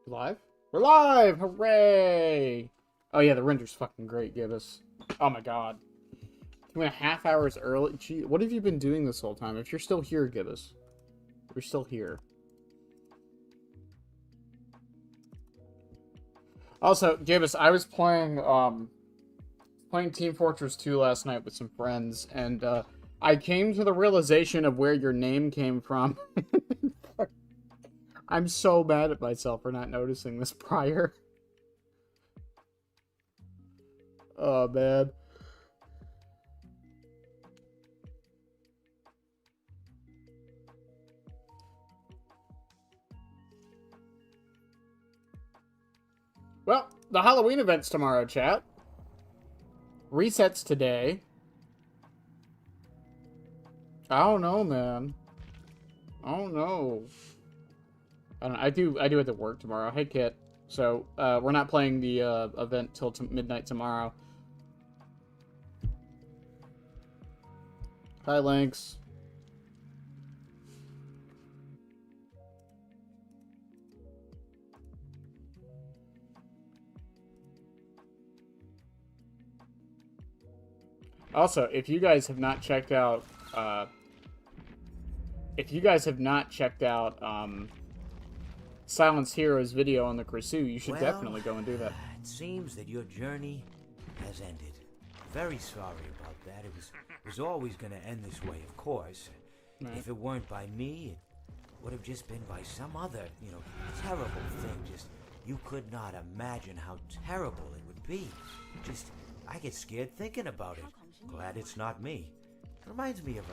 Live? We're live! Hooray! Oh yeah, the render's fucking great, Gibbous. Oh my god. 2.5 hours early? Gee, what have you been doing this whole time? If you're still here, Gibbous. You're still here. Also, Gibbous, I was playing Team Fortress 2 last night with some friends, and I came to the realization of where your name came from. I'm so mad at myself for not noticing this prior. Oh, man. Well, the Halloween event's tomorrow, chat. Resets today. I don't know, man. I don't know. I do have to work tomorrow. Hey, Kit. So, we're not playing the event till midnight tomorrow. Hi, Lynx. Also, if you guys have not checked out, Silence Hero's video on the Krisu, you should definitely go and do that. It seems that your journey has ended. Very sorry about that. It was always going to end this way, of course. Right. If it weren't by me, it would have just been by some other, terrible thing. Just, you could not imagine how terrible it would be. Just, I get scared thinking about it. Glad it's not me. It reminds me of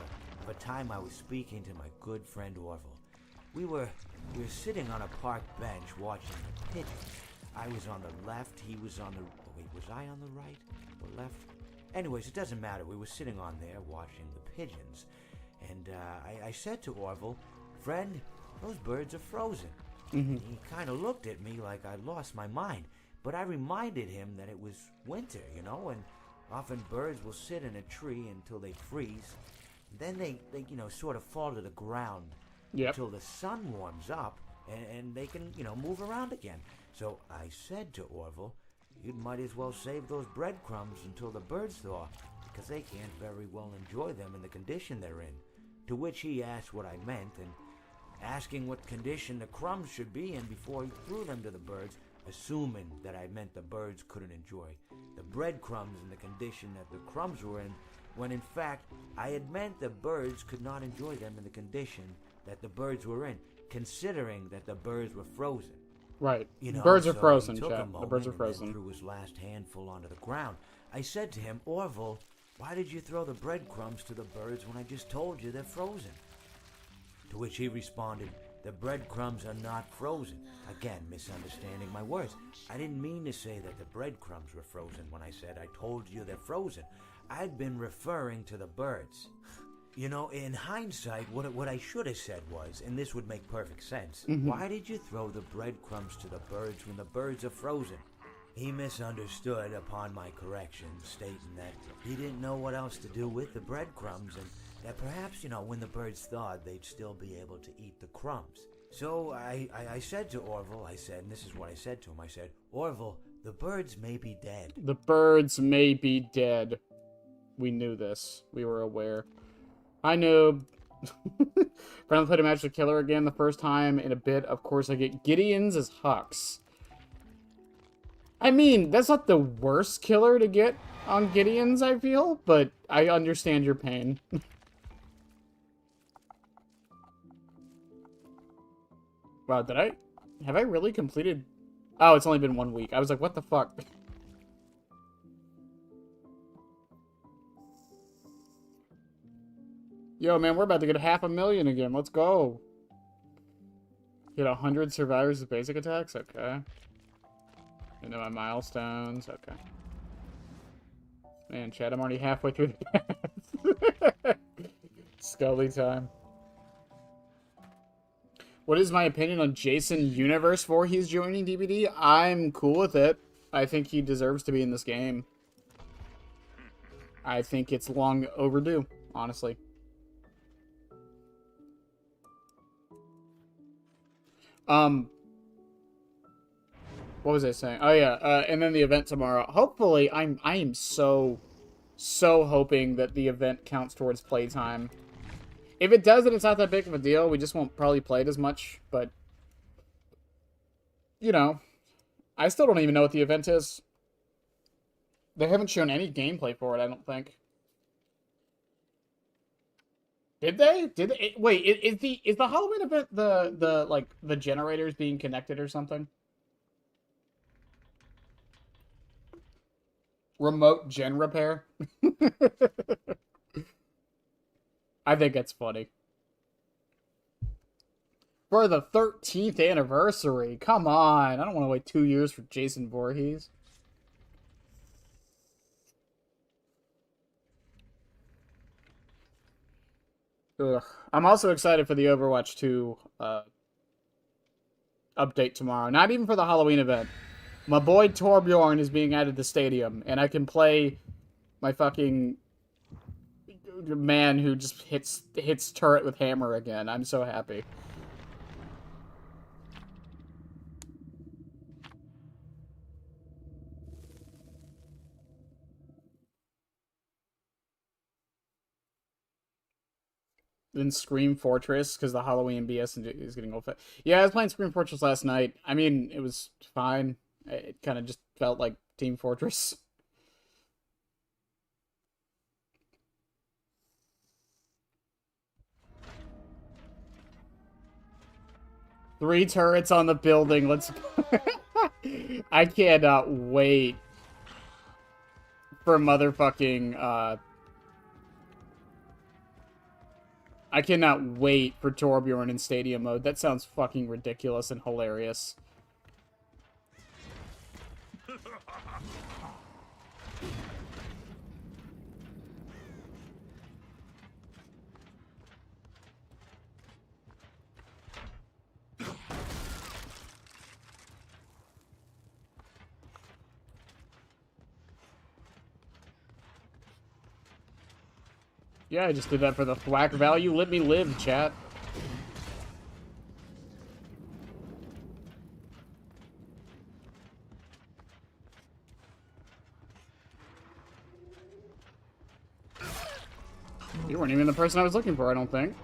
a time I was speaking to my good friend Orville. We were sitting on a park bench watching the pigeons. I was on the left, he was on the... Wait, was I on the right or left? Anyways, it doesn't matter. We were sitting on there watching the pigeons. And I said to Orville, friend, those birds are frozen. Mm-hmm. He kind of looked at me like I'd lost my mind. But I reminded him that it was winter, and often birds will sit in a tree until they freeze. Then they sort of fall to the ground. Yep. Until the sun warms up and they can, move around again. So I said to Orville, you might as well save those breadcrumbs until the birds thaw, because they can't very well enjoy them in the condition they're in. To which he asked what I meant, and asking what condition the crumbs should be in before he threw them to the birds, assuming that I meant the birds couldn't enjoy the breadcrumbs in the condition that the crumbs were in, when in fact I had meant the birds could not enjoy them in the condition that the birds were in, considering that the birds were frozen. Right. Birds are so frozen, he took chat. The birds are frozen. And threw his last handful onto the ground. I said to him, Orville, why did you throw the breadcrumbs to the birds when I just told you they're frozen? To which he responded, the breadcrumbs are not frozen. Again, misunderstanding my words. I didn't mean to say that the breadcrumbs were frozen when I said I told you they're frozen. I'd been referring to the birds. In hindsight, what I should have said was, and this would make perfect sense, why did you throw the breadcrumbs to the birds when the birds are frozen? He misunderstood upon my correction, stating that he didn't know what else to do with the breadcrumbs, and that perhaps, when the birds thawed, they'd still be able to eat the crumbs. So I said to Orville, and this is what I said to him, I said, Orville, the birds may be dead. The birds may be dead. We knew this. We were aware. Hi, noob. Finally played a match with Killer again the first time in a bit. Of course, I get Gideons as Hux. I mean, that's not the worst killer to get on Gideons, I feel, but I understand your pain. Wow, have I really completed? Oh, it's only been 1 week. I was like, what the fuck? Yo, man, we're about to get 500,000 again. Let's go. Get 100 survivors with basic attacks? Okay. Into my milestones? Okay. Man, chat, I'm already halfway through the path. Skully time. What is my opinion on Jason Universe for he's joining DBD? I'm cool with it. I think he deserves to be in this game. I think it's long overdue, honestly. What was I saying? Oh yeah, and then the event tomorrow. Hopefully, I am so hoping that the event counts towards playtime. If it does, then it's not that big of a deal. We just won't probably play it as much, but you know, I still don't even know what the event is. They haven't shown any gameplay for it, I don't think. Did they? Did they? Wait, is the Halloween event the like the generators being connected or something? Remote gen repair? I think it's funny. For the 13th anniversary. Come on. I don't want to wait 2 years for Jason Voorhees. Ugh. I'm also excited for the Overwatch 2 update tomorrow. Not even for the Halloween event. My boy Torbjorn is being added to Stadium, and I can play my fucking man who just hits turret with hammer again. I'm so happy. Then Scream Fortress, because the Halloween BS is getting old. Yeah, I was playing Scream Fortress last night. I mean, it was fine. It kind of just felt like Team Fortress. Three turrets on the building. Let's. I cannot wait for motherfucking. I cannot wait for Torbjorn in Stadium mode. That sounds fucking ridiculous and hilarious. Yeah, I just did that for the thwack value. Let me live, chat. You weren't even the person I was looking for, I don't think.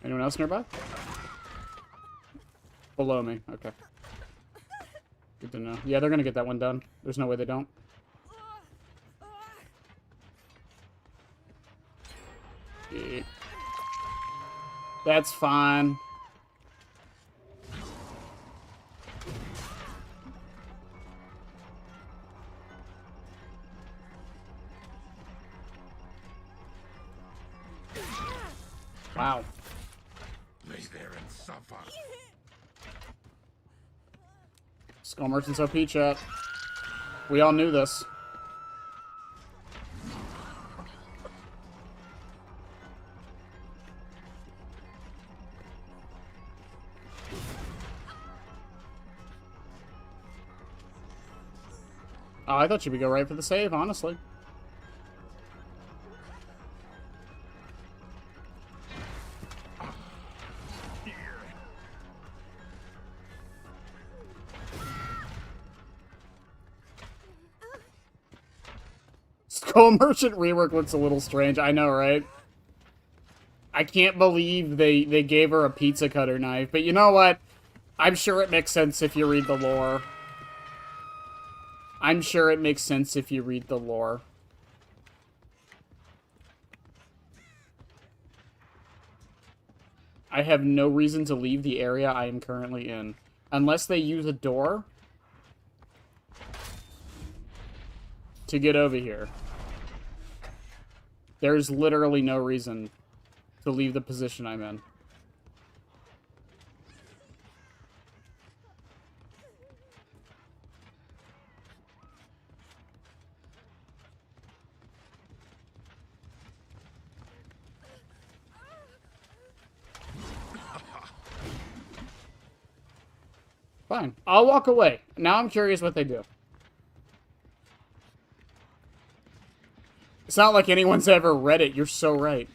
Anyone else nearby? Below me. Okay. Good to know. Yeah, they're gonna get that one done. There's no way they don't. Yeah. That's fine. Wow. Lay there and suffer. Skull Merchant's OP, chat. We all knew this. Oh, I thought you would go right for the save, honestly. Skull Merchant rework looks a little strange. I know, right? I can't believe they gave her a pizza cutter knife. But you know what? I'm sure it makes sense if you read the lore. I'm sure it makes sense if you read the lore. I have no reason to leave the area I am currently in. Unless they use a door to get over here. There's literally no reason to leave the position I'm in. Fine. I'll walk away. Now I'm curious what they do. not like anyone's ever read it. You're so right.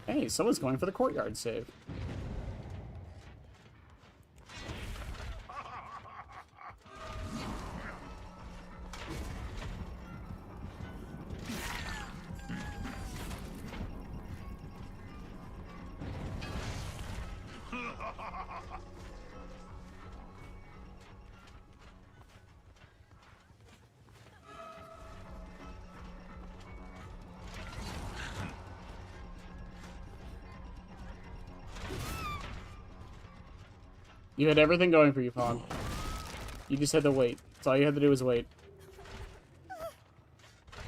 Hey, someone's going for the courtyard save. You had everything going for you, Fawn. You just had to wait. That's all you had to do was wait.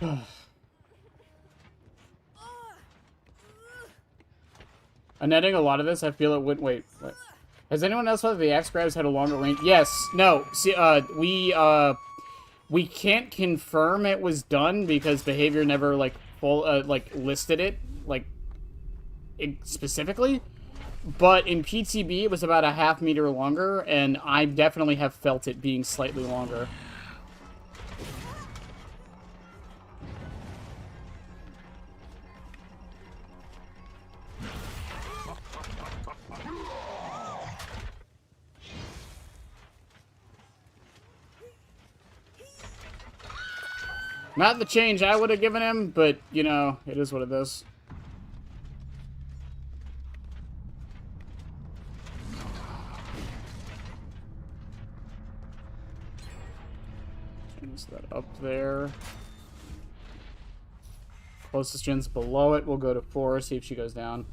I'm netting a lot of this. I feel it would... Wait. Has anyone else thought the axe grabs had a longer range? Yes. No. See, we can't confirm it was done because behavior never, like, listed it, like, specifically. But in PTB, it was about a half meter longer, and I definitely have felt it being slightly longer. Not the change I would have given him, but, you know, it is what it is. Change that up there. Closest gen's below it. We'll go to 4, see if she goes down.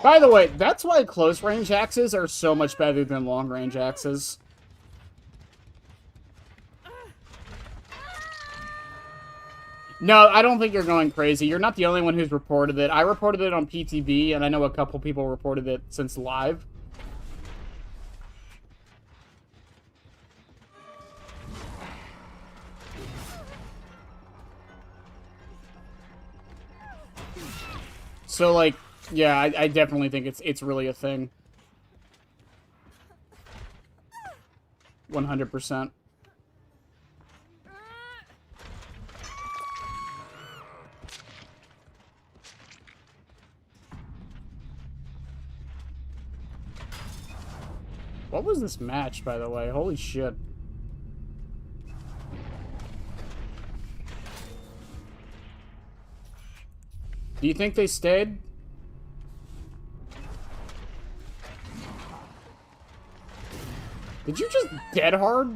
By the way, that's why close-range axes are so much better than long-range axes. No, I don't think you're going crazy. You're not the only one who's reported it. I reported it on PTV, and I know a couple people reported it since live. So, like... Yeah, I definitely think it's really a thing. 100%. What was this match, by the way? Holy shit. Do you think they stayed? Did you just dead hard?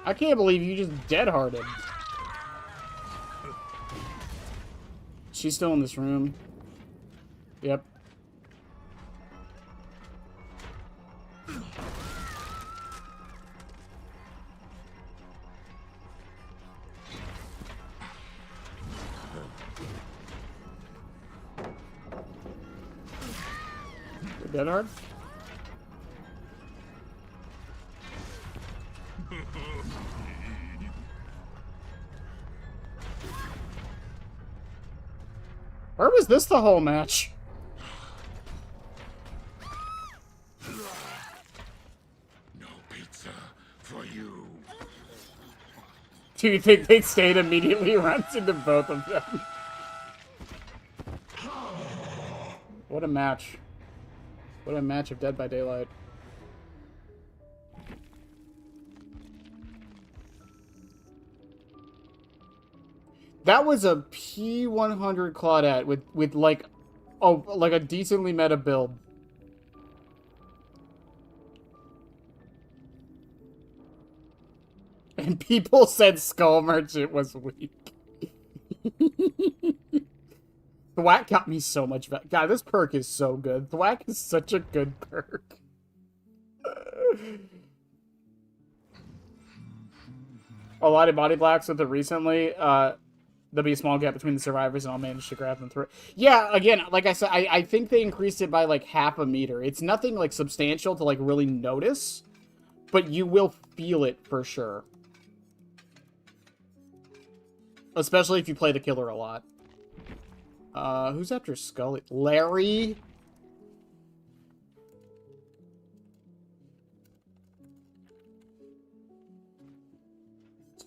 I can't believe you just dead harded. She's still in this room. Yep. Dead hard? Or was this the whole match? No pizza for you. Do you think they stayed immediately runs into both of them? What a match. What a match of Dead by Daylight. That was a P100 Claudette with like a decently meta build. And people said Skull Merchant was weak. Thwack got me so much better. God, this perk is so good. Thwack is such a good perk. A lot of body blacks with it recently. There'll be a small gap between the survivors, and I'll manage to grab them through it. Yeah, again, like I said, I think they increased it by, like, half a meter. It's nothing, like, substantial to, like, really notice, but you will feel it for sure. Especially if you play the killer a lot. Who's after Skully? Larry?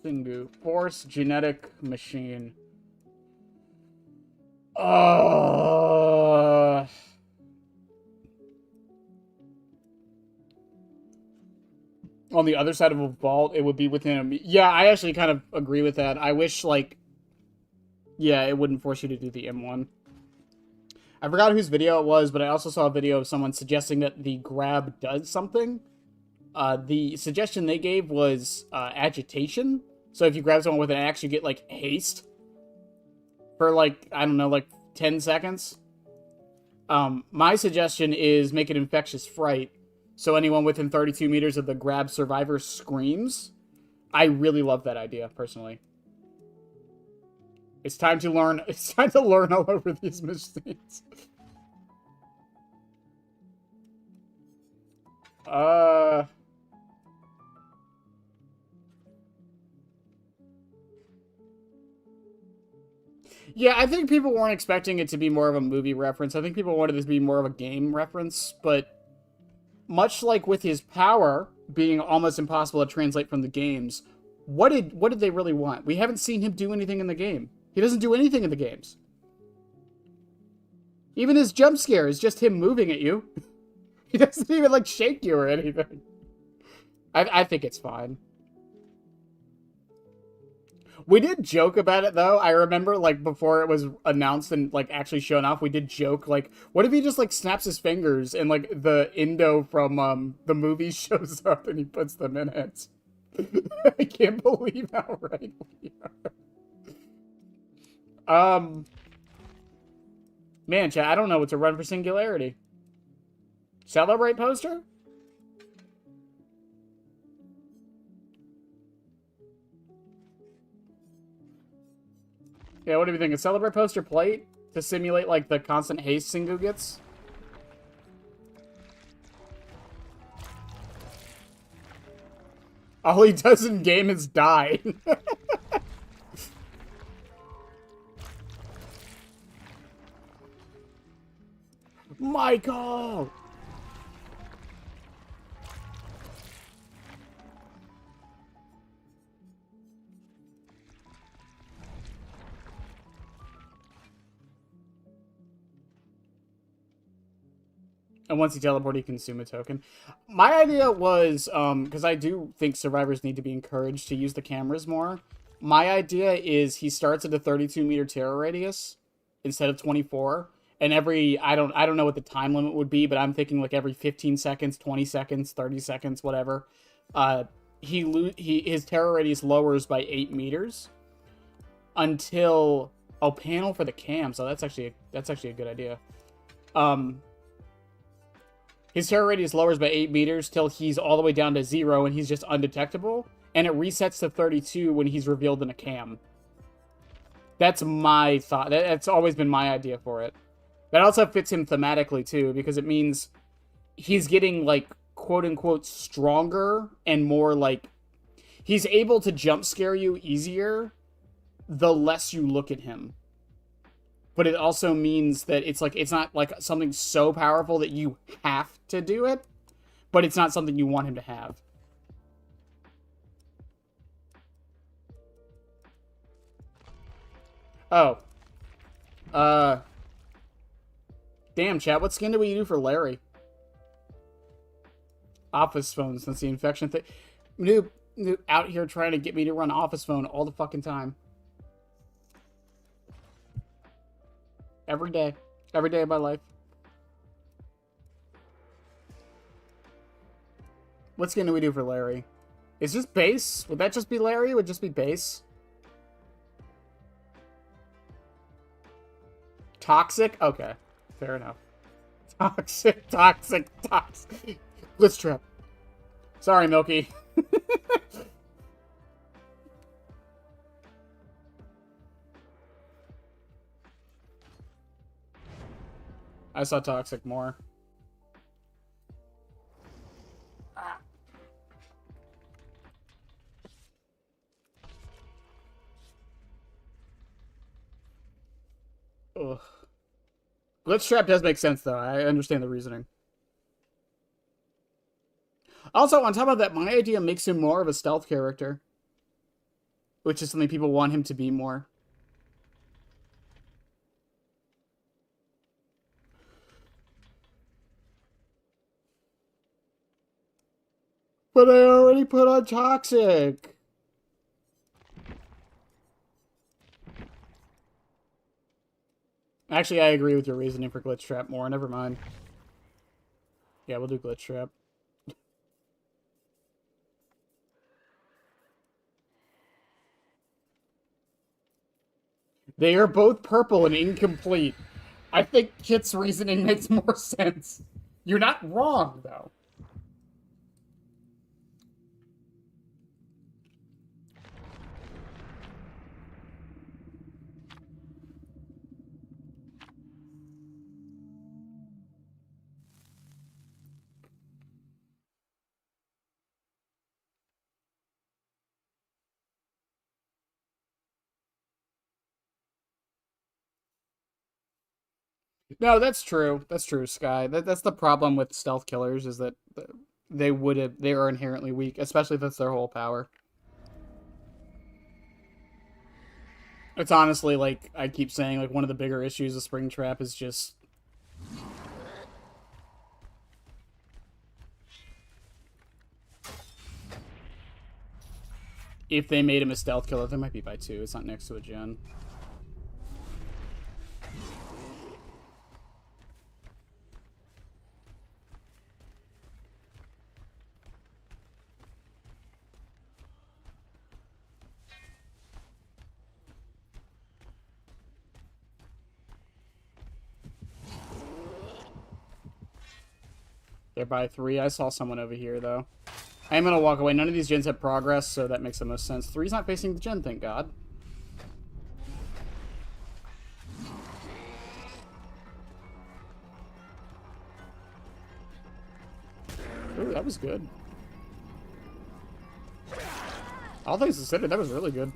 Singu. Force genetic machine. On the other side of a vault, it would be within a... Yeah, I actually kind of agree with that. I wish, like... Yeah, it wouldn't force you to do the M1. I forgot whose video it was, but I also saw a video of someone suggesting that the grab does something. The suggestion they gave was agitation. So if you grab someone with an axe, you get, like, haste. For, like, I don't know, like, 10 seconds. My suggestion is make it infectious fright. So anyone within 32 meters of the grab survivor screams. I really love that idea, personally. It's time to learn. It's time to learn all over these machines. Yeah, I think people weren't expecting it to be more of a movie reference. I think people wanted it to be more of a game reference, but much like with his power being almost impossible to translate from the games, what did they really want? We haven't seen him do anything in the game. He doesn't do anything in the games. Even his jump scare is just him moving at you. He doesn't even, like, shake you or anything. I think it's fine. We did joke about it, though. I remember, like, before it was announced and, like, actually shown off, we did joke, like, what if he just, like, snaps his fingers and, like, the Indo from, the movie shows up and he puts them in it? I can't believe how right we are. Man, chat, I don't know what to run for Singularity. Celebrate poster? Yeah, what do you think? A Celebrate poster plate to simulate, like, the constant haste Singu gets? All he does in game is die. Michael! And once you teleport, you consume a token. My idea was, because I do think survivors need to be encouraged to use the cameras more. My idea is he starts at a 32-meter terror radius instead of 24. And every, I don't know what the time limit would be, but I'm thinking like every 15 seconds, 20 seconds, 30 seconds, whatever. His terror radius lowers by 8 meters until... Oh, panel for the cam. So that's actually a good idea. His terror radius lowers by 8 meters till he's all the way down to 0 and he's just undetectable. And it resets to 32 when he's revealed in a cam. That's my thought. That's always been my idea for it. That also fits him thematically, too, because it means he's getting, like, quote-unquote stronger and more, like... He's able to jump scare you easier the less you look at him. But it also means that it's not like something so powerful that you have to do it, but it's not something you want him to have. Oh. Damn, chat, what skin do we do for Larry? Office phone, since the infection thing. Noob out here trying to get me to run office phone all the fucking time. Every day. Every day of my life. What skin do we do for Larry? Is this base? Would that just be Larry? Would it just be base? Toxic? Okay. Fair enough. Toxic. Glitch trap. Sorry, Milky. I saw Toxic more. Ugh. Glitch Trap does make sense, though. I understand the reasoning. Also, on top of that, my idea makes him more of a stealth character. Which is something people want him to be more. But I already put on Toxic. Actually, I agree with your reasoning for Glitch Trap more. Never mind. Yeah, we'll do Glitch Trap. They are both purple and incomplete. I think Kit's reasoning makes more sense. You're not wrong, though. No, that's true. That's true, Sky. That's the problem with stealth killers is that they are inherently weak, especially if that's their whole power. It's honestly like I keep saying, like one of the bigger issues of Springtrap is just if they made him a stealth killer, they might be by 2. It's not next to a gen. They're by 3. I saw someone over here, though. I am going to walk away. None of these gens have progress, so that makes the most sense. 3's not facing the gen, thank God. Ooh, that was good. All things considered, that was really good.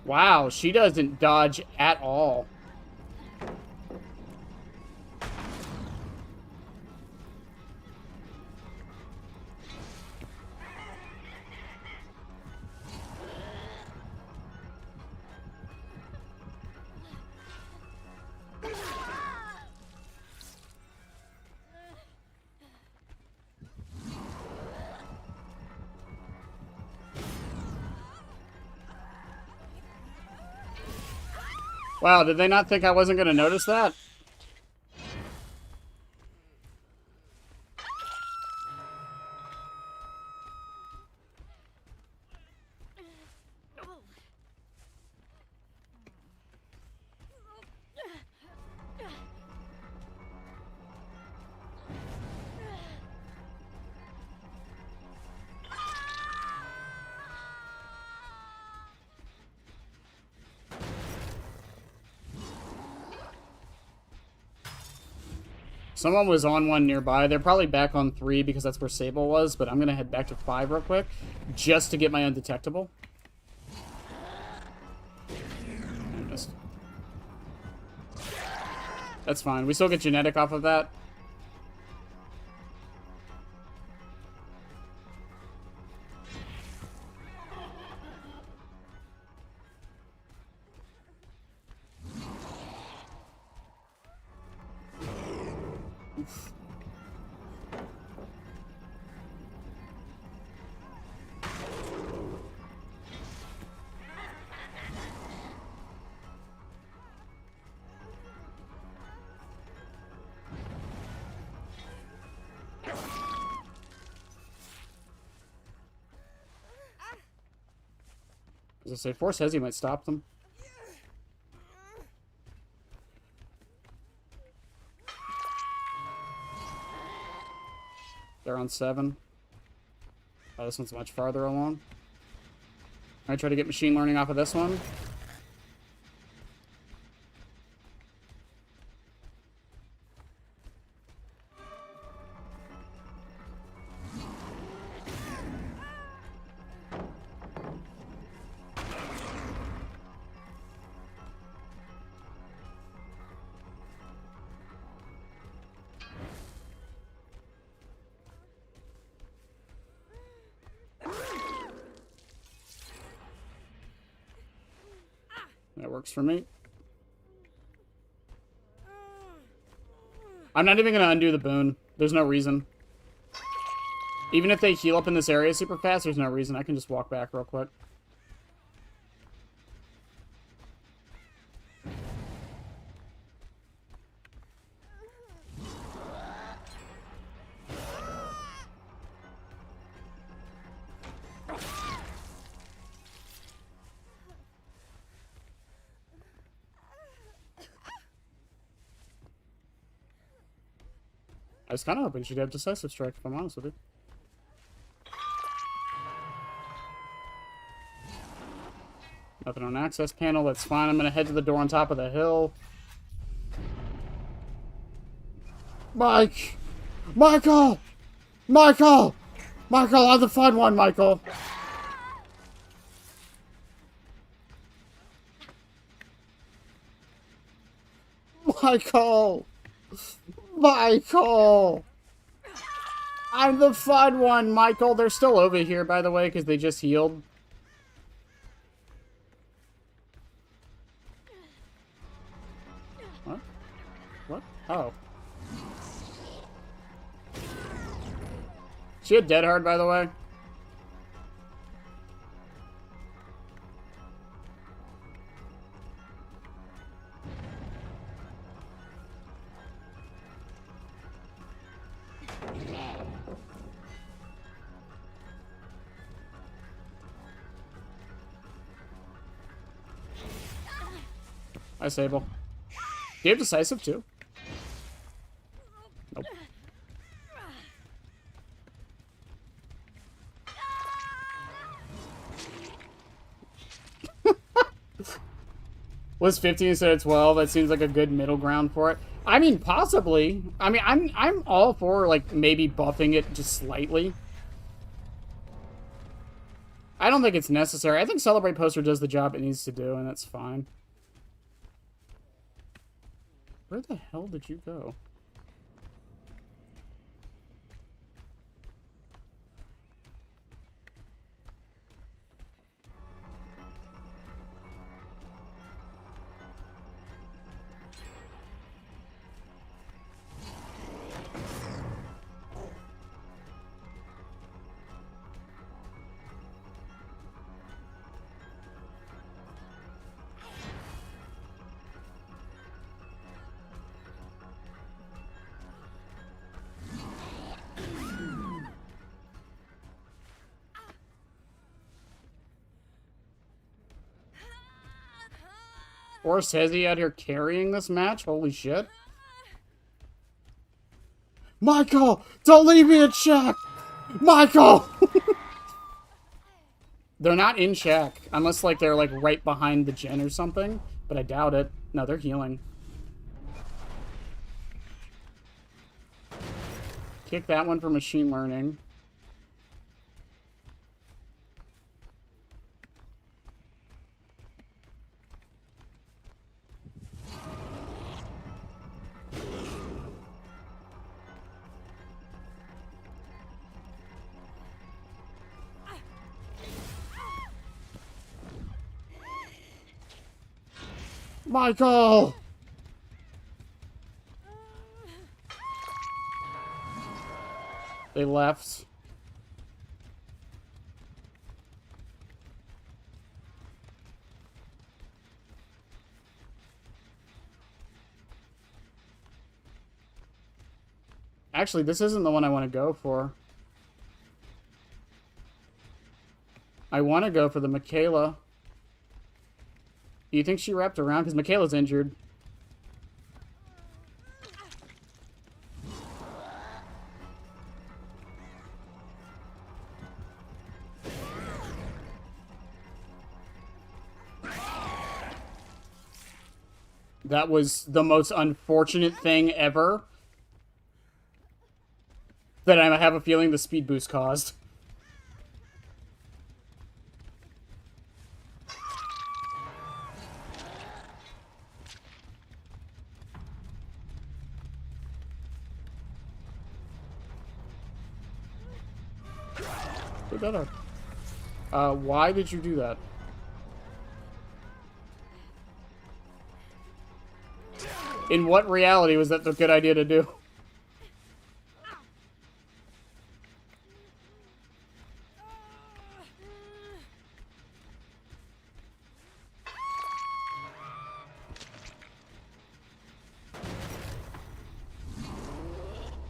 Wow, she doesn't dodge at all. Wow, did they not think I wasn't going to notice that? Someone was on one nearby. They're probably back on 3 because that's where Sable was, but I'm going to head back to 5 real quick just to get my undetectable. I missed. That's fine. We still get genetic off of that. As I say, Force says he might stop them. They're on 7. Oh, this one's much farther along. I try to get machine learning off of this one. That works for me. I'm not even going to undo the boon. There's no reason. Even if they heal up in this area super fast, there's no reason. I can just walk back real quick. I was kind of hoping she'd have Decisive Strike, if I'm honest with you. Nothing on access panel, that's fine. I'm going to head to the door on top of the hill. Mike! Michael! Michael! Michael, I'm the fun one, Michael! Michael! Michael! I'm the fun one, Michael. They're still over here, by the way, because they just healed. What? What? Oh. She had Dead Hard, by the way. Hi, Sable. Do you have Decisive, too? Nope. Was 15 instead of 12? That seems like a good middle ground for it. I mean, possibly. I mean, I'm all for, like, maybe buffing it just slightly. I don't think it's necessary. I think Celebrate Poster does the job it needs to do, and that's fine. Where the hell did you go? Forrest Hezzy out here carrying this match? Holy shit. Michael! Don't leave me in shack! Michael! They're not in shack. Unless, like, they're, like, right behind the gen or something. But I doubt it. No, they're healing. Kick that one for machine learning. Michael! They left. Actually, this isn't the one I want to go for. I want to go for the Michaela. Do you think she wrapped around? Because Michaela's injured. That was the most unfortunate thing ever that I have a feeling the speed boost caused. Put that up. Why did you do that? In what reality was that the good idea to do?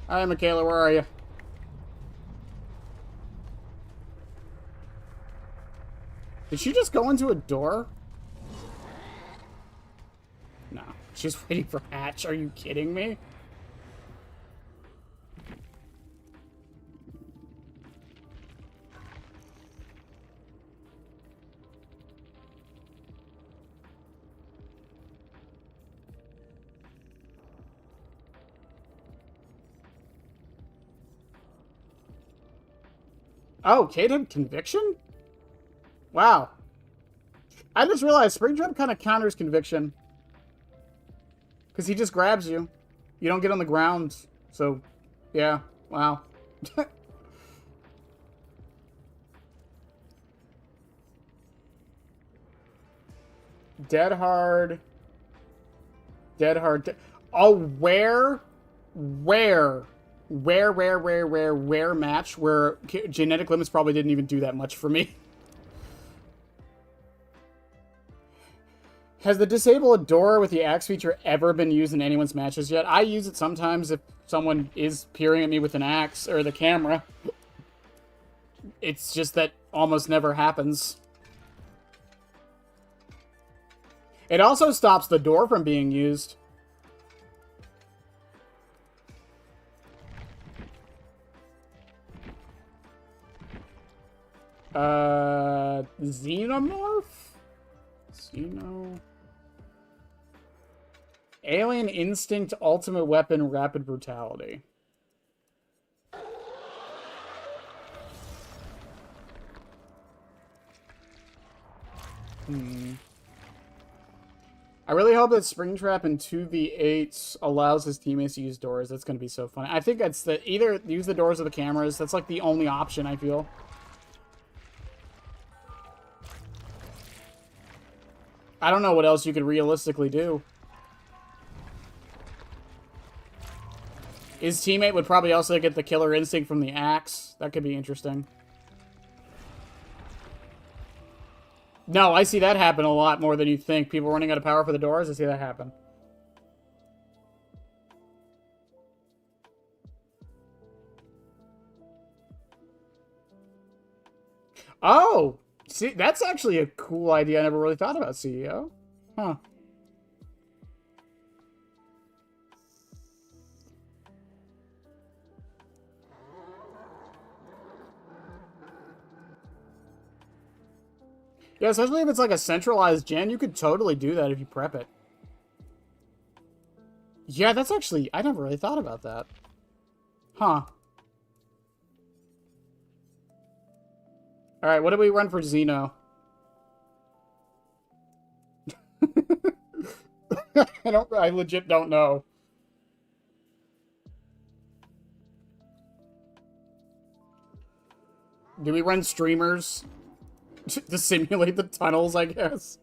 Hi, Michaela, where are you? Did she just go into a door? No. She's waiting for Hatch. Are you kidding me? Oh, Kate had conviction? Wow. I just realized Springtrap kind of counters conviction. Because he just grabs you. You don't get on the ground. So, yeah. Wow. Dead hard. Dead hard. Oh, where match where genetic limits probably didn't even do that much for me. Has the disable a door with the axe feature ever been used in anyone's matches yet? I use it sometimes if someone is peering at me with an axe or the camera. It's just that almost never happens. It also stops the door from being used. Xenomorph? Alien Instinct, Ultimate Weapon, Rapid Brutality. I really hope that Springtrap in 2v8 allows his teammates to use doors. That's going to be so funny. I think that's either use the doors or the cameras. That's like the only option, I feel. I don't know what else you could realistically do. His teammate would probably also get the killer instinct from the axe. That could be interesting. No, I see that happen a lot more than you think. People running out of power for the doors, I see that happen. Oh! See, that's actually a cool idea I never really thought about, CEO. Huh. Yeah, especially if it's like a centralized gen, you could totally do that if you prep it. Yeah, that's actually... I never really thought about that. Huh. Alright, what do we run for Xeno? I legit don't know. Do we run streamers? To simulate the tunnels, I guess.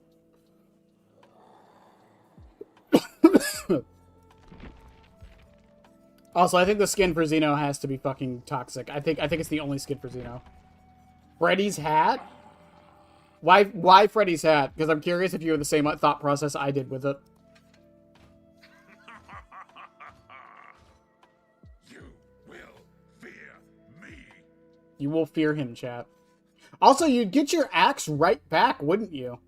Also, I think the skin for Xeno has to be fucking toxic. I think it's the only skin for Xeno. Freddy's hat? Why Freddy's hat? Because I'm curious if you have the same thought process I did with it. You will fear me. You will fear him, chat. Also, you'd get your axe right back, wouldn't you?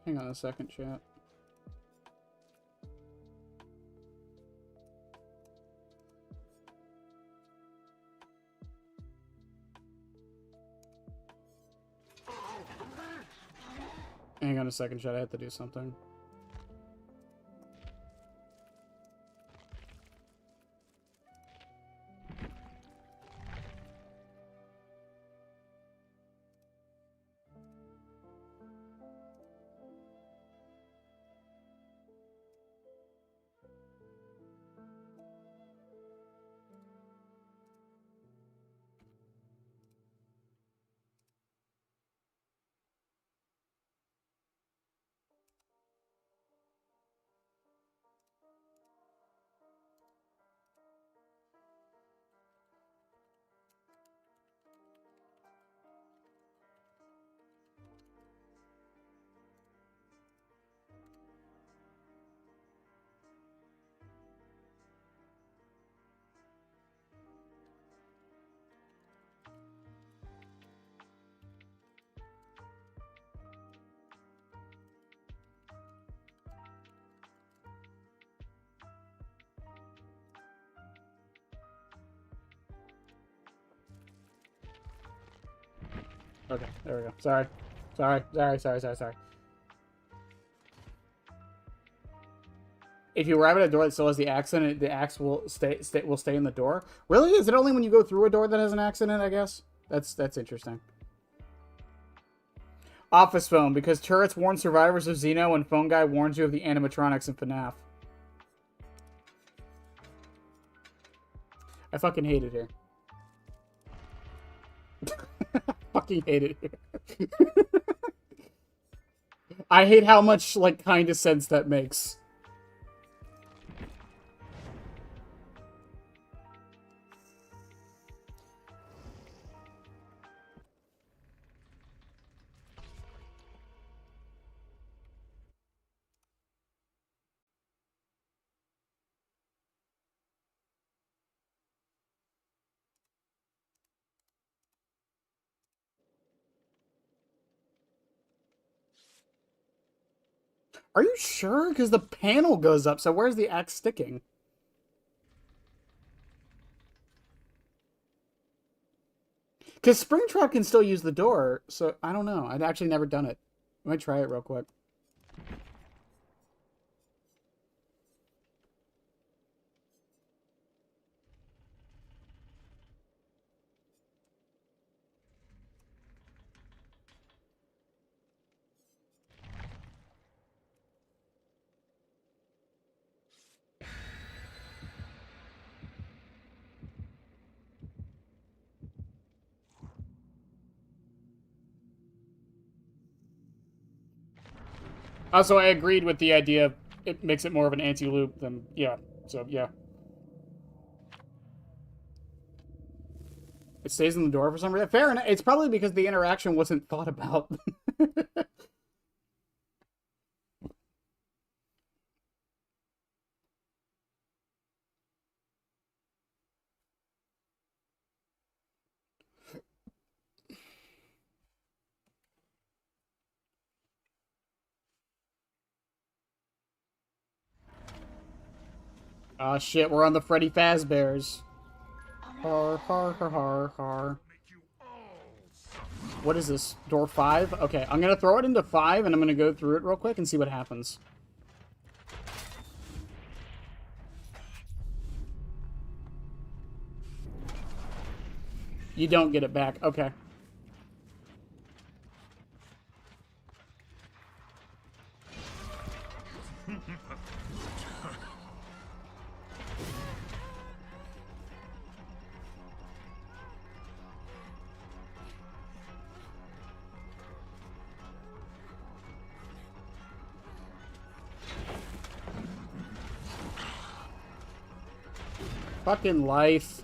Hang on a second, chat. Hang on a second, chat. I have to do something. Okay, there we go. Sorry. Sorry. If you arrive at a door that still has the accident, the axe will stay in the door. Really? Is it only when you go through a door that has an accident, I guess? That's interesting. Office phone, because turrets warn survivors of Xeno and phone guy warns you of the animatronics in FNAF. I fucking hate it here. Fucking hate it here. I hate how much, like, kind of sense that makes. Are you sure? Because the panel goes up, so where's the axe sticking? Because Springtrap can still use the door, so I don't know. I'd actually never done it. I might try it real quick. Also, I agreed with the idea of it makes it more of an anti-loop than, yeah. So, yeah. It stays in the door for some reason. Fair enough. It's probably because the interaction wasn't thought about. Ah, shit, we're on the Freddy Fazbears. Har, har, har, har, har. What is this? Door 5? Okay, I'm gonna throw it into 5, and I'm gonna go through it real quick and see what happens. You don't get it back. Okay. Fucking life.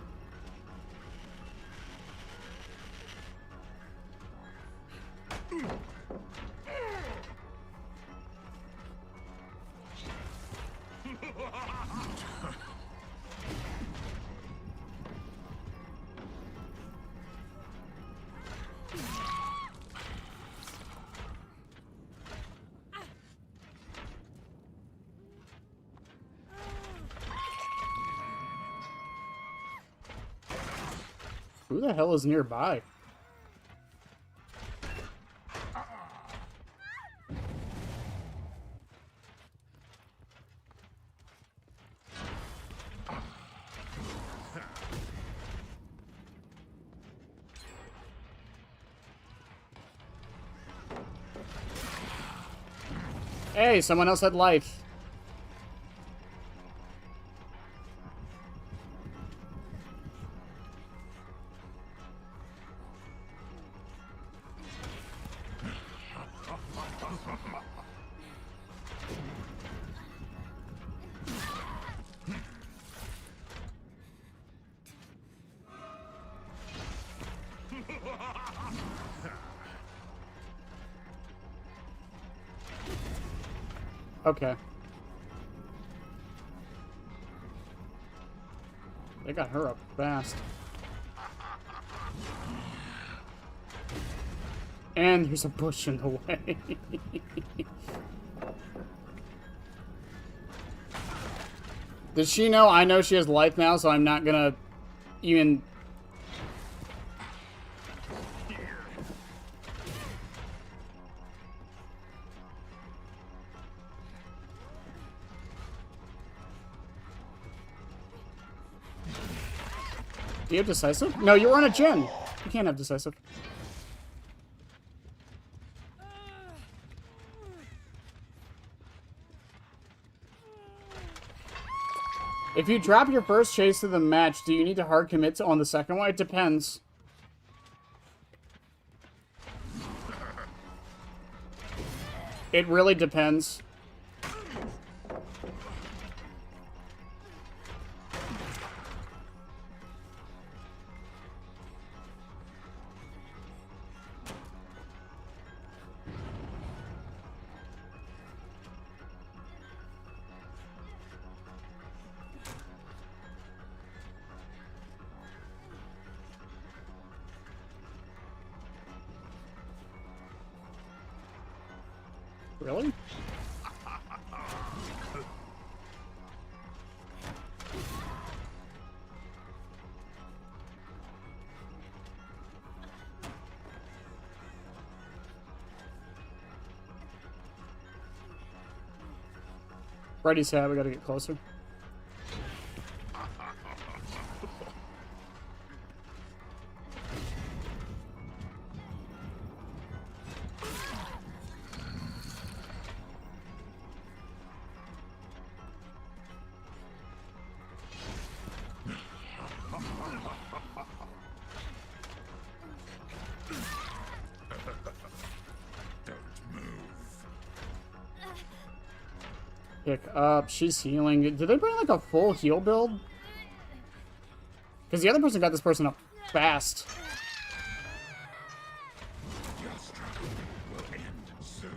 Who the hell is nearby? Hey, someone else had life. Okay. They got her up fast. And there's a bush in the way. Does she know? I know she has life now, so I'm not gonna even... Do you have decisive? No, you were on a gen. You can't have decisive. If you drop your first chase of the match, do you need to hard commit on the second one? It depends. It really depends. Really? Freddy's hat, we gotta get closer. Pick up. She's healing. Did they bring like a full heal build? Because the other person got this person up fast. Your struggle will end soon.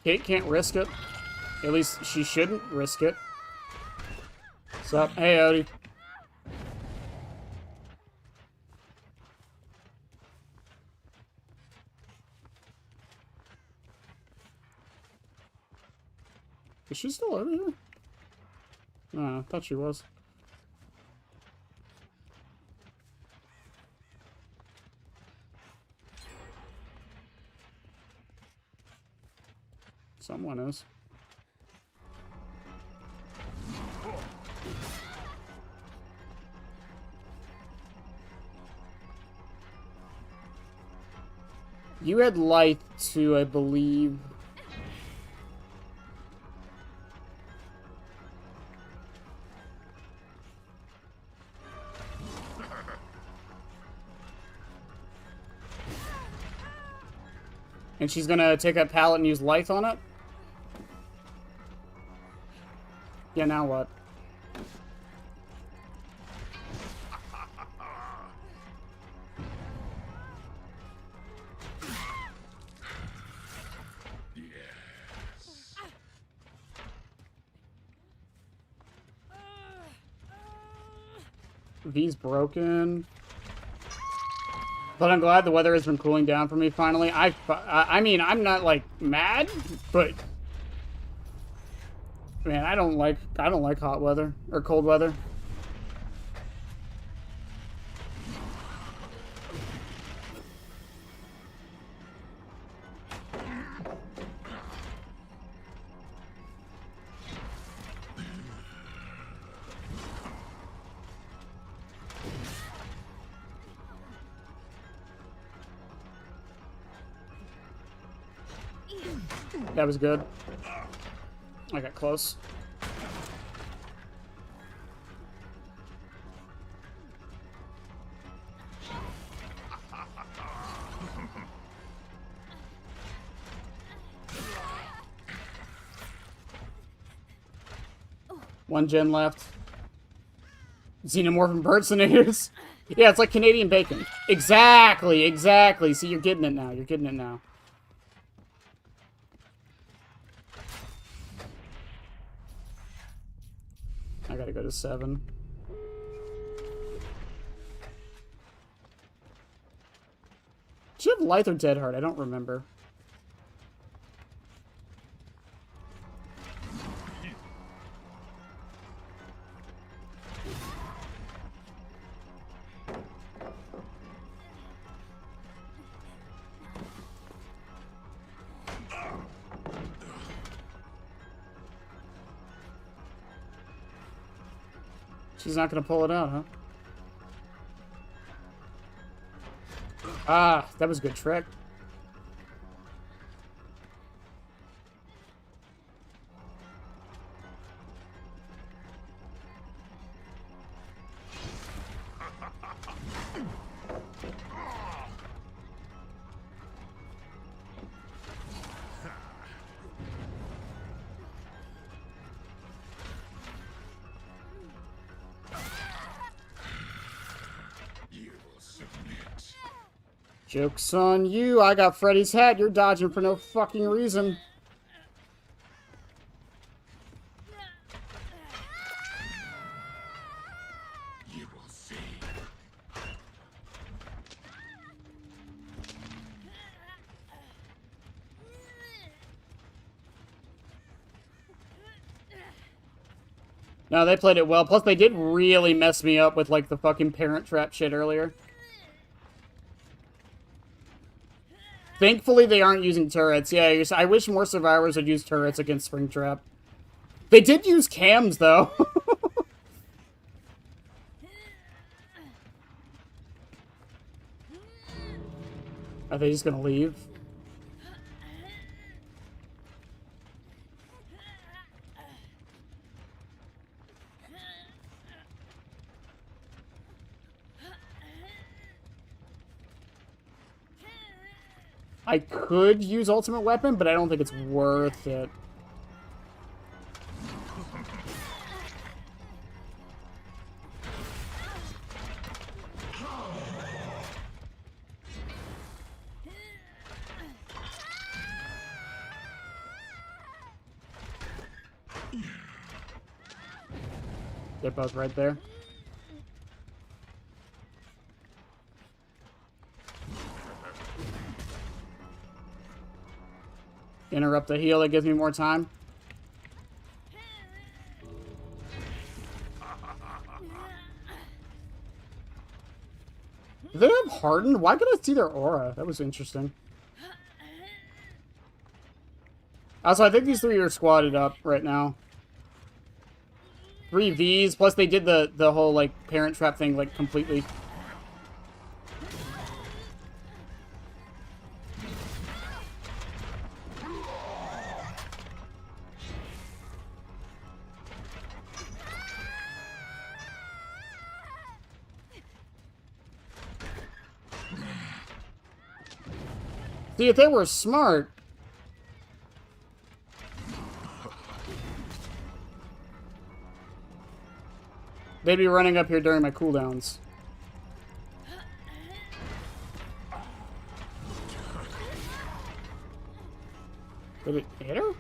Kate can't risk it. At least she shouldn't risk it. What's up? Hey, Odie. Is she still over here? No, I thought she was. Someone is. You had light too, I believe. And she's gonna take that pallet and use light on it? Yeah, now what? V's broken. But I'm glad the weather has been cooling down for me finally. I mean, I'm not like mad, but man, I don't like hot weather or cold weather. That was good. I got close. One gen left. Xenomorph impersonators. Yeah, it's like Canadian bacon. Exactly, exactly. See, you're getting it now. You're getting it now. I gotta go to 7. Did you have Lithe or Dead Heart? I don't remember. She's not gonna pull it out, huh? Ah, that was a good trick. Joke's on you. I got Freddy's hat. You're dodging for no fucking reason. You will see. No, they played it well. Plus, they did really mess me up with, like, the fucking Parent Trap shit earlier. Thankfully, they aren't using turrets. Yeah, I wish more survivors would use turrets against Springtrap. They did use cams, though. Are they just gonna leave? I could use ultimate weapon, but I don't think it's worth it. They're both right there. Interrupt the heal, that gives me more time. Do they have hardened? Why could I see their aura? That was interesting. Also, I think these 3 are squatted up right now. 3 Vs, plus they did the whole, like, Parent Trap thing, like, completely. See, if they were smart... they'd be running up here during my cooldowns. Did it hit her?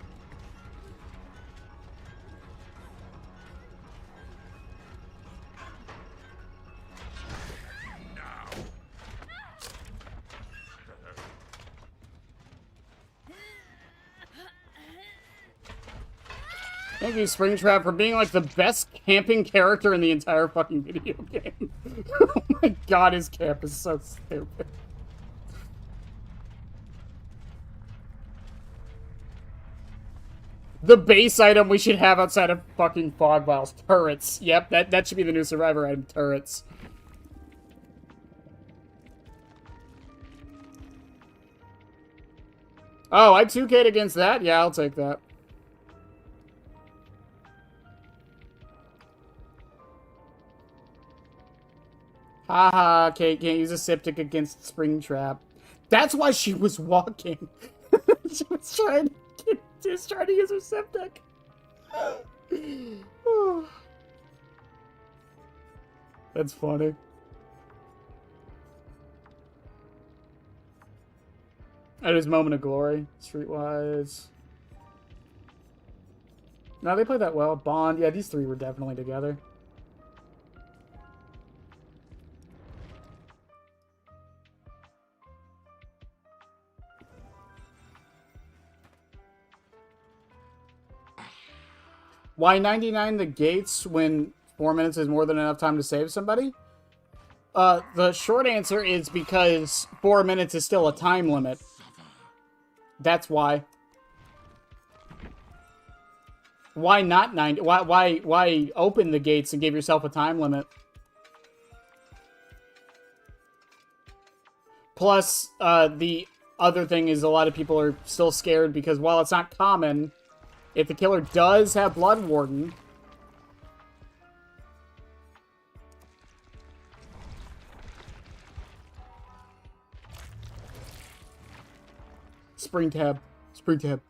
Thank you, Springtrap, for being, like, the best camping character in the entire fucking video game. Oh my god, his camp is so stupid. The base item we should have outside of fucking fog vials. Turrets. Yep, that should be the new survivor item. Turrets. Oh, I 2K'd against that? Yeah, I'll take that. Haha, Kate can't use a septic against Springtrap. That's why she was walking. She was trying to use her septic. That's funny. At his moment of glory, streetwise. No, they played that well. Bond, yeah, these three were definitely together. Why 99 the gates when 4 minutes is more than enough time to save somebody? The short answer is because 4 minutes is still a time limit. That's why. Why not 90? Why open the gates and give yourself a time limit? Plus, the other thing is a lot of people are still scared because while it's not common, if the killer does have Blood Warden, Springtrap. Springtrap.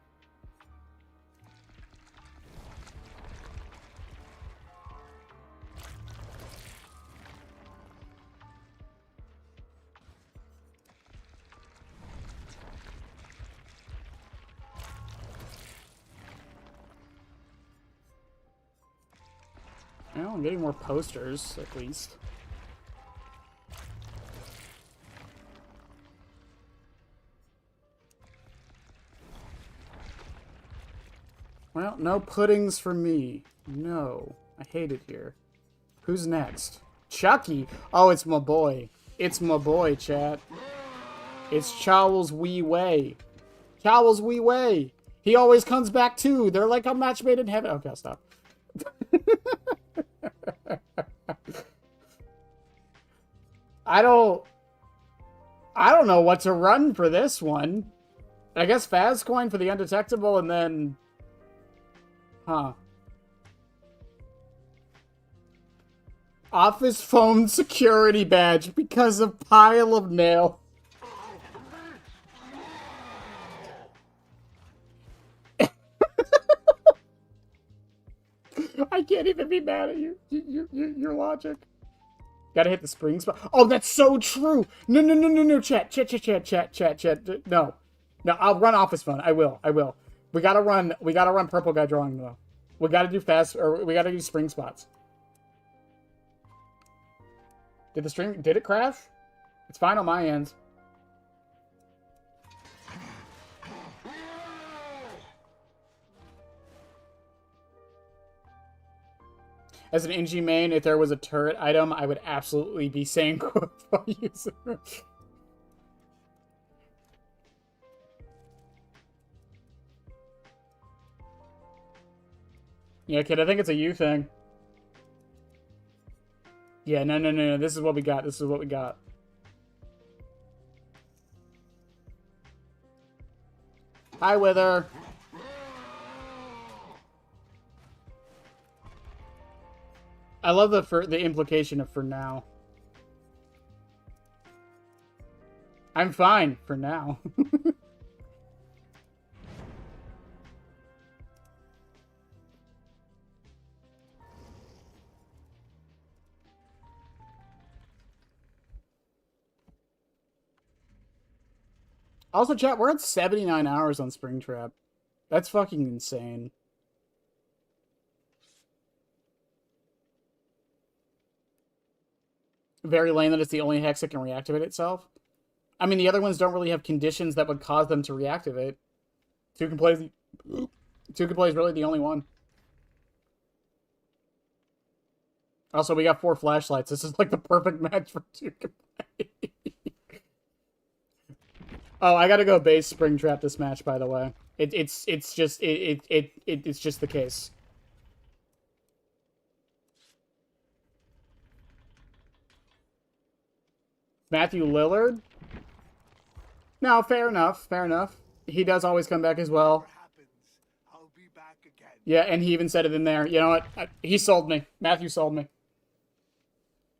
Well, I'm getting more posters, at least. Well, no puddings for me. No. I hate it here. Who's next? Chucky! Oh, it's my boy. It's my boy, chat. It's Chowell's Wee Way. Chowell's Wee Way! He always comes back too. They're like a match made in heaven. Okay, I'll stop. I don't know what to run for this one. I guess Faz coin for the undetectable and then... Huh. Office phone security badge because of pile of nail. I can't even be mad at you. Your logic. Gotta hit the spring spot. Oh, that's so true. No. Chat. No. No, I'll run office phone. I will. We gotta run purple guy drawing though. We gotta do fast, or we gotta do spring spots. Did it crash? It's fine on my end. As an NG main, if there was a turret item, I would absolutely be saying quotes while using it. Yeah, kid, I think it's a you thing. Yeah, no. This is what we got. Hi, Wither. I love the implication of for now. I'm fine for now. Also, chat, we're at 79 hours on Springtrap. That's fucking insane. Very lame that it's the only hex that can reactivate itself. I mean, the other ones don't really have conditions that would cause them to reactivate. Two can play is really the only one. Also, we got 4 flashlights. This is like the perfect match for 2 can play. Oh, I gotta go base Springtrap this match, by the way. It's just the case. Matthew Lillard? No, fair enough. He does always come back as well. Whatever happens, I'll be back again. Yeah, and he even said it in there. You know what? He sold me. Matthew sold me.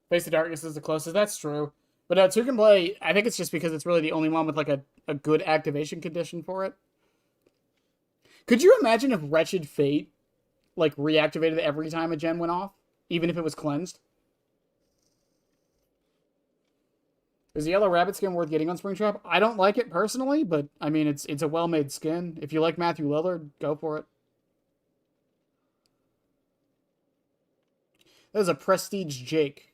Face the Darkness is the closest. That's true. But Two can play, I think it's just because it's really the only one with like a good activation condition for it. Could you imagine if Wretched Fate like reactivated every time a gen went off? Even if it was cleansed? Is the Yellow Rabbit skin worth getting on Springtrap? I don't like it personally, but I mean it's a well-made skin. If you like Matthew Lillard, go for it. There's a Prestige Jake.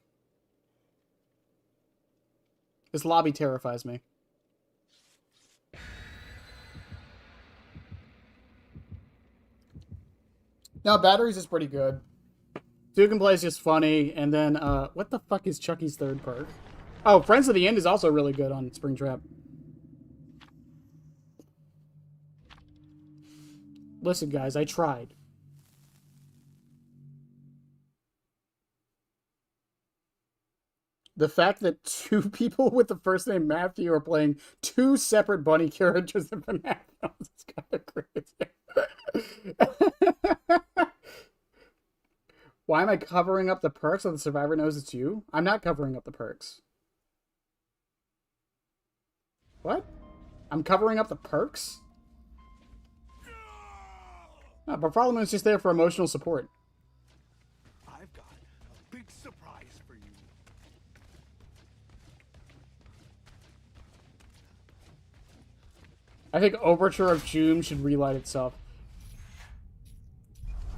This lobby terrifies me. No, Batteries is pretty good. Duke and Play is just funny, and then, what the fuck is Chucky's third perk? Oh, Friends of the End is also really good on Springtrap. Listen, guys, I tried. The fact that two people with the first name Matthew are playing two separate bunny characters in the map is kind of crazy. Why am I covering up the perks so the survivor knows it's you? I'm not covering up the perks. What? I'm covering up the perks? No, but problem is just there for emotional support. I've got a big surprise for you. I think Overture of Doom should relight itself.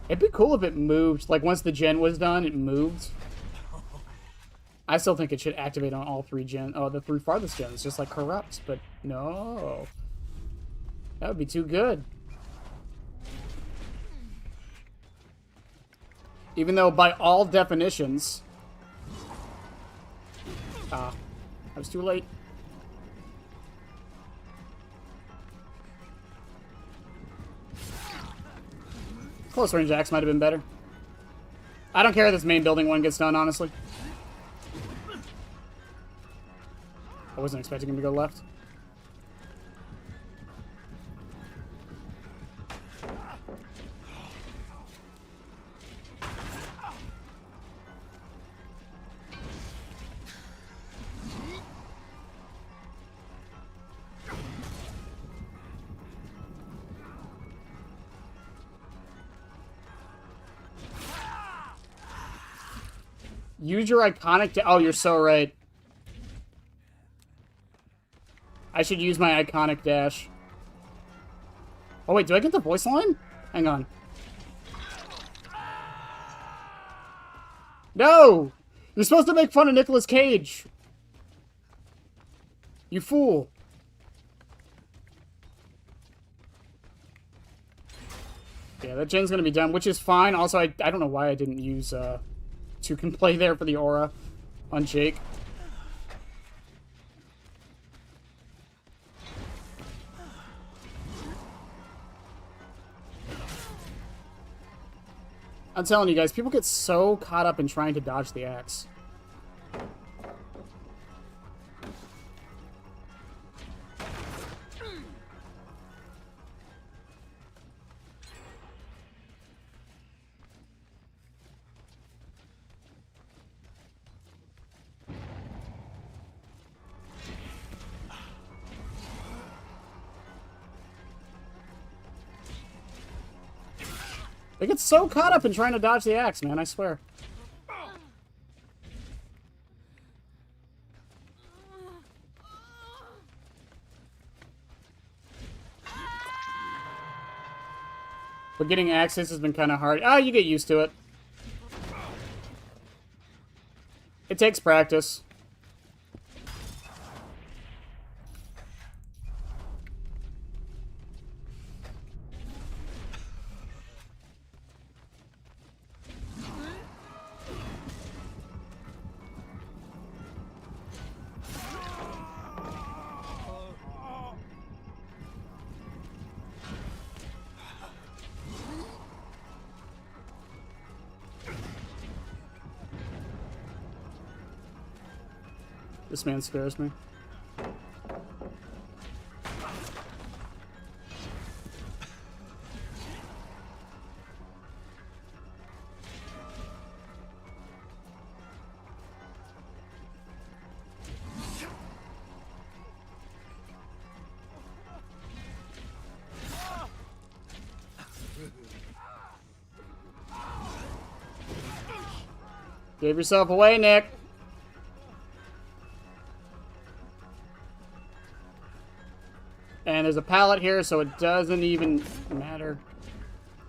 It'd be cool if it moved. Like, once the gen was done, it moved. I still think it should activate on all three gen. Oh, the three farthest gens, just like Corrupt. But no. That would be too good. Even though, by all definitions... I was too late. Close range axe might have been better. I don't care if this main building one gets done, honestly. I wasn't expecting him to go left. Use your iconic... Oh, you're so right. I should use my iconic dash. Oh, wait, do I get the voice line? Hang on. No! You're supposed to make fun of Nicolas Cage. You fool. Yeah, that gen's gonna be done, which is fine. Also, I don't know why I didn't use, Two can play there for the aura on Jake. I'm telling you guys, people get so caught up in trying to dodge the axe. They get so caught up in trying to dodge the axe, man, I swear. But getting axes has been kind of hard. Ah, you get used to it. It takes practice. This man scares me. Give yourself away, Nick. And there's a pallet here, so it doesn't even matter.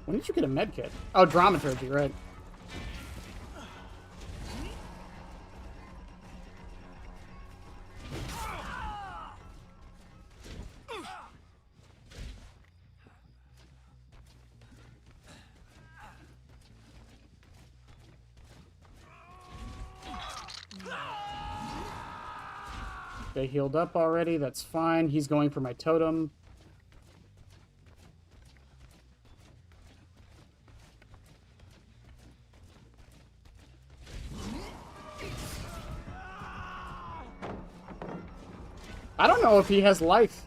When did you get a med kit? Oh, dramaturgy, right. They healed up already, that's fine. He's going for my totem. I don't know if he has life.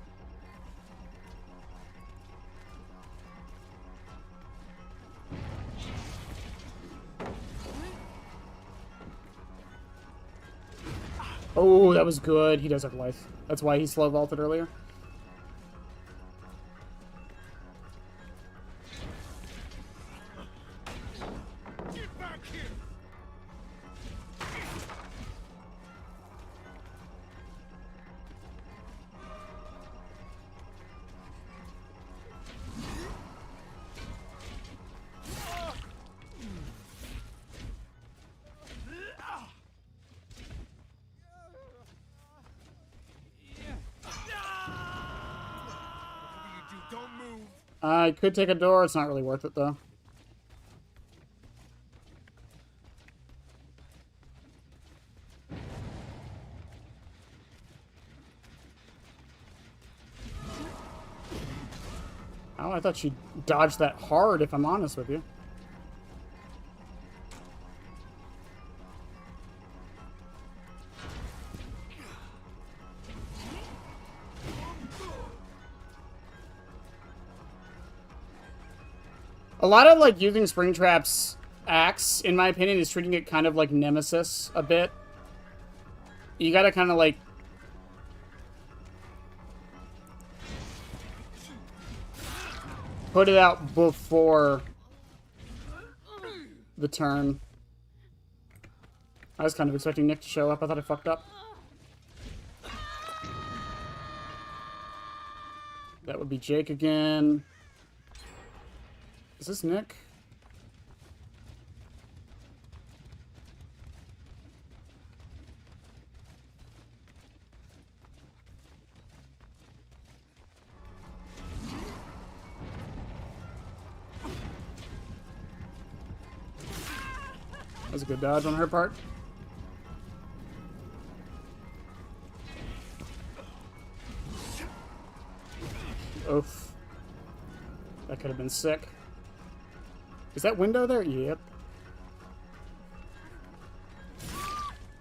Oh, that was good. He does have life. That's why he slow vaulted earlier. Get back here! Don't move. I could take a door. It's not really worth it, though. Oh, I thought she dodged that hard, if I'm honest with you. A lot of, like, using Springtrap's axe, in my opinion, is treating it kind of like Nemesis a bit. You gotta kind of, like... put it out before the turn. I was kind of expecting Nick to show up. I thought I fucked up. That would be Jake again. Is this Nick? That was a good dodge on her part. Oof. That could have been sick. Is that window there? Yep.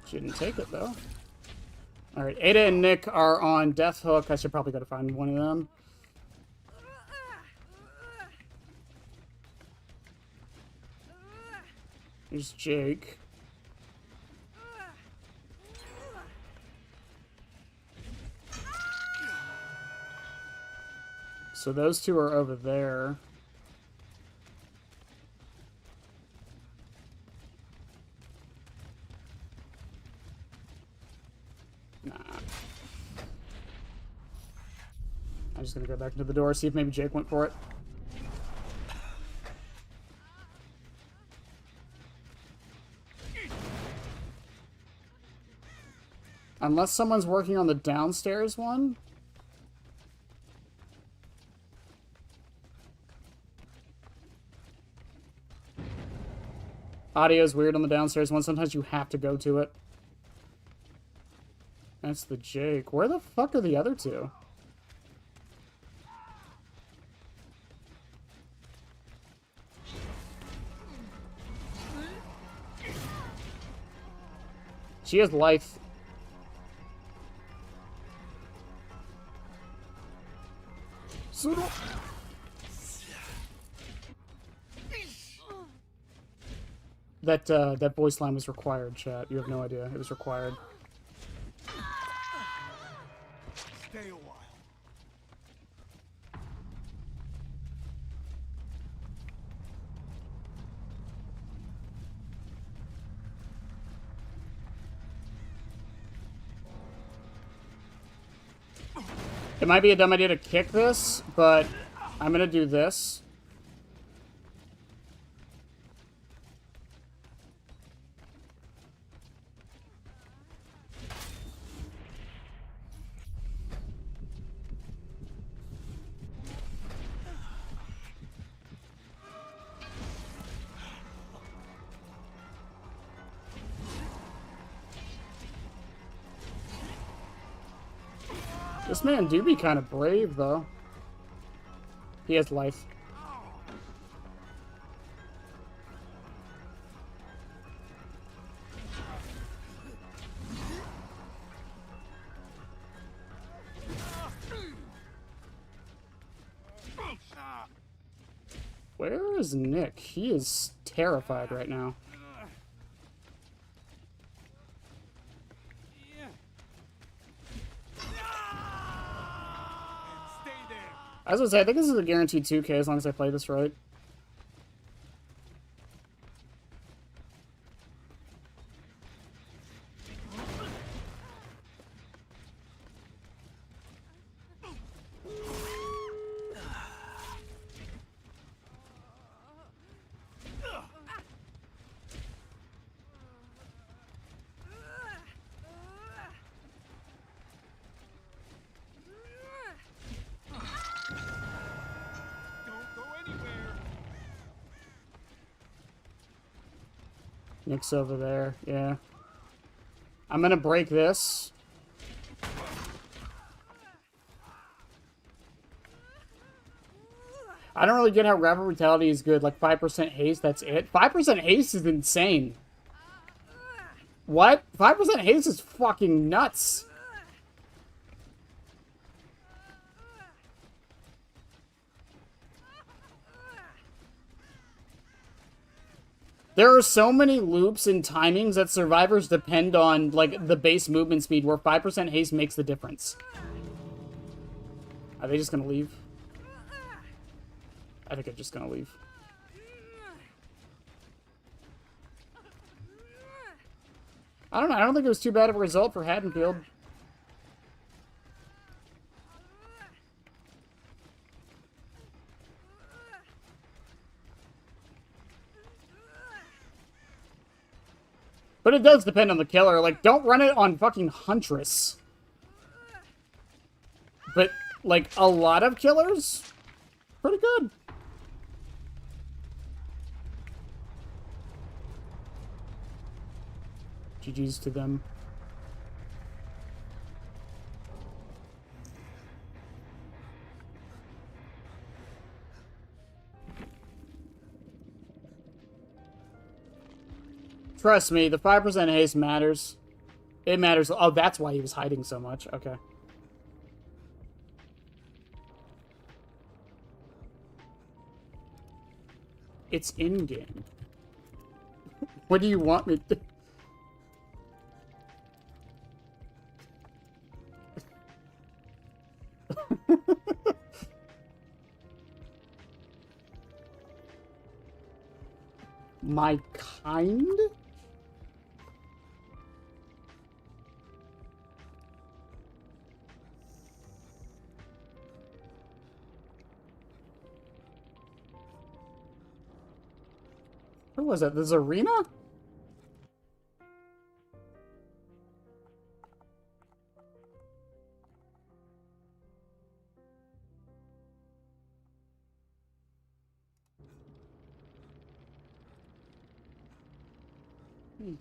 She didn't take it, though. Alright, Ada and Nick are on Death Hook. I should probably go to find one of them. Here's Jake. So those two are over there. Nah. I'm just gonna go back into the door, see if maybe Jake went for it. Unless someone's working on the downstairs one. Audio's weird on the downstairs one. Sometimes you have to go to it. That's the Jake. Where the fuck are the other two? She has life. That voice line was required, chat. You have no idea. It was required. Stay a while. It might be a dumb idea to kick this, but I'm gonna do this. This man do be kind of brave, though. He has life. Where is Nick? He is terrified right now. As I was saying, I think this is a guaranteed 2K as long as I play this right. Nick's over there, yeah. I'm gonna break this. I don't really get how rapid brutality is good. Like 5% haste, that's it. 5% haste is insane. What? 5% haste is fucking nuts. There are so many loops and timings that survivors depend on, like, the base movement speed, where 5% haste makes the difference. Are they just gonna leave? I think they're just gonna leave. I don't know, I don't think it was too bad of a result for Haddonfield. But it does depend on the killer. Like, don't run it on fucking Huntress. But, like, a lot of killers? Pretty good. GG's to them. Trust me, the 5% haste matters. It matters. Oh, that's why he was hiding so much. Okay. It's in-game. What do you want me to... My kind? Where was that? The Zarina?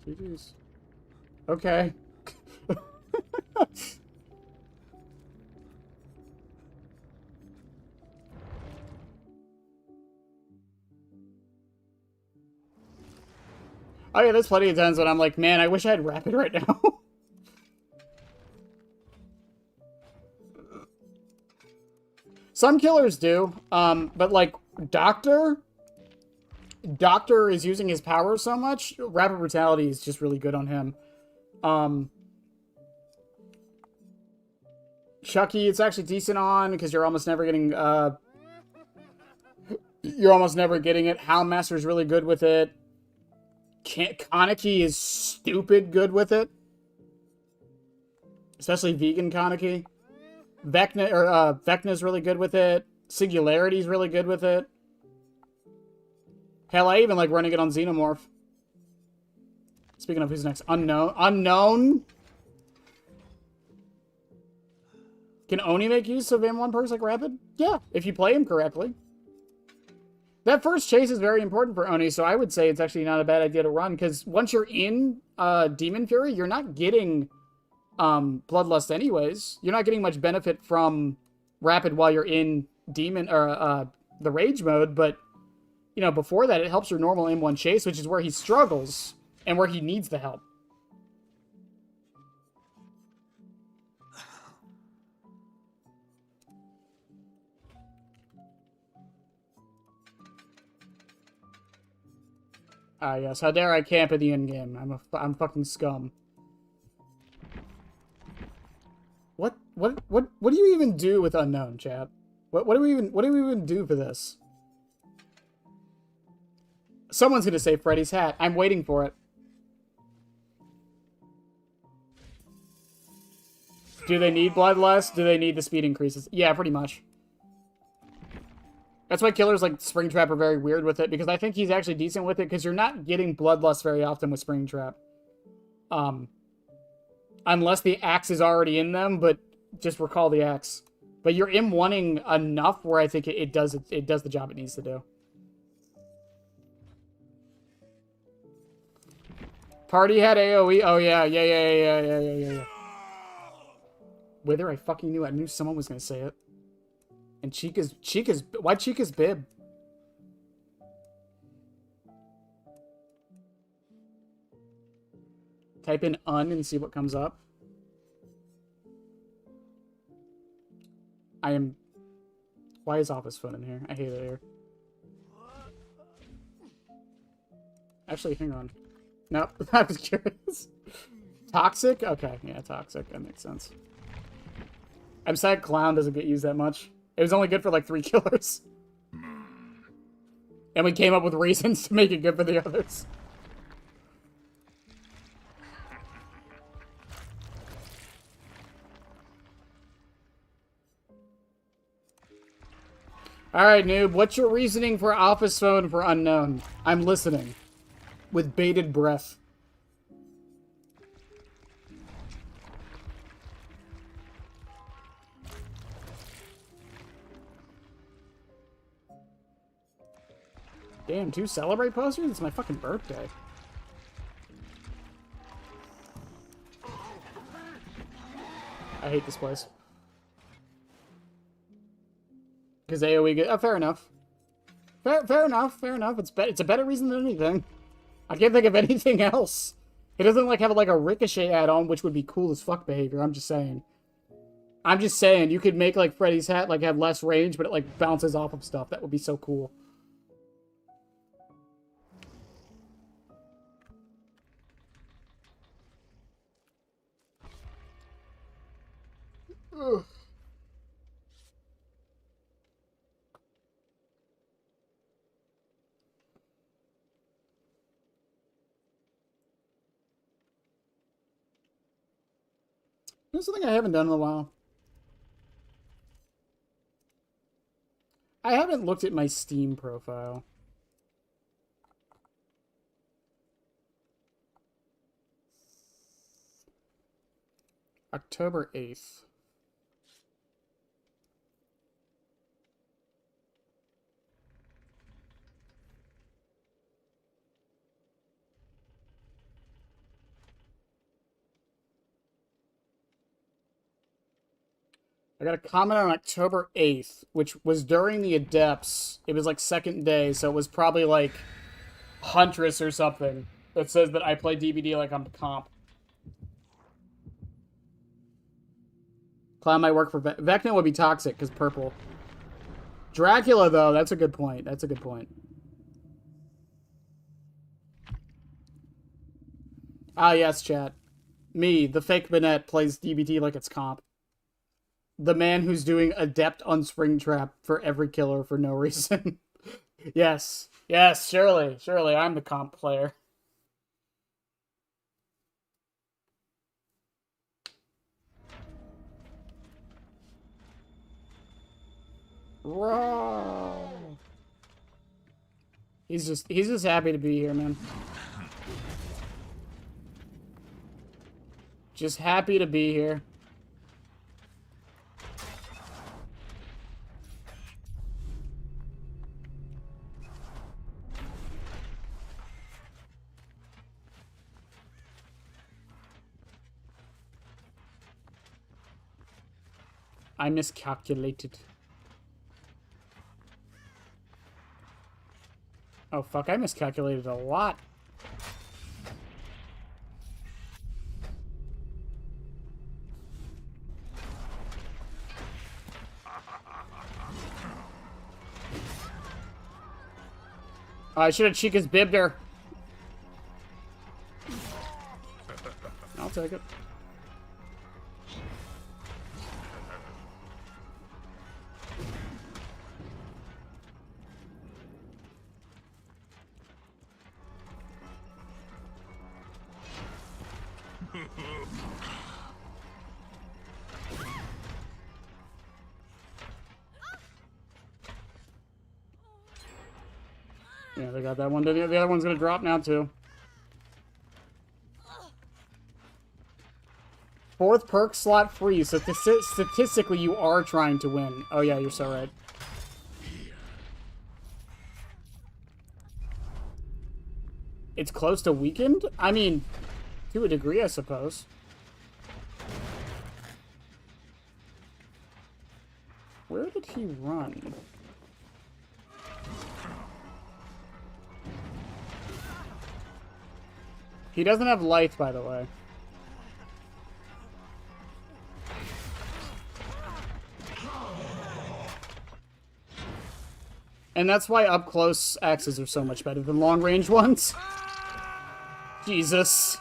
GG's. Okay. Oh yeah, there's plenty of times when I'm like, man, I wish I had rapid right now. Some killers do, but like Doctor is using his power so much, rapid brutality is just really good on him. Chucky, it's actually decent on because you're almost never getting it. Houndmaster's really good with it. Kaneki is stupid good with it. Especially vegan Kaneki. Vecna's really good with it. Singularity's really good with it. Hell, I even like running it on Xenomorph. Speaking of who's next, Unknown. Can Oni make use of M1 perks like Rapid? Yeah, if you play him correctly. That first chase is very important for Oni, so I would say it's actually not a bad idea to run, because once you're in Demon Fury, you're not getting Bloodlust anyways. You're not getting much benefit from Rapid while you're in Demon, or the Rage mode, but, you know, before that, it helps your normal M1 chase, which is where he struggles, and where he needs the help. Ah, yes. How dare I camp in the end game? I'm fucking scum. What do you even do with Unknown, chat? What do we even do for this? Someone's gonna say Freddy's hat. I'm waiting for it. Do they need Bloodlust? Do they need the speed increases? Yeah, pretty much. That's why killers like Springtrap are very weird with it, because I think he's actually decent with it, because you're not getting Bloodlust very often with Springtrap. Unless the axe is already in them, but just recall the axe. But you're M1ing enough where I think it does the job it needs to do. Party had AoE. Oh yeah. Whether I fucking knew, I knew someone was gonna say it. And Chica's why Chica's bib? Type in and see what comes up. Why is office phone in here? I hate it here. Actually, hang on. Nope, I was curious. Toxic? Okay, yeah, toxic. That makes sense. I'm sad Clown doesn't get used that much. It was only good for like 3 killers. And we came up with reasons to make it good for the others. Alright, noob, what's your reasoning for office phone for Unknown? I'm listening. With bated breath. Damn, 2 Celebrate posters? It's my fucking birthday. I hate this place. Because AoE get... Oh, fair enough. Fair enough. It's a better reason than anything. I can't think of anything else. It doesn't, like, have, like, a ricochet add-on, which would be cool as fuck behavior. I'm just saying. You could make, like, Freddy's hat, like, have less range, but it, like, bounces off of stuff. That would be so cool. Ugh. There's something I haven't done in a while. I haven't looked at my Steam profile. October 8th. I got a comment on October 8th, which was during the adepts. It was like second day, so it was probably like Huntress or something. That says that I play DBD like I'm comp. Clown might work for Vecna would be toxic because purple. Dracula though, that's a good point. That's a good point. Ah yes, chat. Me, the fake Bennett, plays DBD like it's comp. The man who's doing adept on Springtrap for every killer for no reason. Yes, surely, I'm the comp player. Roar. He's just happy to be here, man. Just happy to be here. I miscalculated. Oh, fuck, I miscalculated a lot. I should have Chica's bibbed her. I'll take it. Yeah, they got that one. The other one's gonna drop now, too. Fourth perk slot free, so statistically you are trying to win. Oh yeah, you're so right. It's close to weakened? I mean, to a degree, I suppose. Where did he run? He doesn't have light, by the way. And that's why up-close axes are so much better than long-range ones. Jesus.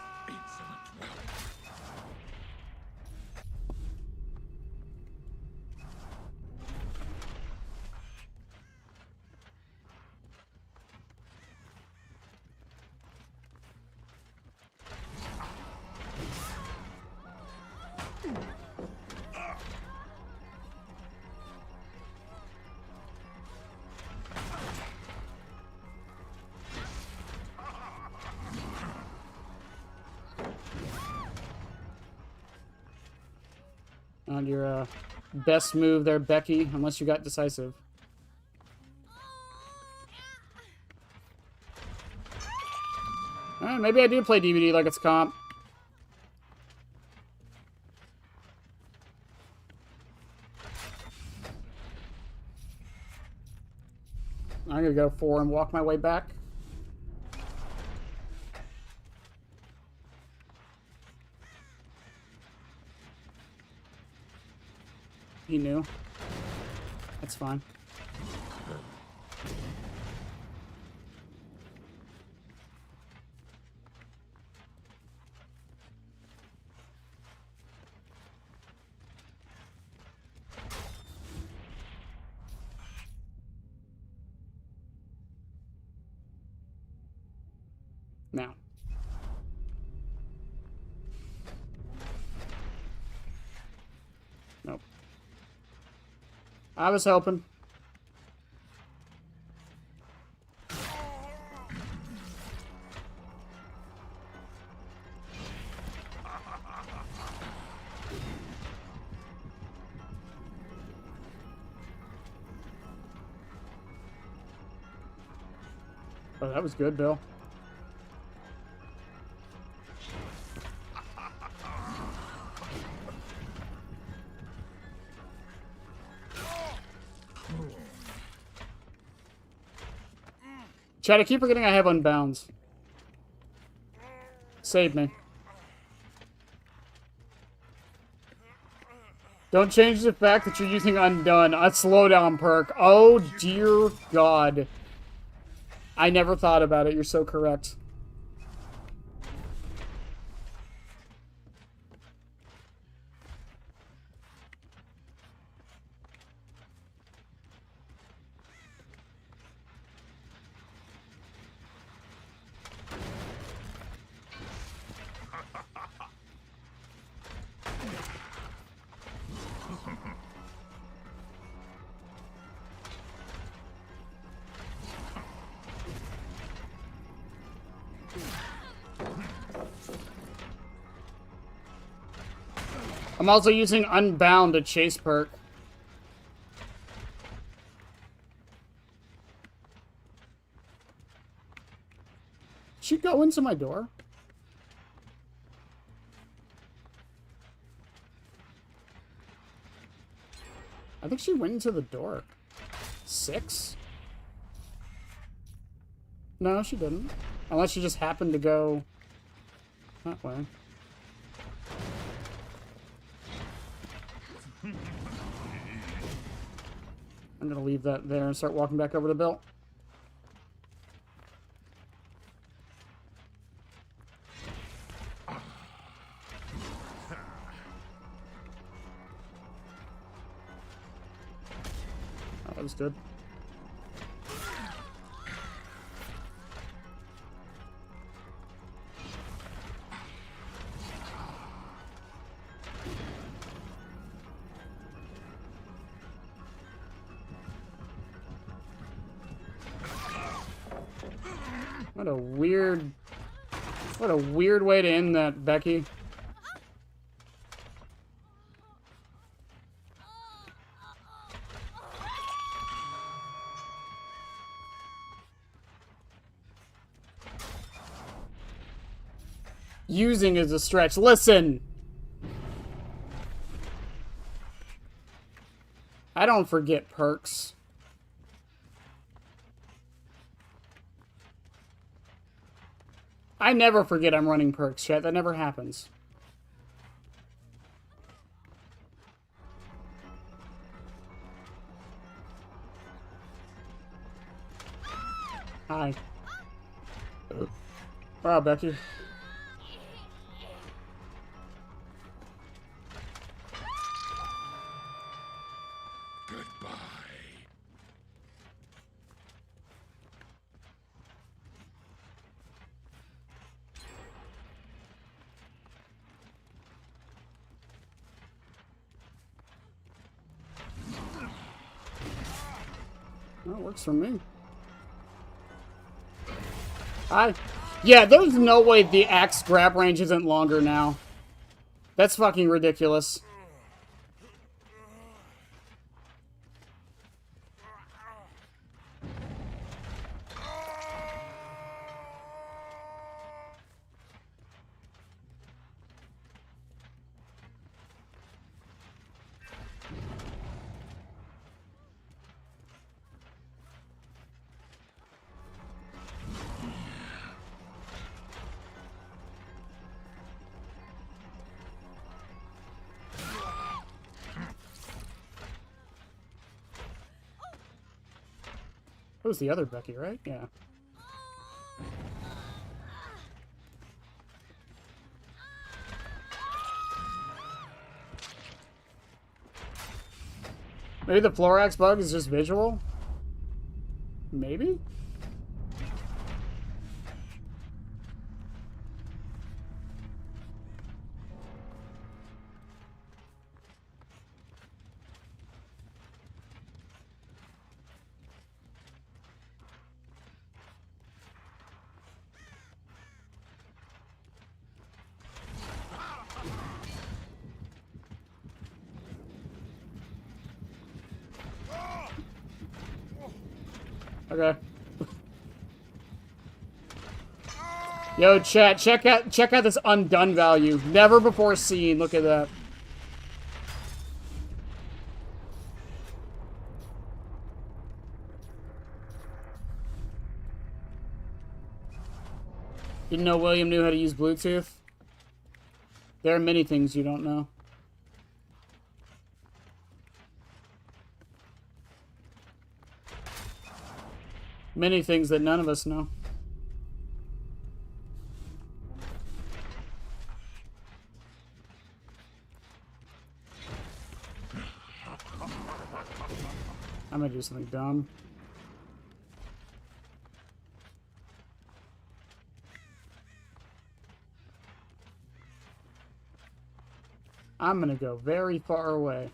On your best move there, Becky, unless you got decisive. Maybe I do play DVD like it's comp. I'm gonna go 4 and walk my way back. He knew. That's fine. Now. Nope. I was hoping. Oh, that was good, Bill. Chad, I keep forgetting I have unbounds. Save me. Don't change the fact that you're using Undone, a slowdown perk. Oh, dear God. I never thought about it. You're so correct. I'm also using Unbound to chase perk. Did she go into my door? I think she went into the door. 6? No, she didn't. Unless she just happened to go that way. I'm gonna leave that there and start walking back over to Bill. Oh, that was good. What a weird way to end that, Becky. Using is a stretch. Listen! I don't forget perks. I never forget I'm running perks, chat. That never happens. Hi. Wow, Becky. Well, it works for me. Yeah, there's no way the axe grab range isn't longer now. That's fucking ridiculous. That was the other Becky, right? Yeah. Maybe the Florax bug is just visual? Maybe? Okay. Yo, chat, check out this undone value. Never before seen. Look at that. Didn't know William knew how to use Bluetooth? There are many things you don't know. Many things that none of us know. I'm gonna do something dumb. I'm gonna go very far away.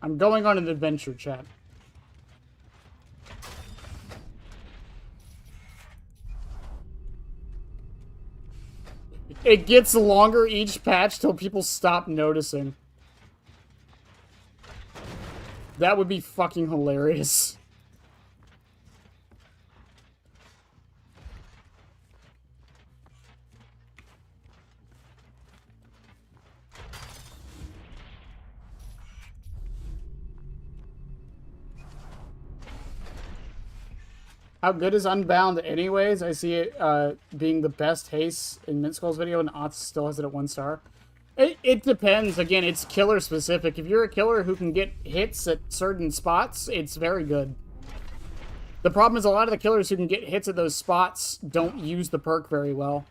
I'm going on an adventure, chat. It gets longer each patch till people stop noticing. That would be fucking hilarious. How good is Unbound anyways? I see it being the best haste in Mintskull's video, and Otz still has it at 1 star. It depends. Again, it's killer specific. If you're a killer who can get hits at certain spots, it's very good. The problem is a lot of the killers who can get hits at those spots don't use the perk very well.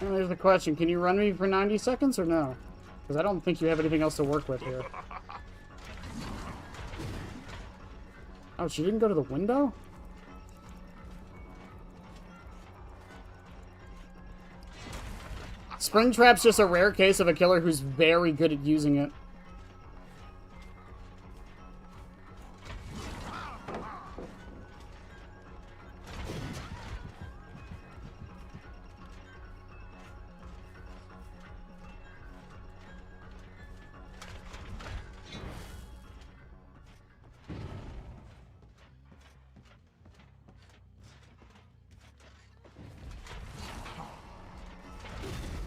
And there's the question, can you run me for 90 seconds or no? Because I don't think you have anything else to work with here. Oh, she didn't go to the window? Springtrap's just a rare case of a killer who's very good at using it.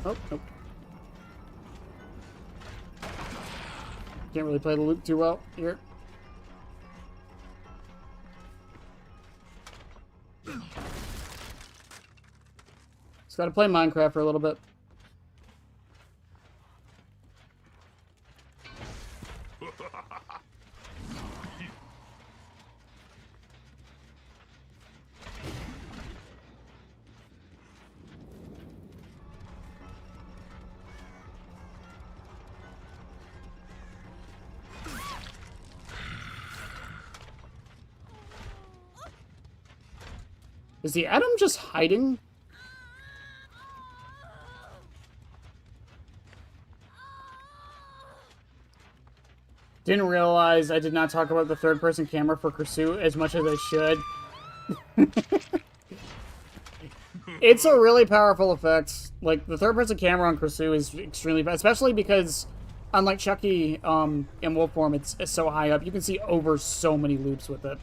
Oh, nope. Can't really play the loop too well here. Just gotta play Minecraft for a little bit. Is the Adam just hiding? Didn't realize I did not talk about the third-person camera for Pursuit as much as I should. It's a really powerful effect. Like, the third-person camera on Pursuit is extremely fast, especially because, unlike Chucky in Wolf form, it's so high up. You can see over so many loops with it.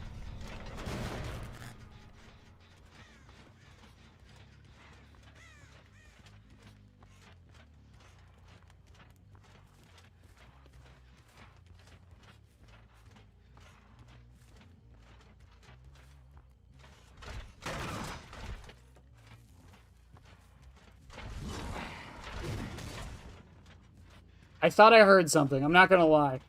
I thought I heard something. I'm not gonna lie.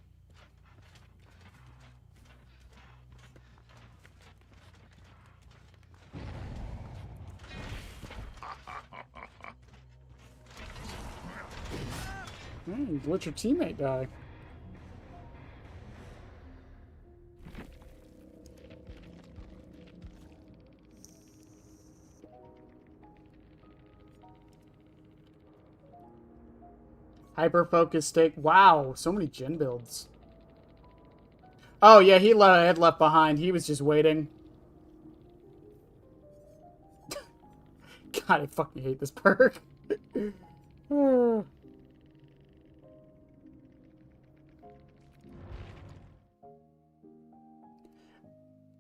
You let your teammate die. Hyper-focus stake. Wow, so many gen builds. Oh, yeah, he had left behind. He was just waiting. God, I fucking hate this perk.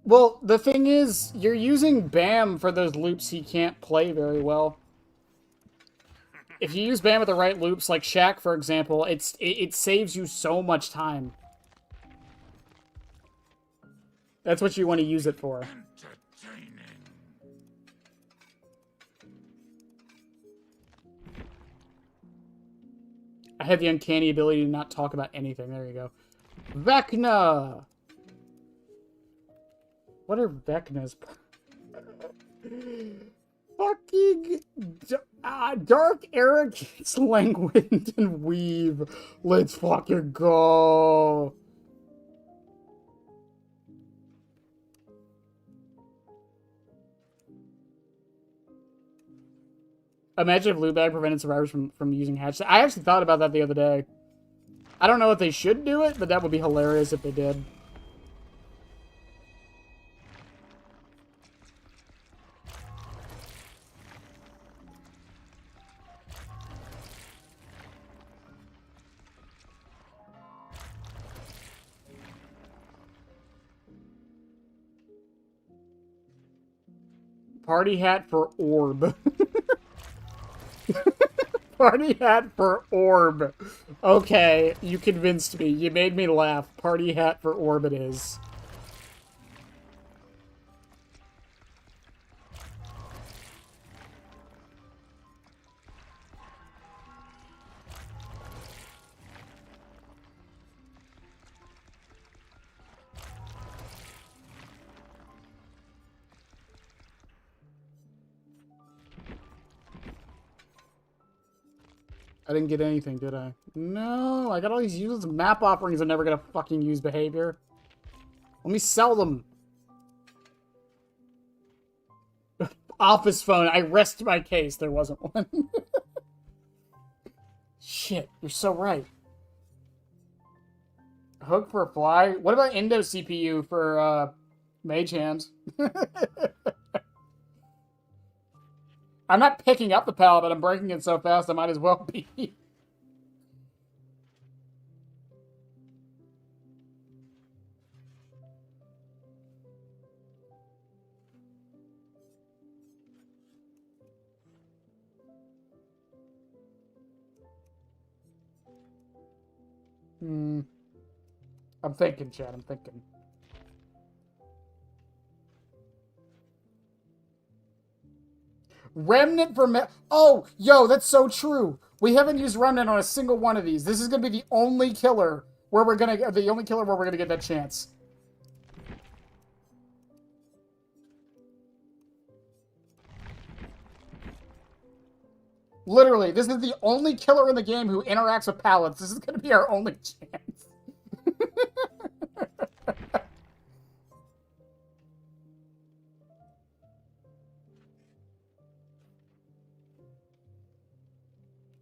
Well, the thing is, you're using Bam for those loops he can't play very well. If you use Bam at the right loops, like Shaq, for example, it saves you so much time. That's what you want to use it for. I have the uncanny ability to not talk about anything. There you go. Vecna! What are Vecna's? fucking dark arrogance, languid, and weave. Let's fucking go. Imagine if loot bag prevented survivors from using hatch. I actually thought about that the other day. I don't know if they should do it, but that would be hilarious if they did. Party hat for orb. Party hat for orb. Okay, you convinced me. You made me laugh. Party hat for orb it is. I didn't get anything, did I? No, I got all these useless map offerings I'm never gonna fucking use behavior. Let me sell them. Office phone. I rest my case. There wasn't one. Shit, you're so right. Hook for a fly? What about Indo CPU for mage hands? I'm not picking up the pallet, but I'm breaking it so fast I might as well be. I'm thinking, Chad. I'm thinking. Remnant for oh, yo, that's so true. We haven't used Remnant on a single one of these. This is gonna be the only killer where we're gonna get that chance. Literally, this is the only killer in the game who interacts with pallets. This is gonna be our only chance.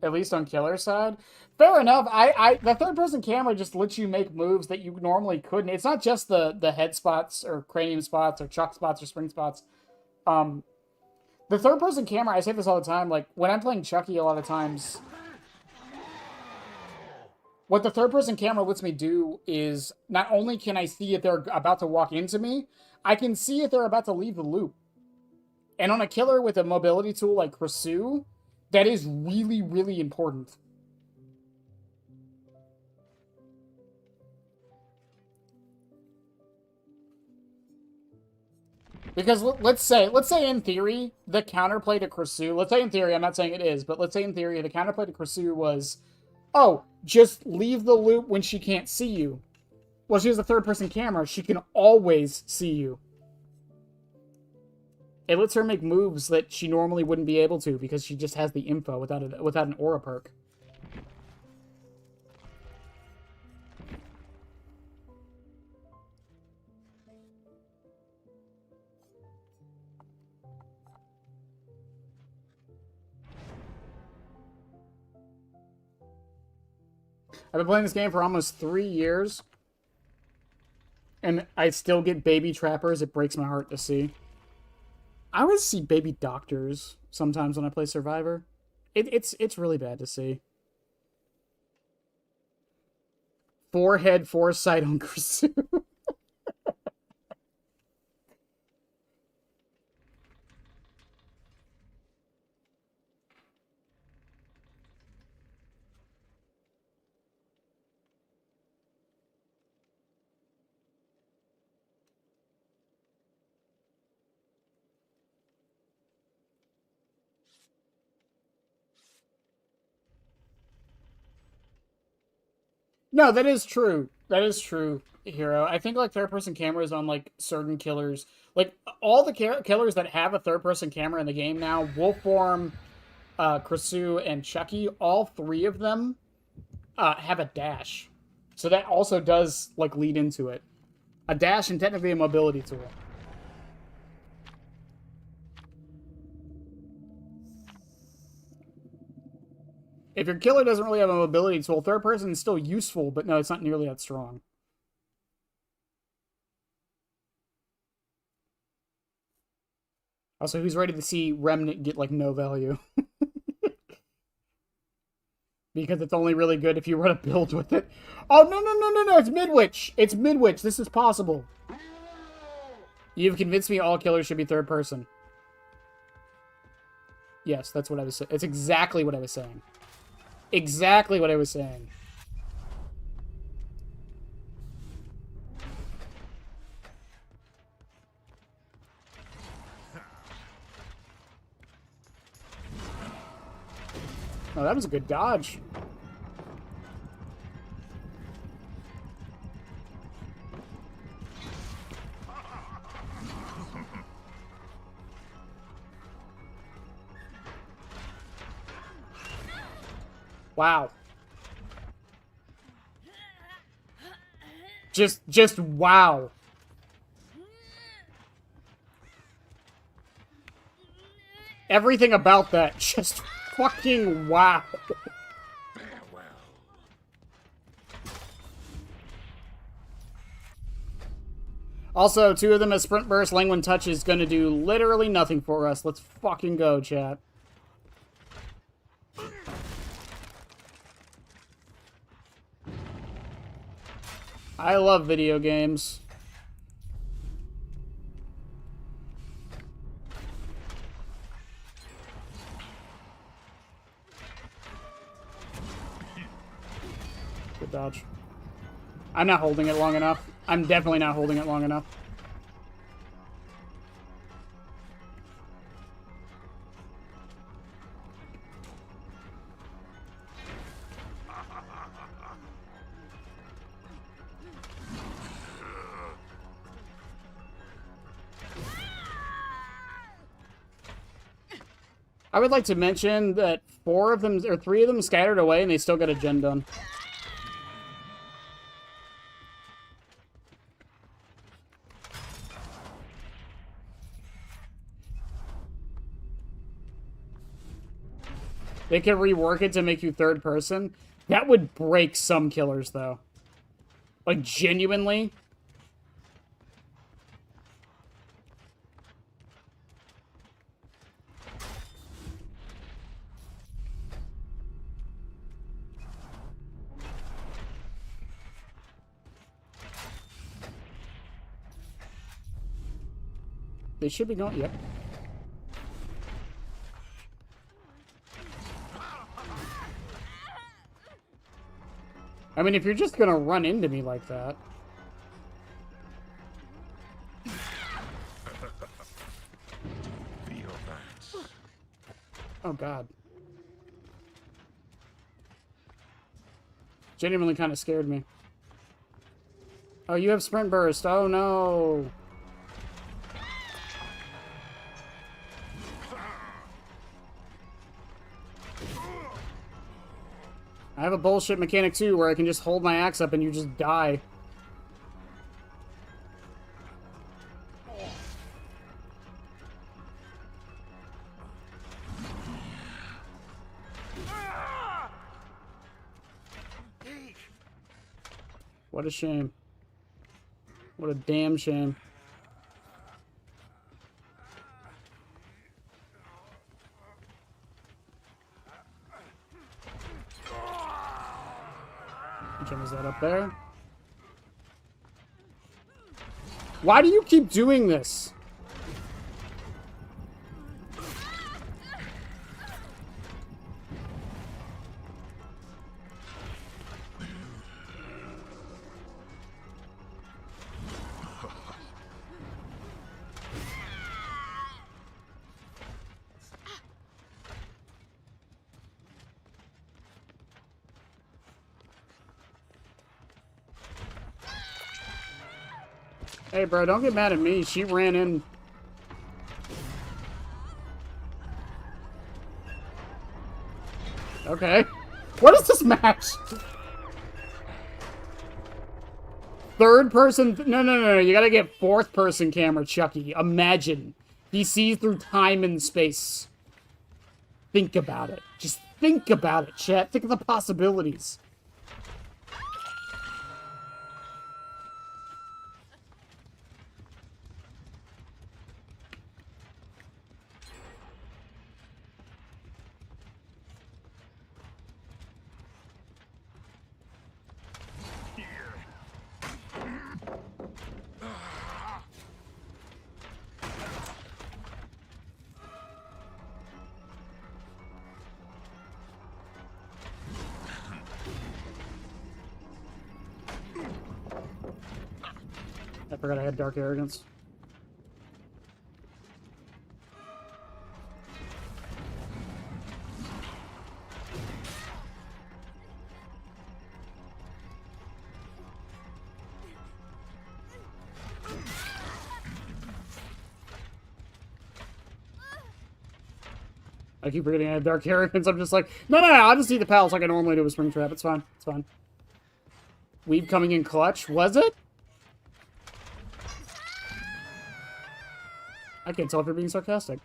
At least on killer side. Fair enough. The third person camera just lets you make moves that you normally couldn't. It's not just the head spots or cranium spots or chuck spots or spring spots. The third person camera, I say this all the time, like when I'm playing Chucky a lot of times, what the third person camera lets me do is not only can I see if they're about to walk into me, I can see if they're about to leave the loop. And on a killer with a mobility tool like Krisu, that is really, really important. Because let's say in theory, the counterplay to Krisu, let's say in theory, I'm not saying it is, but let's say in theory, the counterplay to Krisu was, oh, just leave the loop when she can't see you. Well, she has a third-person camera. She can always see you. It lets her make moves that she normally wouldn't be able to because she just has the info without an aura perk. I've been playing this game for almost 3 years, and I still get baby trappers. It breaks my heart to see. I always see baby doctors sometimes when I play Survivor. It's really bad to see. Forehead foresight on Krisu. No, that is true. That is true, Hero. I think like third-person cameras on like certain killers, like all the killers that have a third-person camera in the game now, Wolfform, Krasu, and Chucky, all three of them have a dash. So that also does like lead into it. A dash and technically a mobility tool. If your killer doesn't really have a mobility tool, third person is still useful, but no, it's not nearly that strong. Also, who's ready to see Remnant get, like, no value? Because it's only really good if you run a build with it. Oh, no, it's Midwich! It's Midwich, this is possible. You've convinced me all killers should be third person. Yes, that's what I was saying. It's exactly what I was saying. Exactly what I was saying. Oh, that was a good dodge. Wow. Just wow. Everything about that, just fucking wow. Also, two of them as sprint burst, Langwin touch is gonna do literally nothing for us. Let's fucking go, chat. I love video games. Good dodge. I'm not holding it long enough. I'm definitely not holding it long enough. I would like to mention that 4 of them, or 3 of them scattered away and they still got a gen done. They could rework it to make you third person. That would break some killers, though. Like, genuinely. They should be going, yep. I mean, if you're just gonna run into me like that. Oh, God. Genuinely kind of scared me. Oh, you have sprint burst. Oh, no. I have a bullshit mechanic too, where I can just hold my axe up and you just die. What a shame. What a damn shame. Is that up there? Why do you keep doing this? Hey, bro, don't get mad at me. She ran in. Okay. What is this match? Third person. No. You gotta get fourth person camera, Chucky. Imagine. He sees through time and space. Think about it. Just think about it, chat. Think of the possibilities. I forgot I had Dark Arrogance. I keep forgetting I have Dark Arrogance. I'm just like, no, I'll just eat the palace like I normally do with Springtrap. It's fine. It's fine. Weave coming in clutch. Was it? I can't tell if you're being sarcastic.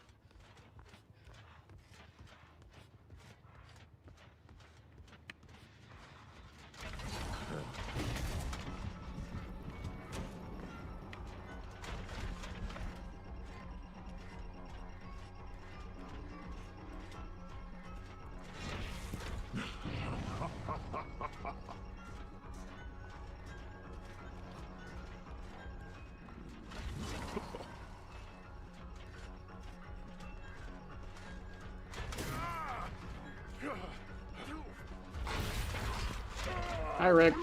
Hi, Rick.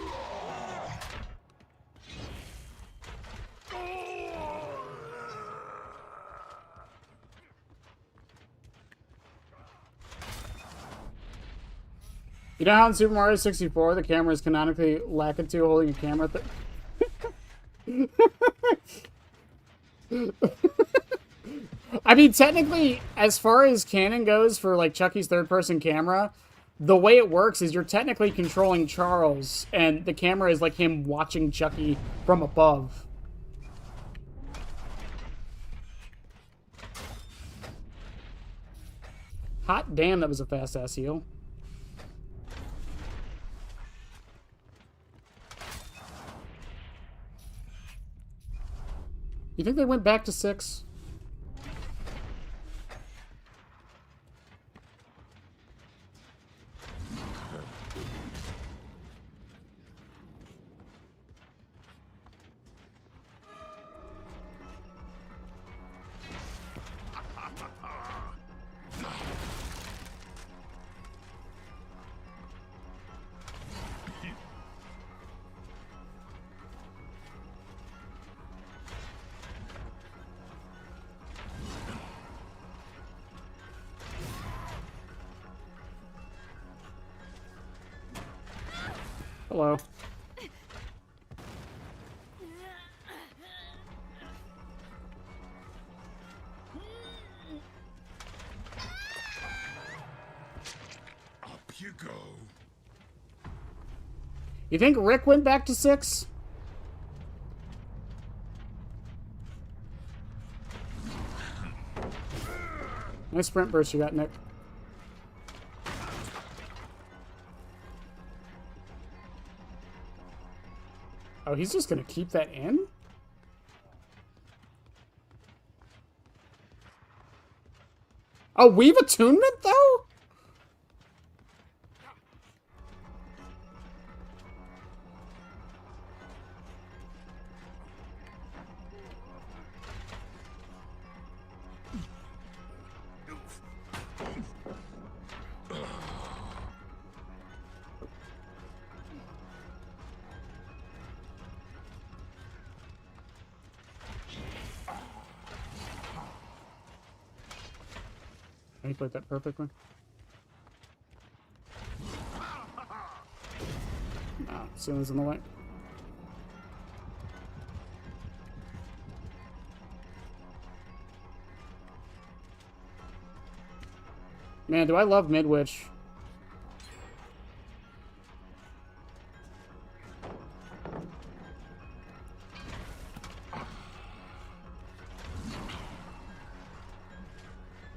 You know how in Super Mario 64 the camera is canonically Lakitu holding a camera? I mean, technically, as far as canon goes for like Chucky's third-person camera, the way it works is you're technically controlling Charles, and the camera is like him watching Chucky from above. Hot damn, that was a fast-ass heal. You think they went back to 6? Hello. Up you go. You think Rick went back to 6? Nice sprint burst you got, Nick. Oh, he's just gonna keep that in? Oh, weave attunement, though? He played that perfectly. No, ceiling's in the way. Man, do I love Midwich.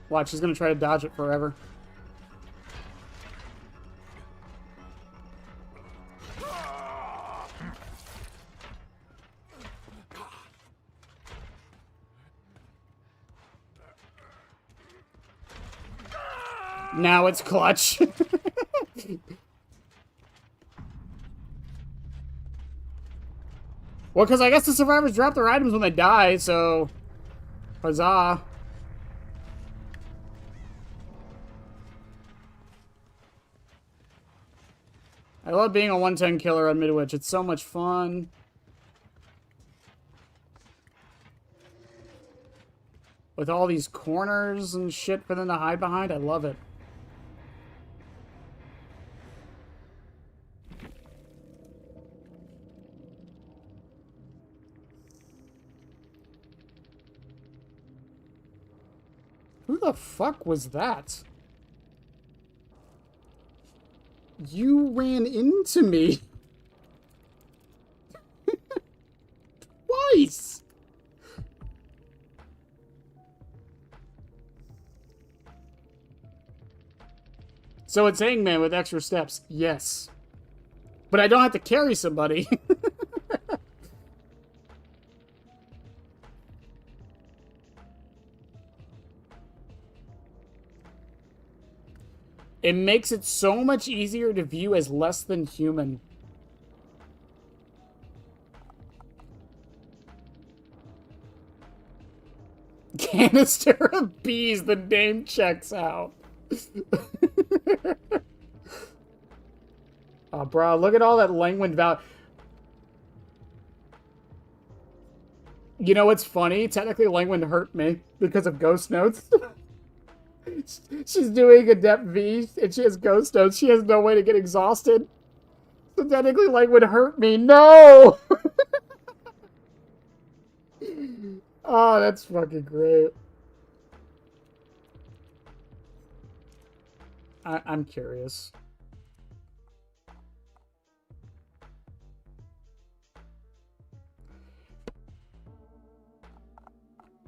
Watch, she's gonna try to dodge it forever. Now it's clutch. Well, because I guess the survivors drop their items when they die, so... Huzzah. I love being a 110 killer on Midwich. It's so much fun. With all these corners and shit for them to hide behind, I love it. Who the fuck was that? You ran into me. Twice. So it's Hangman with extra steps. Yes. But I don't have to carry somebody. It makes it so much easier to view as less than human. Canister of bees, the name checks out. Oh, bro, look at all that Langwind Valley. You know what's funny? Technically, Langwind hurt me because of Ghost Notes. She's doing Adept V, and she has Ghost Notes. She has no way to get exhausted. So technically, Langwind hurt me. No! Oh, that's fucking great. I'm curious.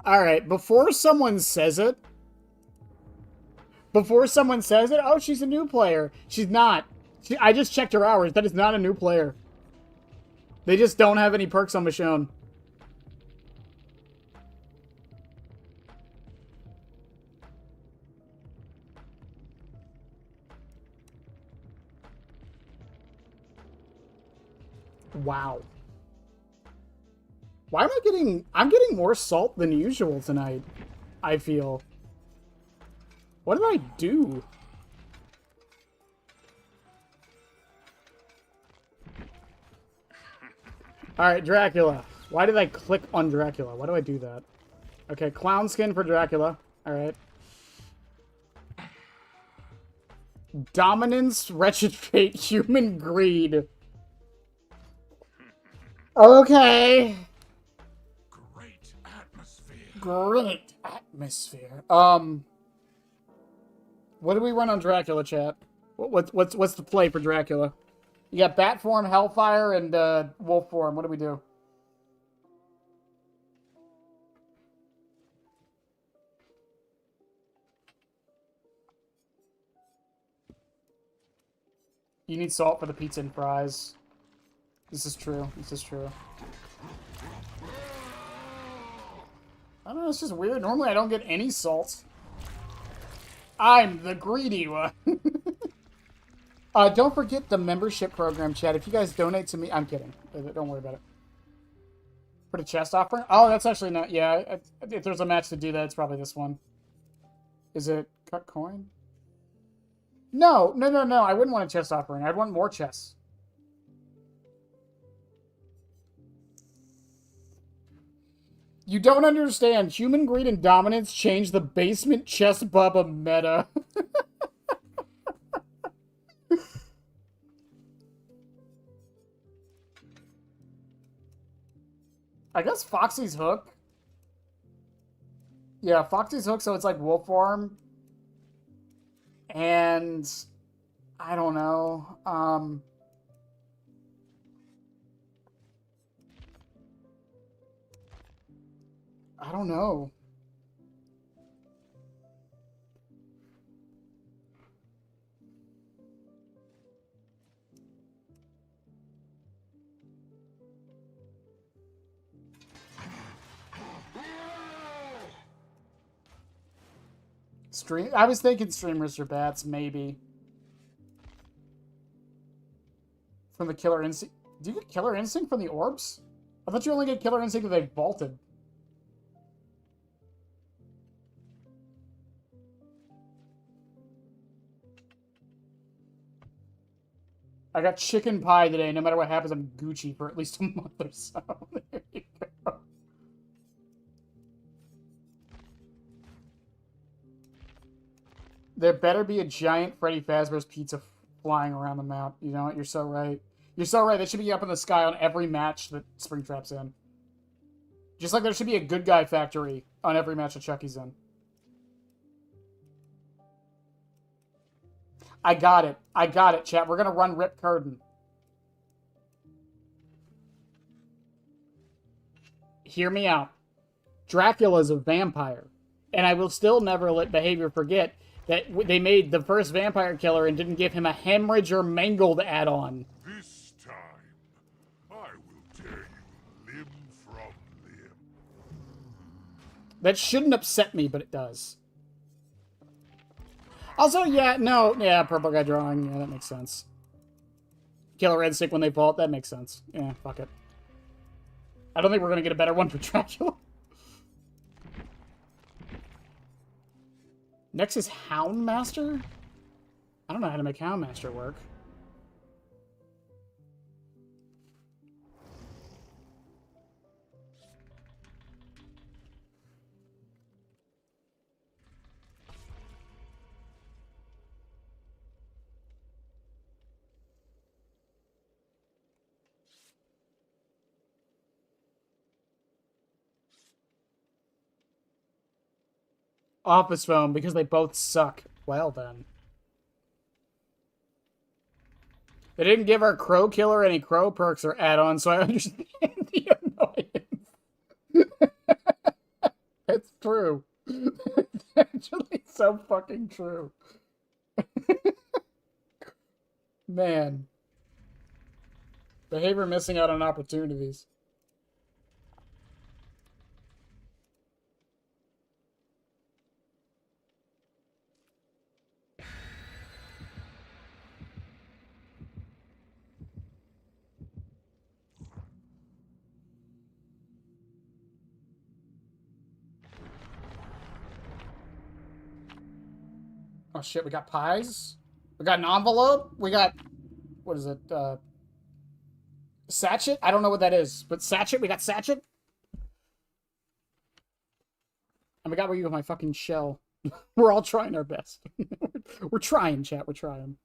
Alright, before someone says it, oh, she's a new player. She's not. I just checked her hours. That is not a new player. They just don't have any perks on Michonne. Wow. Why am I getting... I'm getting more salt than usual tonight, I feel. What did I do? Alright, Dracula. Why did I click on Dracula? Why do I do that? Okay, clown skin for Dracula. Alright. Dominance, wretched fate, human greed. Okay. Great atmosphere. Great atmosphere. What do we run on Dracula, chat? What's the play for Dracula? You got bat form, hellfire, and wolf form. What do we do? You need salt for the pizza and fries. This is true. This is true. I don't know, it's just weird. Normally I don't get any salt. I'm the greedy one. Don't forget the membership program, chat. If you guys donate to me... I'm kidding. Don't worry about it. For the chest offering? Oh, that's actually not... Yeah, if there's a match to do that, it's probably this one. Is it cut coin? No. I wouldn't want a chest offering. I'd want more chests. You don't understand. Human greed and dominance changed the basement chest bubba meta. I guess Foxy's hook. Yeah, Foxy's hook, so it's like wolf form. And I don't know. I don't know. I was thinking streamers or bats, maybe. From the Killer Instinct. Do you get Killer Instinct from the orbs? I thought you only get Killer Instinct if they vaulted. I got chicken pie today. No matter what happens, I'm Gucci for at least a month or so. There you go. There better be a giant Freddy Fazbear's Pizza flying around the map. You know what? You're so right. You're so right. They should be up in the sky on every match that Springtrap's in. Just like there should be a good guy factory on every match that Chucky's in. I got it. I got it, chat. We're going to run Rip Curtain. Hear me out. Dracula's a vampire. And I will still never let behavior forget that they made the first vampire killer and didn't give him a hemorrhage or mangled add-on. This time, I will tear you limb from limb. That shouldn't upset me, but it does. Also, yeah, no, yeah, purple guy drawing, yeah, that makes sense. Killer Instinct when they vault, that makes sense. Yeah, fuck it. I don't think we're gonna get a better one for Dracula. Next is Houndmaster? I don't know how to make Houndmaster work. Office phone, because they both suck. Well, then. They didn't give our Crow Killer any Crow perks or add-ons, so I understand the annoyance. It's true. It's actually so fucking true. Man. Behavior missing out on opportunities. Oh shit, we got pies? We got an envelope? We got... What is it? Sachet? I don't know what that is, but Sachet? We got Sachet? And we got you with my fucking shell. We're all trying our best. We're trying, chat. We're trying.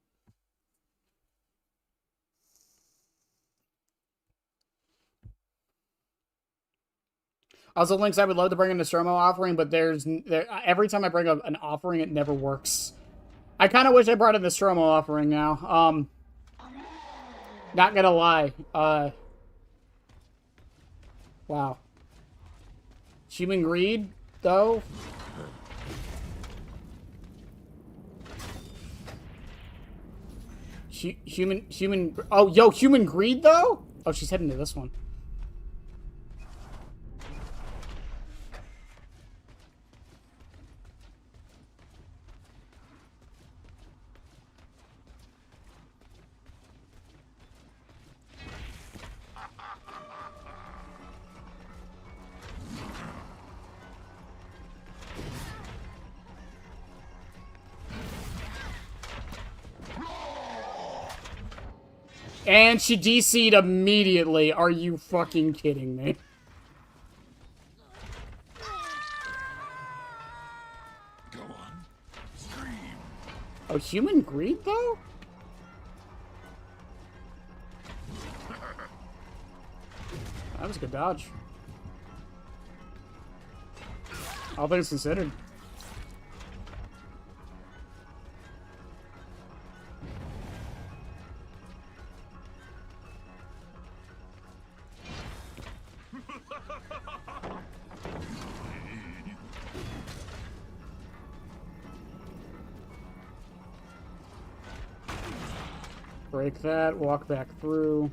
Also, Lynx, I would love to bring in the Nostromo offering, but every time I bring up an offering, it never works. I kind of wish I brought in the Nostromo offering now. Not gonna lie. Wow. Human greed, though? Human... Oh, yo, human greed, though? Oh, she's heading to this one. And she DC'd immediately. Are you fucking kidding me? Go on. Scream. Oh, human greed, though? That was a good dodge. All things considered. Break that, walk back through.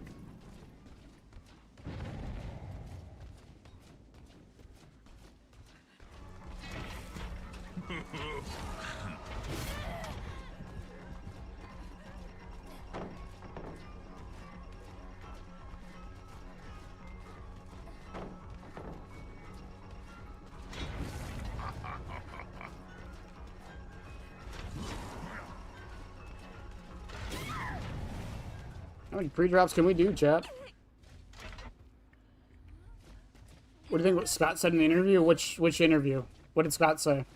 How many pre-drops can we do, chat? What do you think what Scott said in the interview? Which interview? What did Scott say?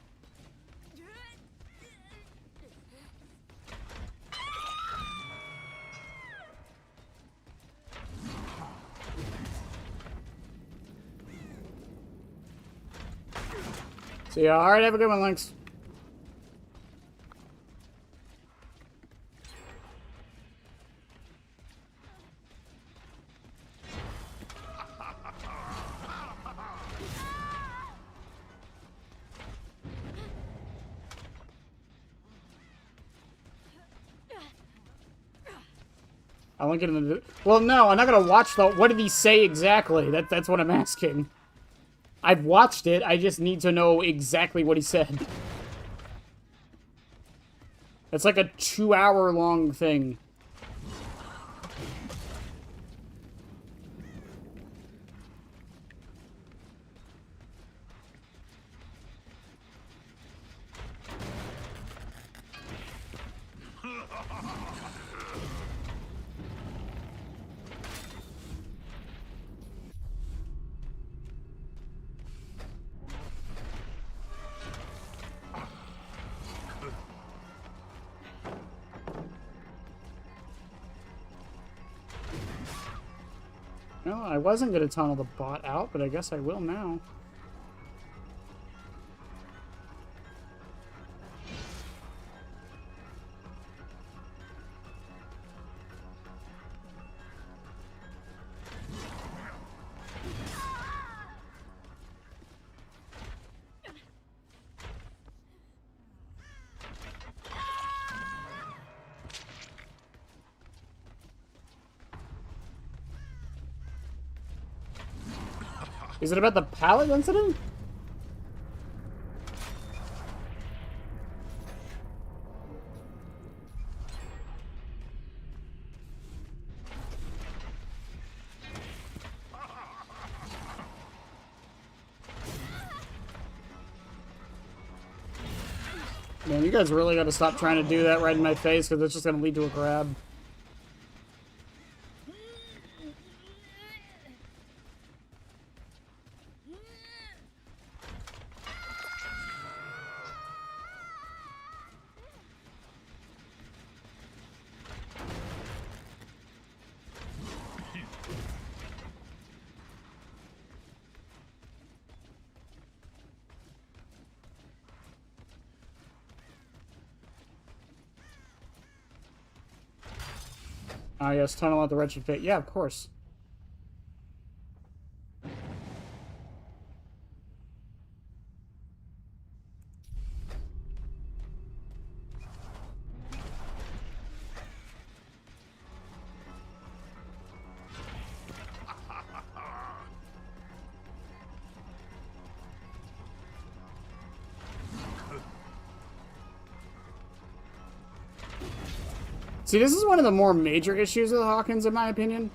So yeah, alright, have a good one, Lynx. I won't get into the... Well, no, I'm not gonna watch the... What did he say exactly? That's what I'm asking. I've watched it, I just need to know exactly what he said. It's like a 2-hour-long thing. Well, I wasn't going to tunnel the bot out, but I guess I will now. Is it about the pallet incident? Man, you guys really gotta stop trying to do that right in my face, because it's just gonna lead to a grab. Ah, yes, tunnel out the wretched fate. Yeah, of course. See, this is one of the more major issues with Hawkins, in my opinion.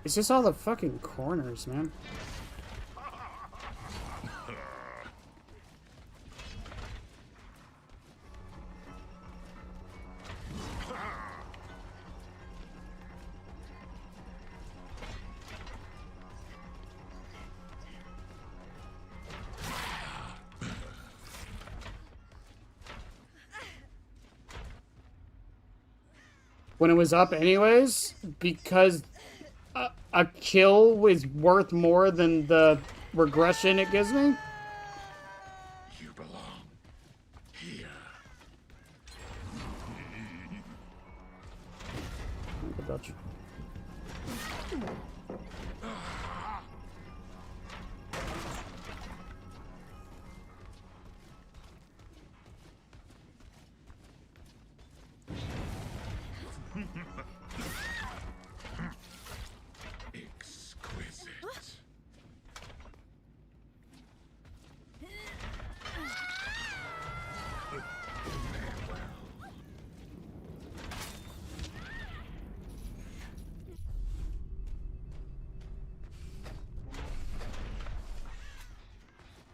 It's just all the fucking corners, man. When it was up anyways, because a kill is worth more than the regression it gives me. You belong here. I got you.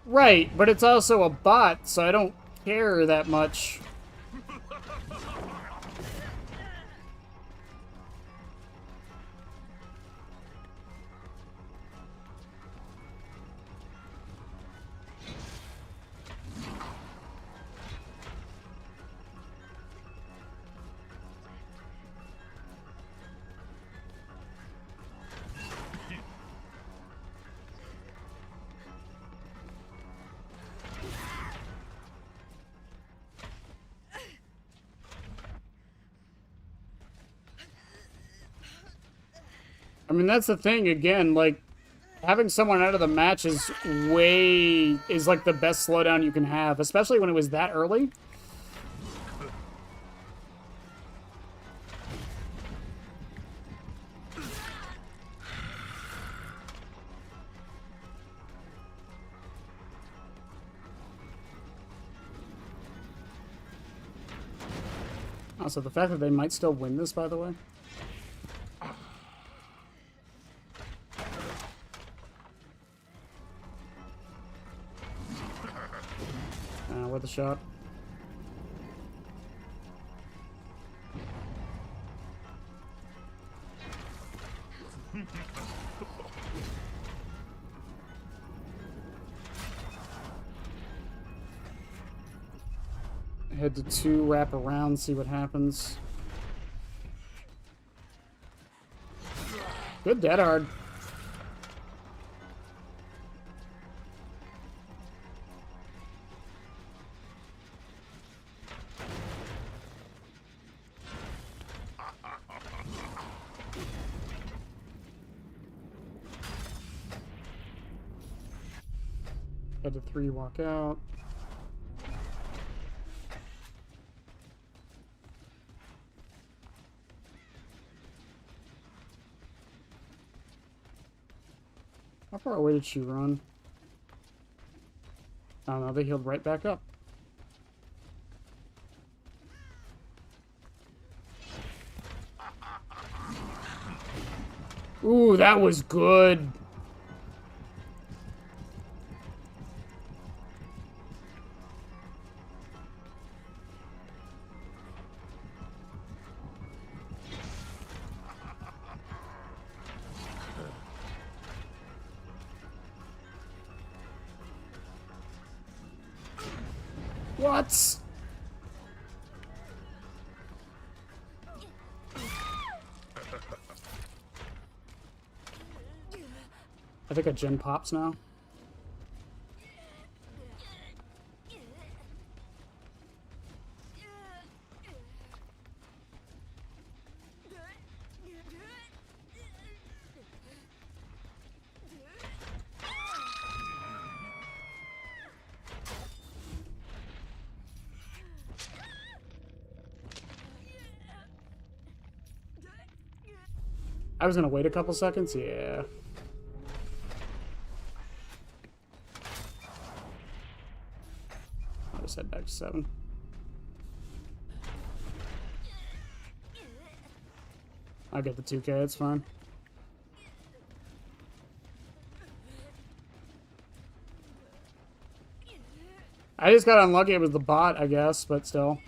Right, but it's also a bot, so I don't care that much. I mean, that's the thing, again, like, having someone out of the match is like the best slowdown you can have, especially when it was that early. Also, the fact that they might still win this, by the way. Worth a shot. Head to 2, wrap around, see what happens. Good dead hard. Head to 3, walk out. How far away did she run? I don't know, they healed right back up. Ooh, that was good. What? I think a gen pops now. I was gonna wait a couple seconds, yeah. I'll just head back to 7. I'll get the 2K, it's fine. I just got unlucky it was the bot, I guess, but still.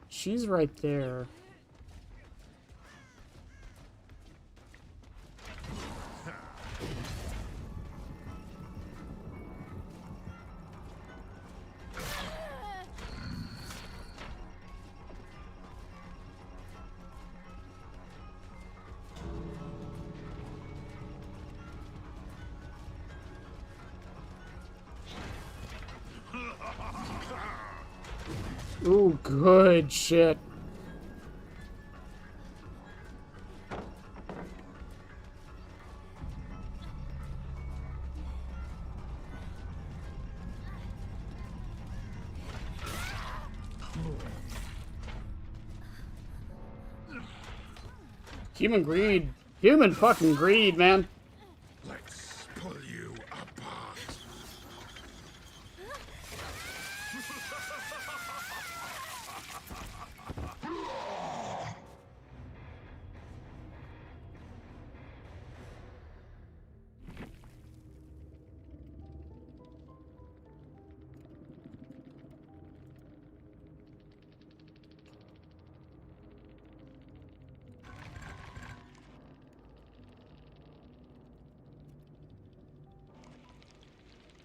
She's right there. Ooh, good shit. Human greed. Human fucking greed, man. Let's pull you apart.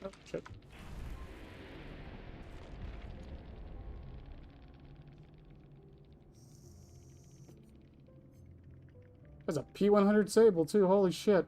Oh, shit. There's a P100 Sable, too. Holy shit.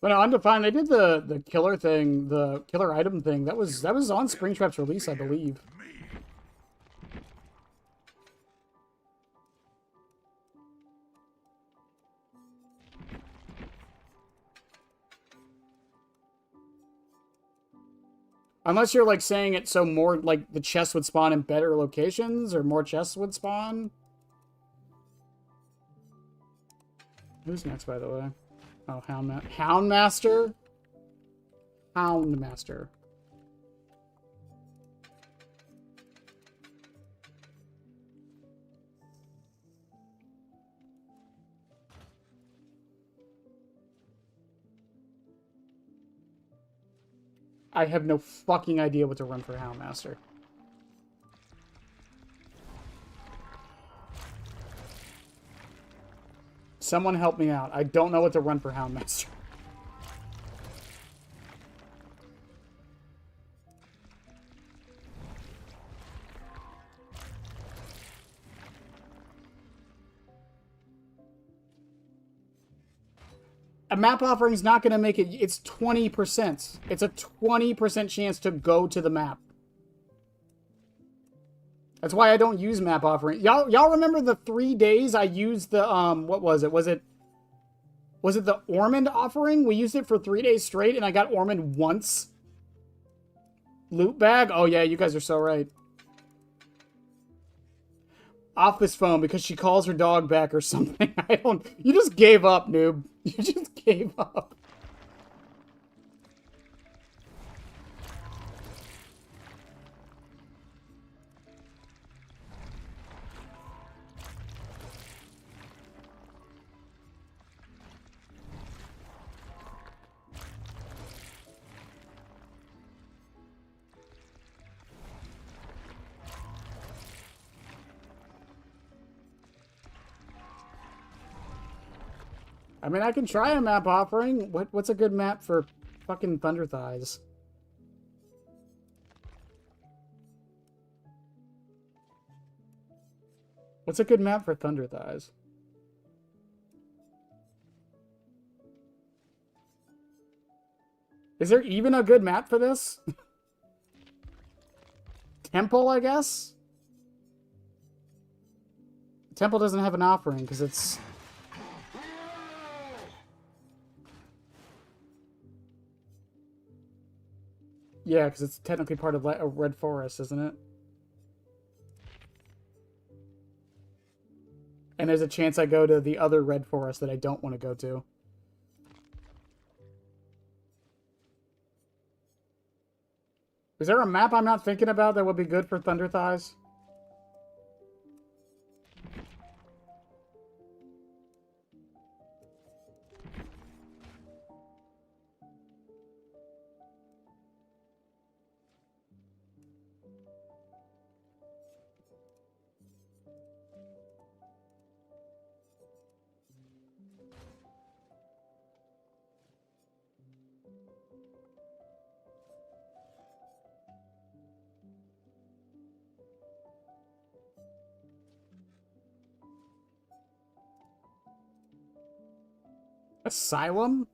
But no, Undefined, they did the killer thing, the killer item thing. That was on Springtrap's release, I believe. Unless you're like saying it so more like the chests would spawn in better locations or more chests would spawn. Who's next, by the way? Oh, Houndmaster? Houndmaster. I have no fucking idea what to run for Houndmaster. Someone help me out. I don't know what to run for Houndmaster. A map offering is not going to make it. It's 20%. It's a 20% chance to go to the map. That's why I don't use map offering. Y'all remember the 3 days I used the what was it? Was it the Ormond offering? We used it for 3 days straight, and I got Ormond once. Loot bag? Oh yeah, you guys are so right. Office phone because she calls her dog back or something. I don't. You just gave up, noob. You just gave up. I mean, I can try a map offering. What's a good map for fucking Thunder Thighs? What's a good map for Thunder Thighs? Is there even a good map for this? Temple, I guess? Temple doesn't have an offering because it's... Yeah, because it's technically part of Red Forest, isn't it? And there's a chance I go to the other Red Forest that I don't want to go to. Is there a map I'm not thinking about that would be good for Thunder Thighs? Asylum?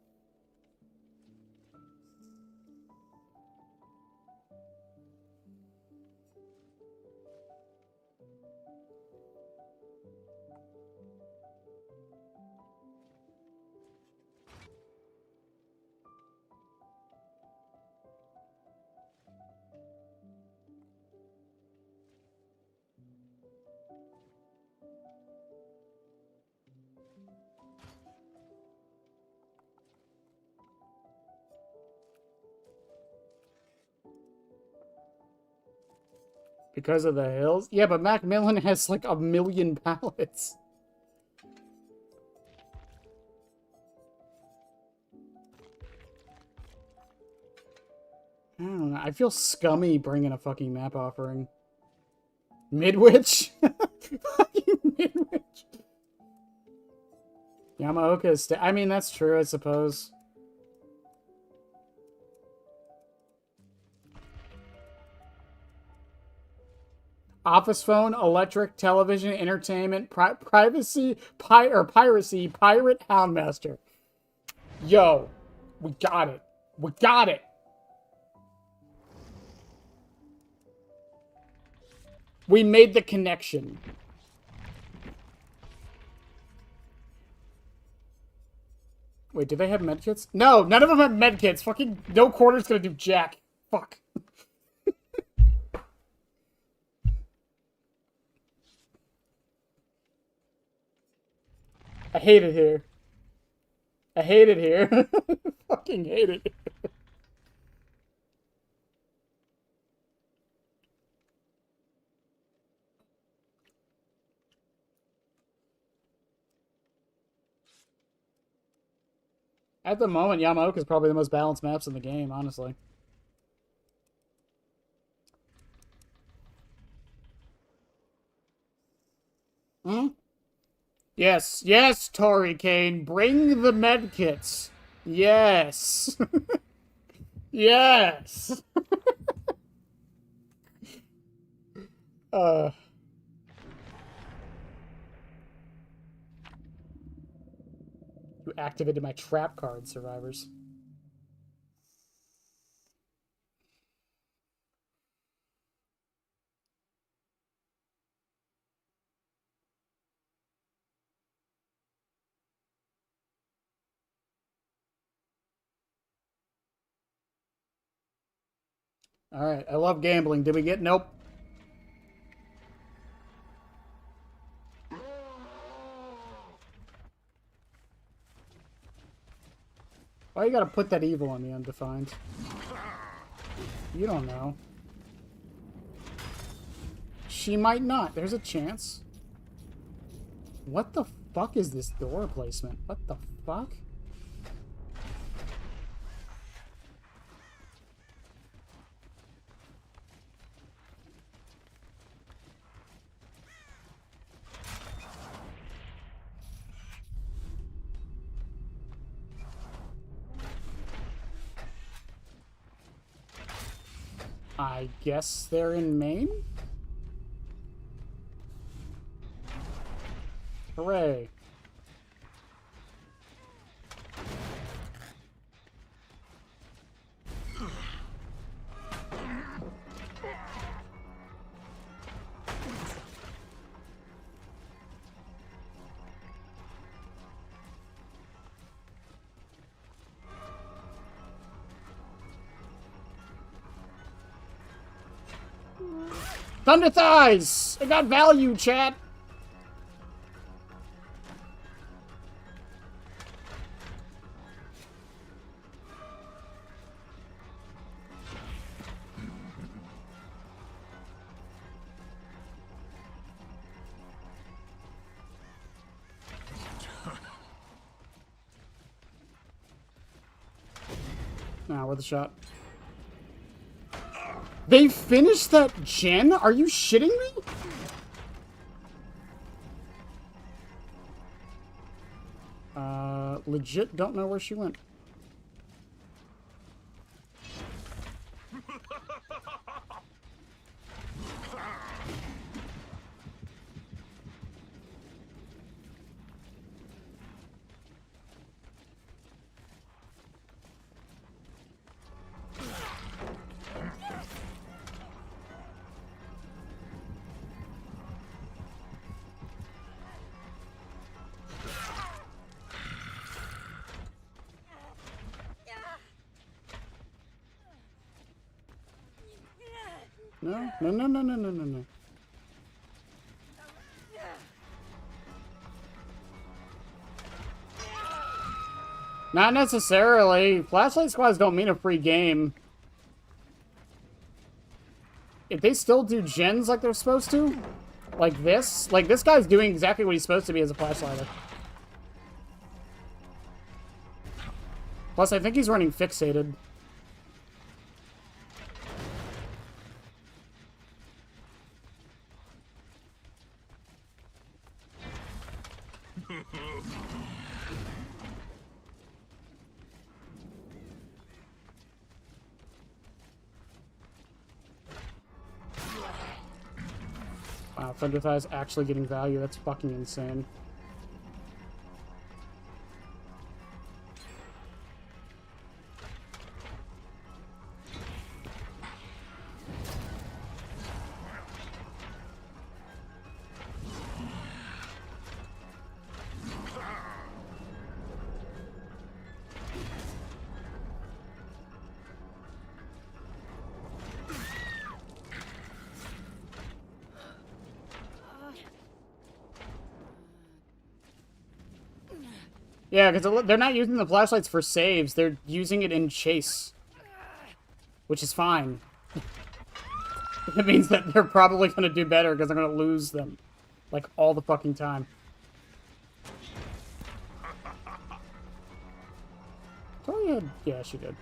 Because of the hills? Yeah, but Macmillan has like 1,000,000 pallets. I don't know. I feel scummy bringing a fucking map offering. Midwich? Fucking Midwich. Yamaoka is... I mean, that's true, I suppose. Office phone, electric, television, entertainment, piracy, pirate houndmaster. Yo, we got it. We got it. We made the connection. Wait, do they have medkits? No, none of them have medkits. Fucking no quarter's gonna do jack. Fuck. I hate it here. I hate it here. Fucking hate it. At the moment, Yamaoka is probably the most balanced maps in the game, honestly. Hmm? Yes, yes, Tori Kane, bring the medkits. Yes. Yes. You activated my trap card, survivors. Alright, I love gambling. Did we get... Nope. Why you gotta put that evil on the undefined? You don't know. She might not. There's a chance. What the fuck is this door placement? What the fuck? I guess they're in Maine? Hooray. Thunder Thighs! I got value, chat! Nah, worth a shot. They finished that gen? Are you shitting me? Legit don't know where she went. No. Not necessarily. Flashlight squads don't mean a free game. If they still do gens like they're supposed to, like this guy's doing exactly what he's supposed to be as a flashlighter. Plus, I think he's running fixated. Wow, Thunder Thigh's actually getting value. That's fucking insane. Yeah, because they're not using the flashlights for saves. They're using it in chase. Which is fine. It means that they're probably going to do better because they're going to lose them. Like, all the fucking time. Oh, yeah. Yeah, she did.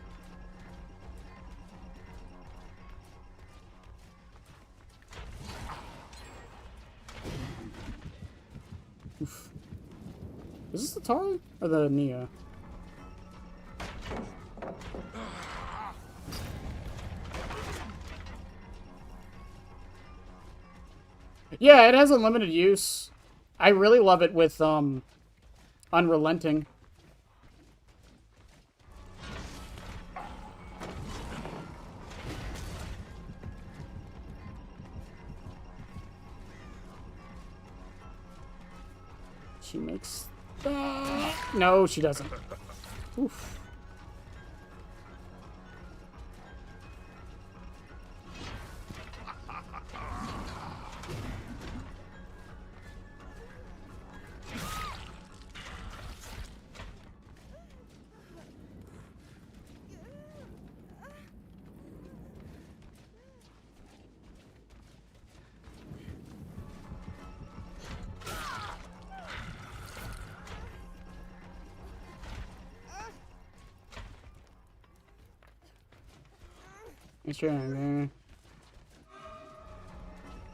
Oof. Is this the Tori? Or the Nia? Yeah, it has unlimited use. I really love it with, Unrelenting. She makes that. No, she doesn't. Oof. Sure, man.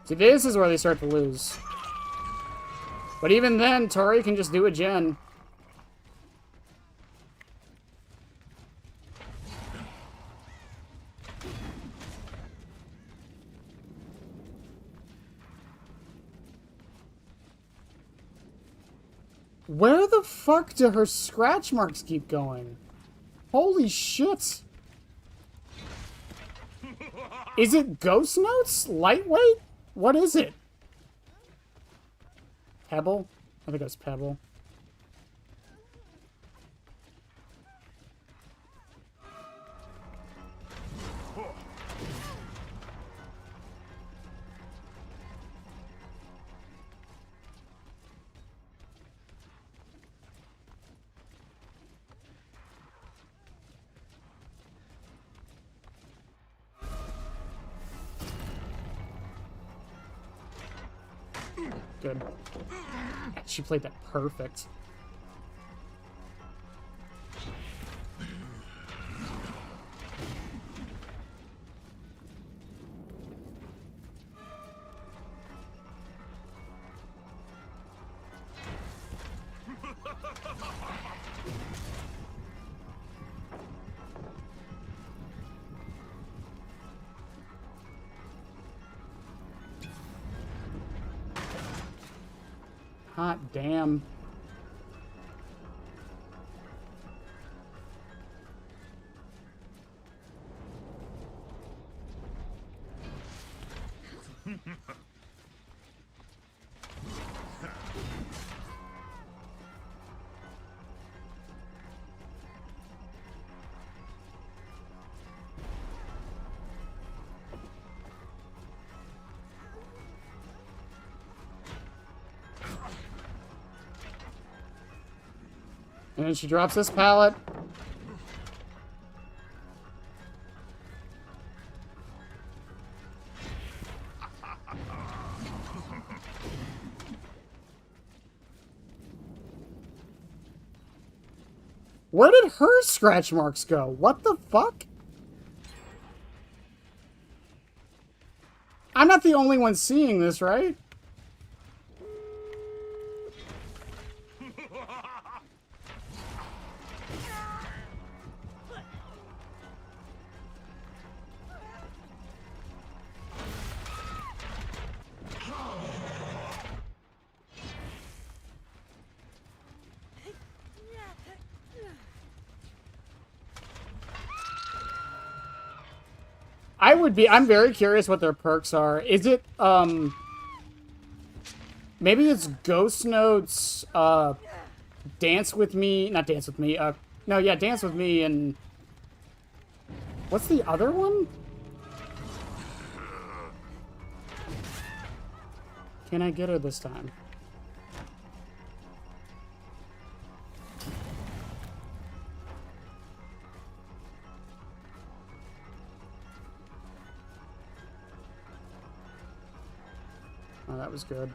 See, this is where they start to lose. But even then, Tori can just do a gen. Where the fuck do her scratch marks keep going? Holy shit! Is it Ghost Notes? Lightweight? What is it? Pebble? I think it was Pebble. Good. She played that perfect. Hot damn. And then she drops this pallet. Where did her scratch marks go? What the fuck? I'm not the only one seeing this, right? I'm very curious what their perks are. Is it, maybe it's Ghost Notes, Dance With Me, not Dance With Me, no, yeah, Dance With Me, and what's the other one? Can I get her this time? Oh, that was good.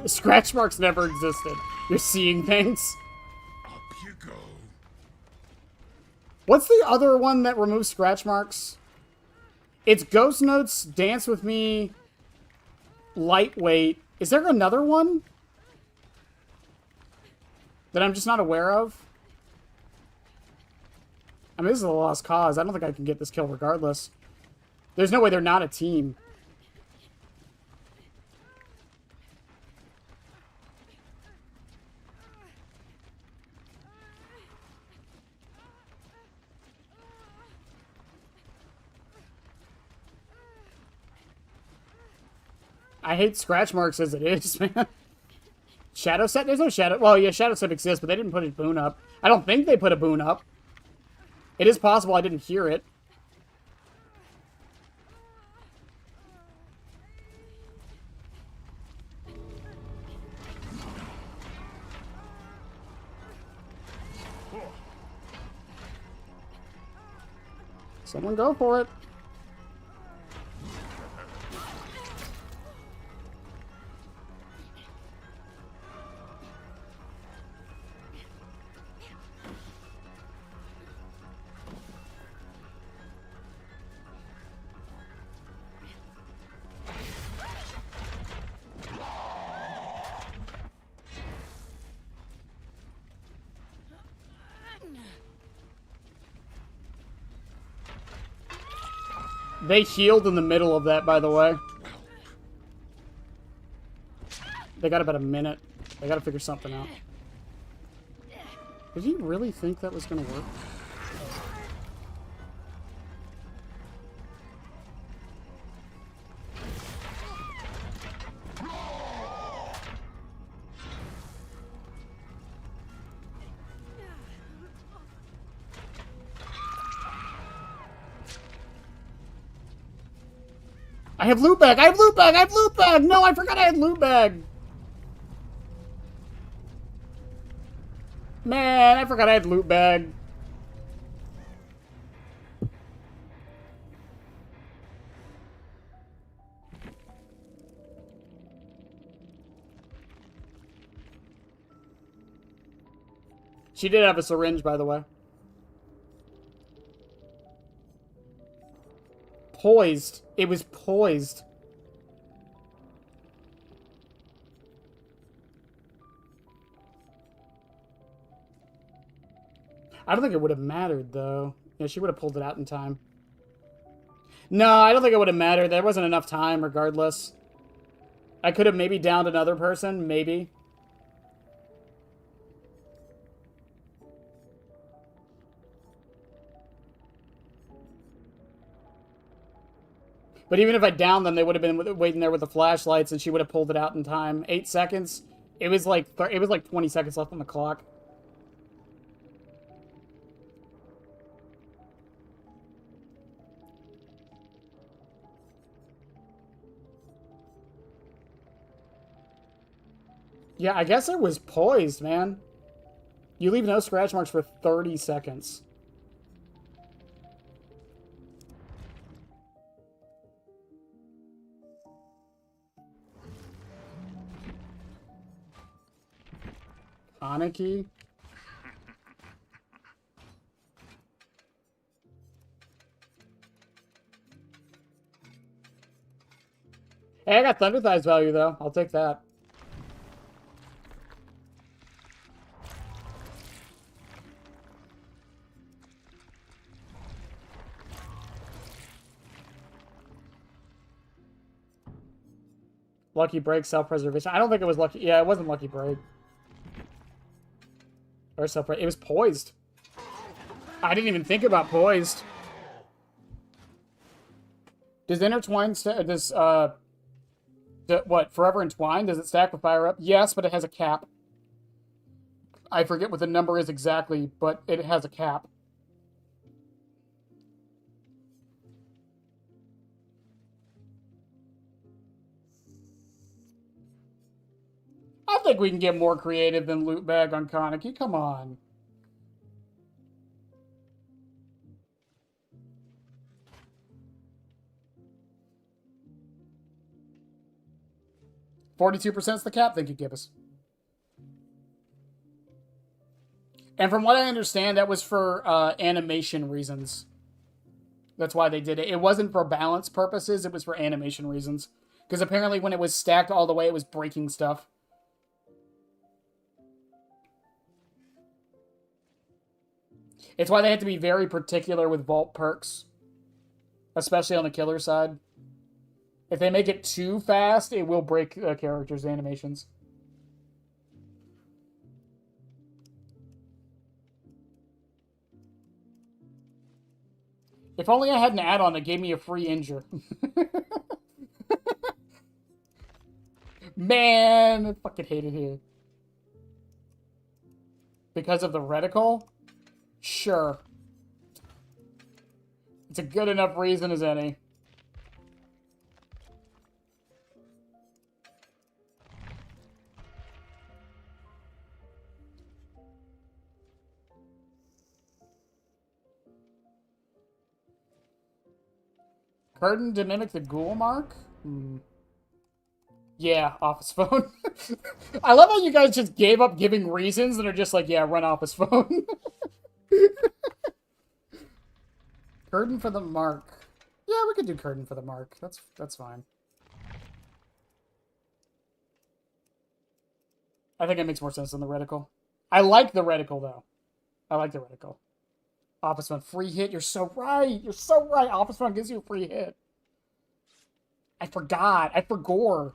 Scratch marks never existed. You're seeing things. Up you go. What's the other one that removes scratch marks? It's Ghost Notes, Dance With Me, Lightweight. Is there another one that I'm just not aware of? I mean, this is a lost cause. I don't think I can get this kill regardless. There's no way they're not a team. I hate scratch marks as it is, man. Shadow set? There's no shadow. Well, yeah, shadow set exists, but they didn't put a boon up. I don't think they put a boon up. It is possible I didn't hear it. Someone go for it. They healed in the middle of that, by the way. They got about a minute. They gotta figure something out. Did he really think that was gonna work? I have loot bag! I have loot bag! I have loot bag! No, I forgot I had loot bag! Man, I forgot I had loot bag. She did have a syringe, by the way. Poised. It was poised. I don't think it would have mattered, though. Yeah, she would have pulled it out in time. No, I don't think it would have mattered. There wasn't enough time, regardless. I could have maybe downed another person, maybe. But even if I downed them, they would have been waiting there with the flashlights, and she would have pulled it out in time. 8 seconds. It was like 20 seconds left on the clock. Yeah, I guess it was poised, man. You leave no scratch marks for 30 seconds. Aniki? Hey, I got Thunder Thighs value, though. I'll take that. Lucky Break, self-preservation. I don't think it was Lucky... Yeah, it wasn't Lucky Break. Or self-preservation. It was Poised. I didn't even think about Poised. Does Intertwine... what, Forever Entwined? Does it stack with Fire Up? Yes, but it has a cap. I forget what the number is exactly, but it has a cap. I think we can get more creative than Loot Bag on Kaneki. Come on. $42% is the cap. Thank you, Gibbous. And from what I understand, that was for animation reasons. That's why they did it. It wasn't for balance purposes. It was for animation reasons. Because apparently when it was stacked all the way, it was breaking stuff. It's why they had to be very particular with vault perks. Especially on the killer side. If they make it too fast, it will break characters' animations. If only I had an add-on that gave me a free injure. Man, I fucking hate it here. Because of the reticle? Sure. It's a good enough reason as any. Curtain to mimic the ghoul mark? Yeah, office phone. I love how you guys just gave up giving reasons and are just like, yeah, run office phone. Curtain for the mark. Yeah, we could do curtain for the mark. That's fine. I think it makes more sense than the reticle. I like the reticle, though. I like the reticle. Office phone. Free hit. You're so right. You're so right. Office phone gives you a free hit. I forgot. I forgore.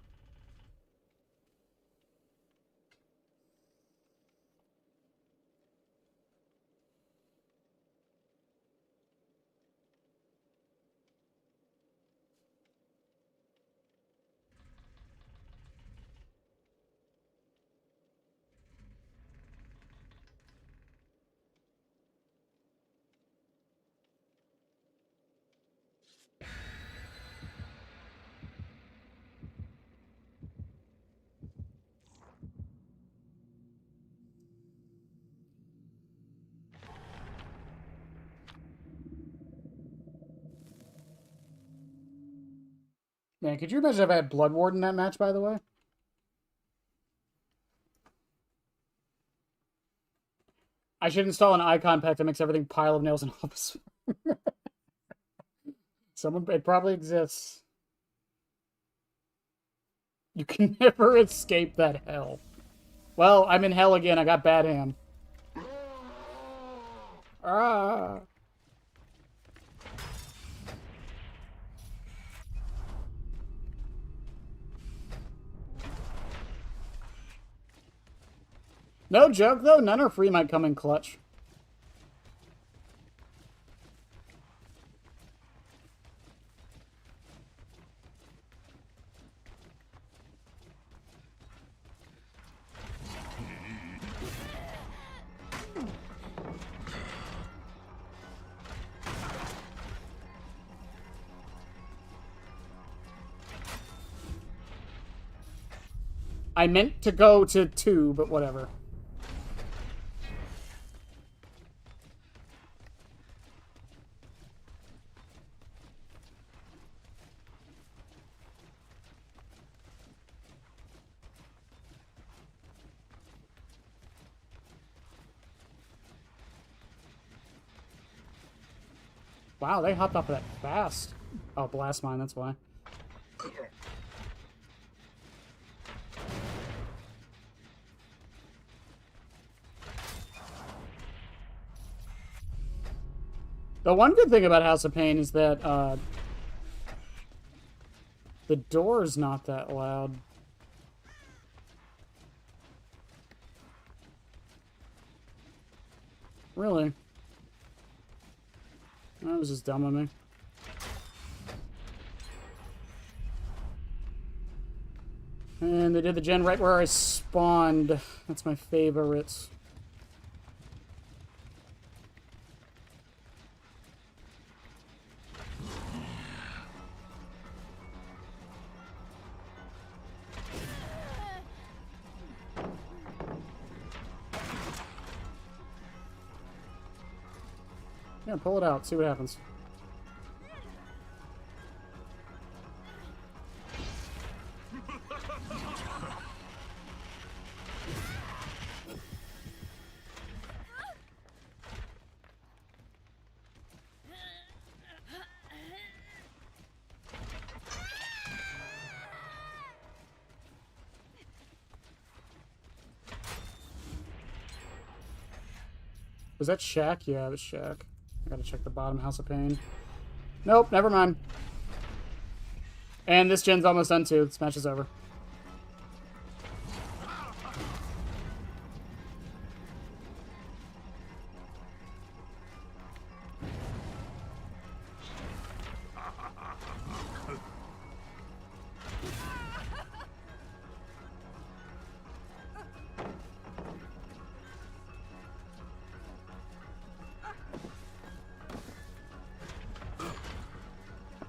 Man, could you imagine if I had Blood Ward in that match, by the way? I should install an icon pack that makes everything pile of nails and office. It probably exists. You can never escape that hell. Well, I'm in hell again. I got bad ham. Ah. No joke, though. None are free might come in clutch. I meant to go to 2, but whatever. Wow, they hopped off of that fast. Oh, blast mine, that's why. The one good thing about House of Pain is that the door's not that loud. Really? That was just dumb of me. And they did the gen right where I spawned. That's my favorite. Yeah, pull it out. See what happens. Was that Shaq? Yeah, it was Shaq. I gotta check the bottom House of Pain. Nope, never mind. And this gen's almost done too. This match is over.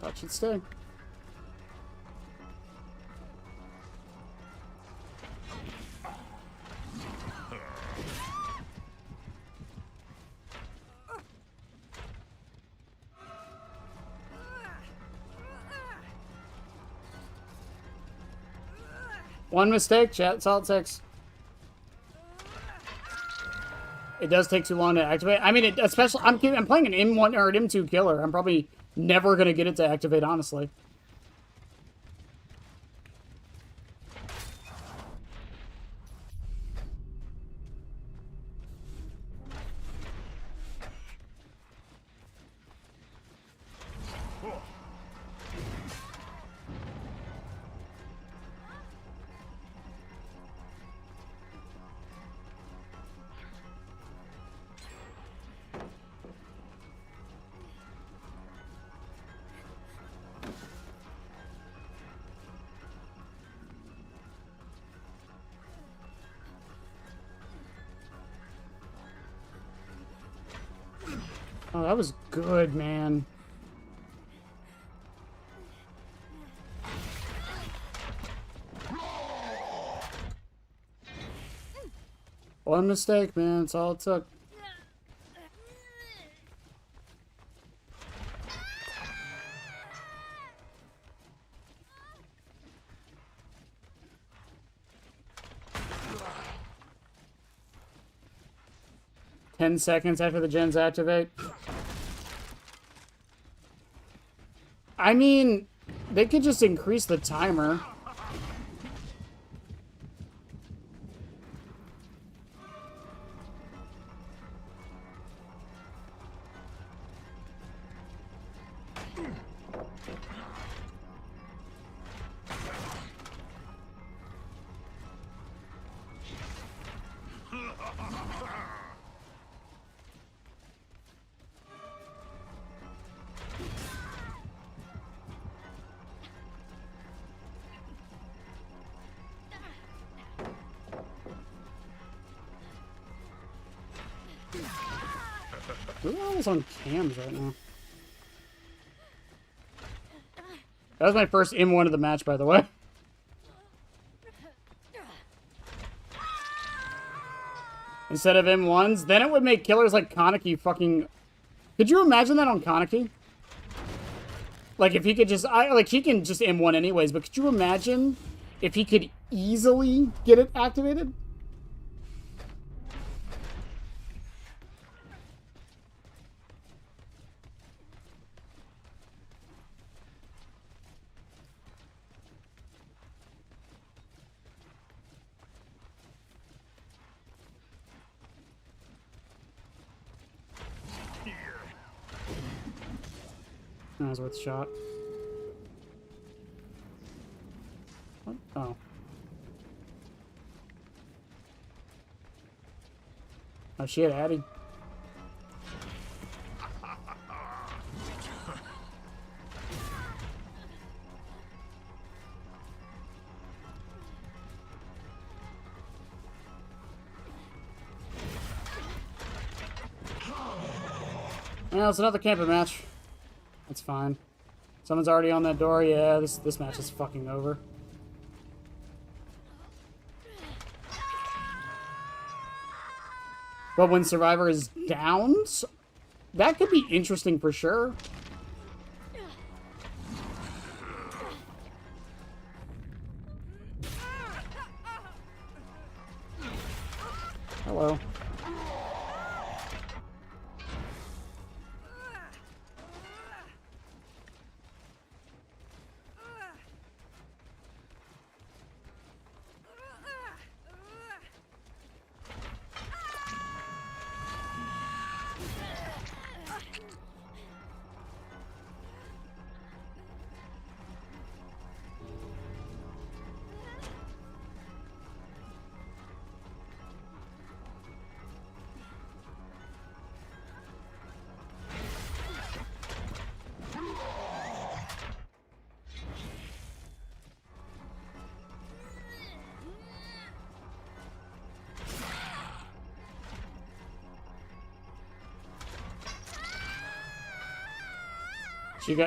That should stay. One mistake, chat. That's all it takes. It does take too long to activate. I mean, especially I'm playing an M1 or an M2 killer. I'm probably never gonna get it to activate, honestly. Oh, that was good, man. One mistake, man. That's all it took. Ten seconds after the gens activate. I mean, they could just increase the timer. Who else on cams right now? That was my first M1 of the match, by the way. Instead of M1s, then it would make killers like Kaneki fucking... Could you imagine that on Kaneki? Like, if he could just... like, he can just M1 anyways, but could you imagine if he could easily get it activated? That was worth a shot. What? Oh. Oh shit, Addy. Well, it's another camping match. That's fine. Someone's already on that door. Yeah, this match is fucking over. But when Survivor is down, that could be interesting for sure. Hello.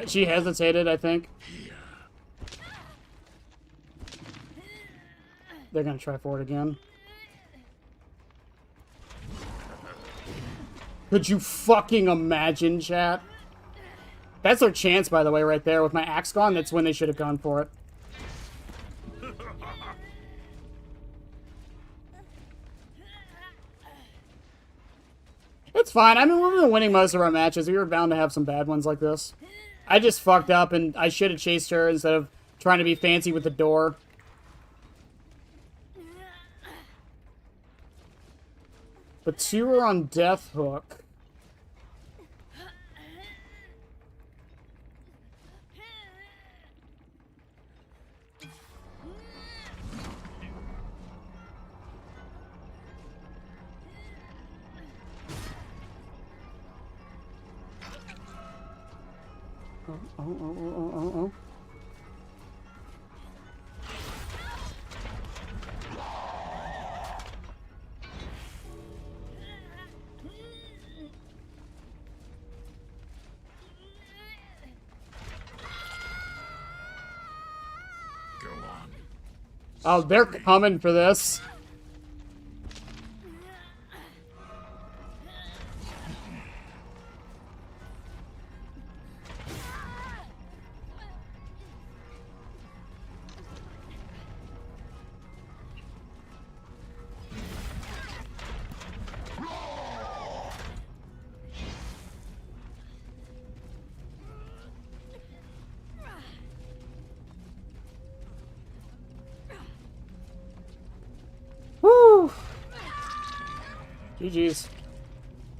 She hesitated, I think. They're gonna try for it again. Could you fucking imagine, chat? That's their chance, by the way, right there. With my axe gone, that's when they should have gone for it. It's fine. I mean, we've been winning most of our matches. We were bound to have some bad ones like this. I just fucked up, and I should have chased her instead of trying to be fancy with the door. But two are on Death Hook. Oh. Go on. Oh, they're coming for this. Woo! GG's.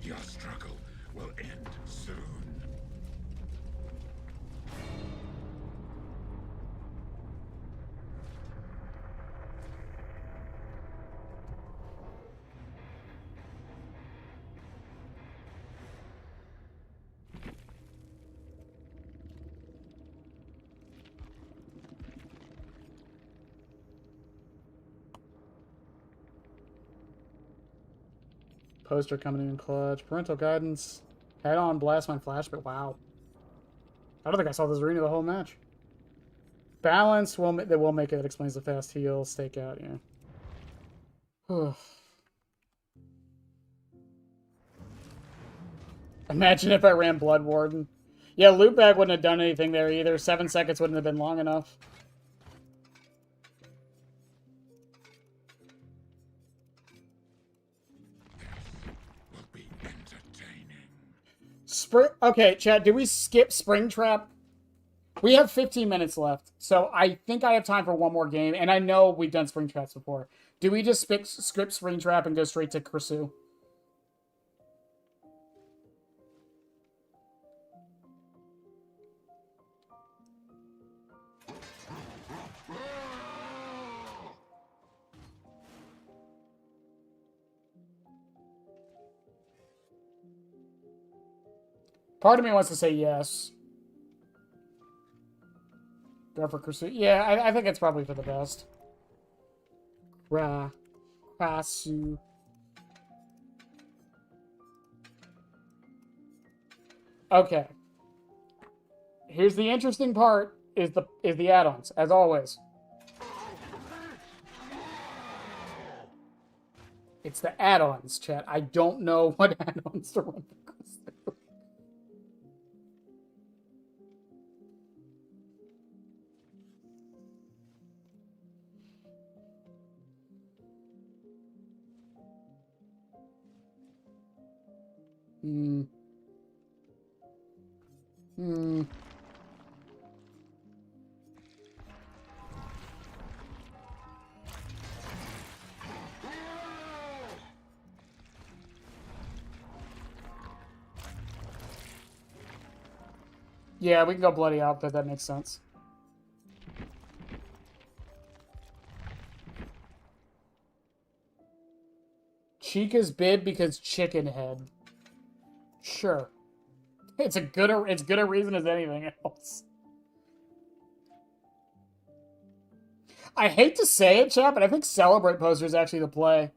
Your struggle will end soon. Poster coming in clutch. Parental guidance. Head on, blast my flash, but wow. I don't think I saw this arena the whole match. Balance will they will make it. That explains the fast heal. Stake out, yeah. Imagine if I ran Blood Warden. Yeah, loot bag wouldn't have done anything there either. 7 seconds wouldn't have been long enough. Okay, Chad, did we skip Springtrap? We have 15 minutes left, so I think I have time for one more game, and I know we've done Springtraps before. Do we just skip Springtrap and go straight to Pursue? Part of me wants to say yes. Go for Kursu. Yeah, I think it's probably for the best. Krasu. Okay. Here's the interesting part: is the add-ons, as always. It's the add-ons, chat. I don't know what add-ons to run for Kursu. Yeah, we can go bloody outfit. That makes sense. Chica's bid because chicken head. Sure. It's good a reason as anything else. I hate to say it, chat, but I think Celebrate poster is actually the play.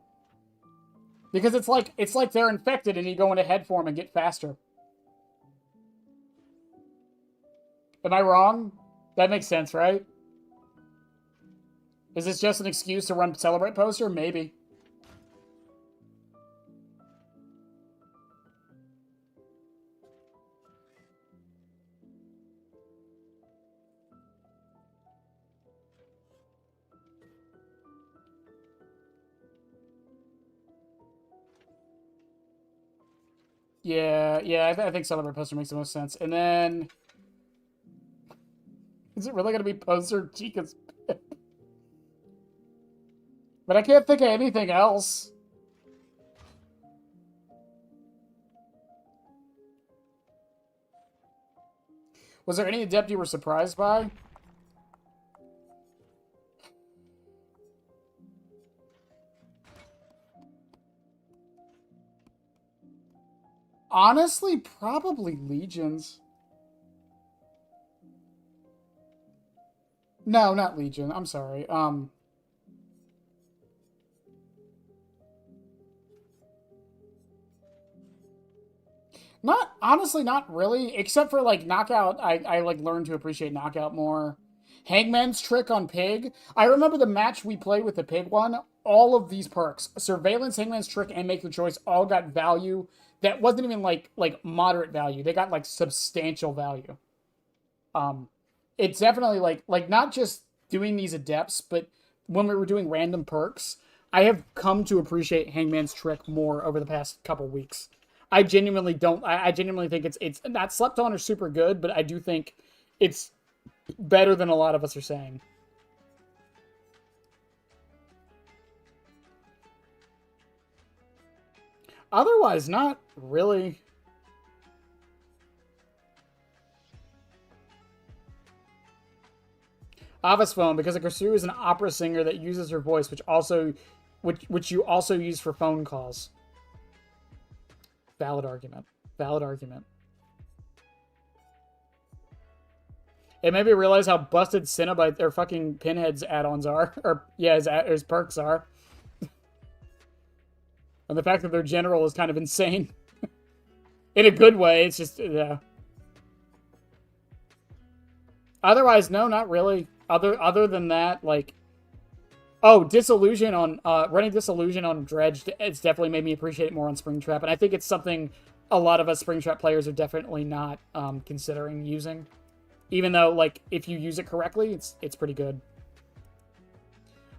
Because it's like they're infected and you go into head form and get faster. Am I wrong? That makes sense, right? Is this just an excuse to run Celebrate poster? Maybe. Yeah, I think Celebrate poster makes the most sense. And then... Is it really going to be poster Chica's bid? But I can't think of anything else. Was there any adept you were surprised by? Honestly, probably Legions. No, not Legion. I'm sorry. Honestly, not really. Except for, like, Knockout. I like, learned to appreciate Knockout more. Hangman's Trick on Pig. I remember the match we played with the Pig one. All of these perks. Surveillance, Hangman's Trick, and Make Your Choice all got value that wasn't even, like moderate value. They got, like, substantial value. It's definitely, like not just doing these adepts, but when we were doing random perks, I have come to appreciate Hangman's Trick more over the past couple weeks. I genuinely don't. I genuinely think it's not slept on or super good, but I do think it's better than a lot of us are saying. Otherwise, not really. Office phone, because a Kursu is an opera singer that uses her voice, which you also use for phone calls. Valid argument. Valid argument. It made me realize how busted Cenobite or fucking Pinhead's add-ons are. Or, yeah, his perks are. And the fact that their general is kind of insane. In a good way, it's just, yeah. Otherwise, no, not really. Other than that, like... Oh, Disillusion on... running Disillusion on Dredge, it's definitely made me appreciate it more on Springtrap. And I think it's something a lot of us Springtrap players are definitely not considering using. Even though, like, if you use it correctly, it's pretty good.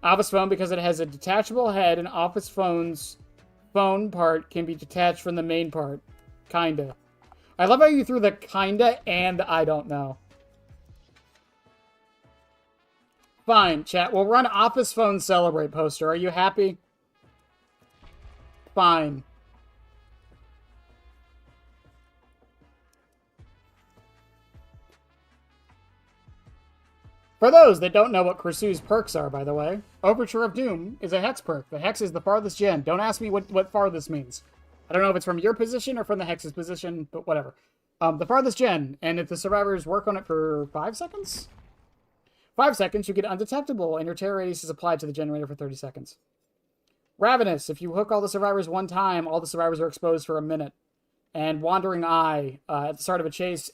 Office phone, because it has a detachable head, and Office phone's phone part can be detached from the main part. Kinda. I love how you threw the kinda and I don't know. Fine, chat. We'll run Office Phone Celebrate poster. Are you happy? Fine. For those that don't know what Kursu's perks are, by the way, Overture of Doom is a Hex perk. The Hex is the farthest gen. Don't ask me what farthest means. I don't know if it's from your position or from the Hex's position, but whatever. The farthest gen, and if the survivors work on it for 5 seconds? 5 seconds, you get undetectable, and your terror radius is applied to the generator for 30 seconds. Ravenous, if you hook all the survivors one time, all the survivors are exposed for a minute. And Wandering Eye, at the start of a chase,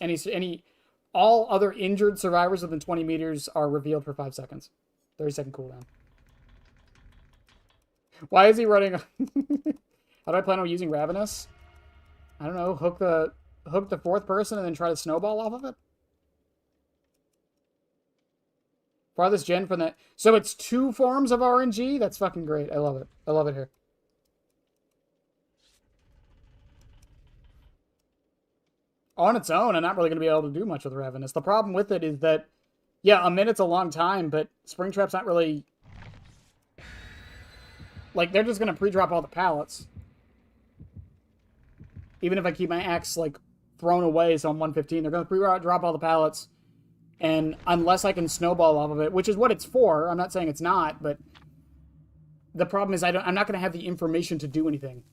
all other injured survivors within 20 meters are revealed for 5 seconds. 30-second cooldown. Why is he running? How do I plan on using Ravenous? I don't know. Hook the fourth person and then try to snowball off of it. Farthest gen from that. So it's 2 forms of RNG? That's fucking great. I love it. I love it here. On its own, I'm not really going to be able to do much with Ravenous. The problem with it is that, yeah, a minute's a long time, but Springtrap's not really... Like, they're just going to pre-drop all the pallets. Even if I keep my axe, like, thrown away, so I'm 115, they're going to pre-drop all the pallets. And unless I can snowball off of it, which is what it's for, I'm not saying it's not, but the problem is I'm not going to have the information to do anything.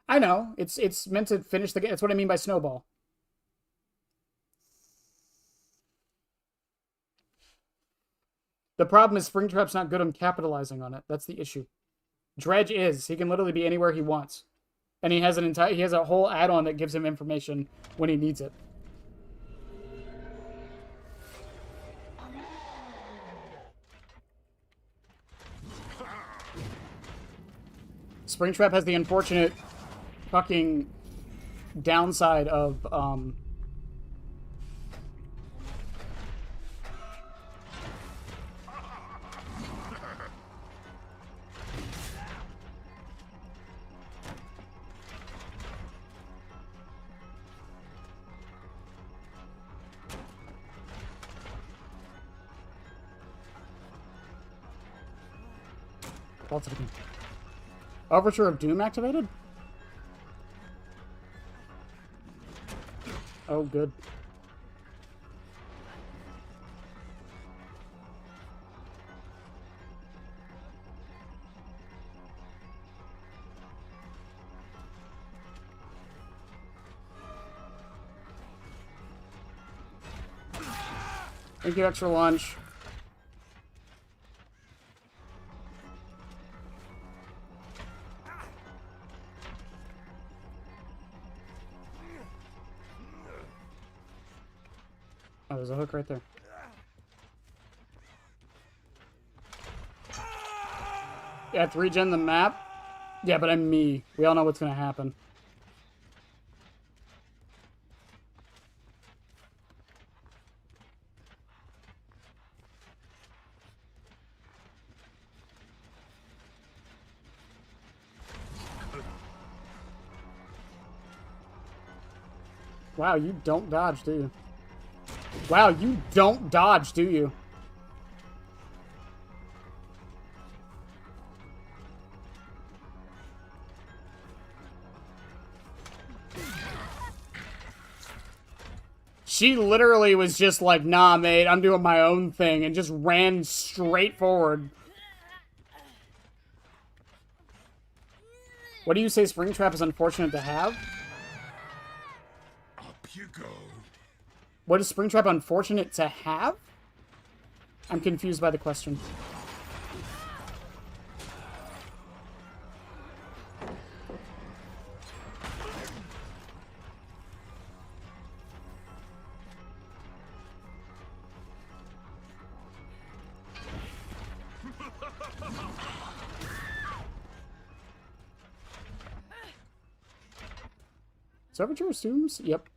I know, it's meant to finish the game. That's what I mean by snowball. The problem is Springtrap's not good on capitalizing on it. That's the issue. Dredge is. He can literally be anywhere he wants. And he has a whole add-on that gives him information when he needs it. Springtrap has the unfortunate fucking downside of Overture of Doom activated? Oh, good. Thank you, extra lunch. Oh, there's a hook right there. Yeah, to regen the map? Yeah, but I'm me. We all know what's gonna happen. Wow, you don't dodge, do you? Wow, you don't dodge, do you? She literally was just like, nah, mate, I'm doing my own thing, and just ran straight forward. What do you say Springtrap is unfortunate to have? Up you go. What is Springtrap unfortunate to have? I'm confused by the question. Overture assumes? Yep.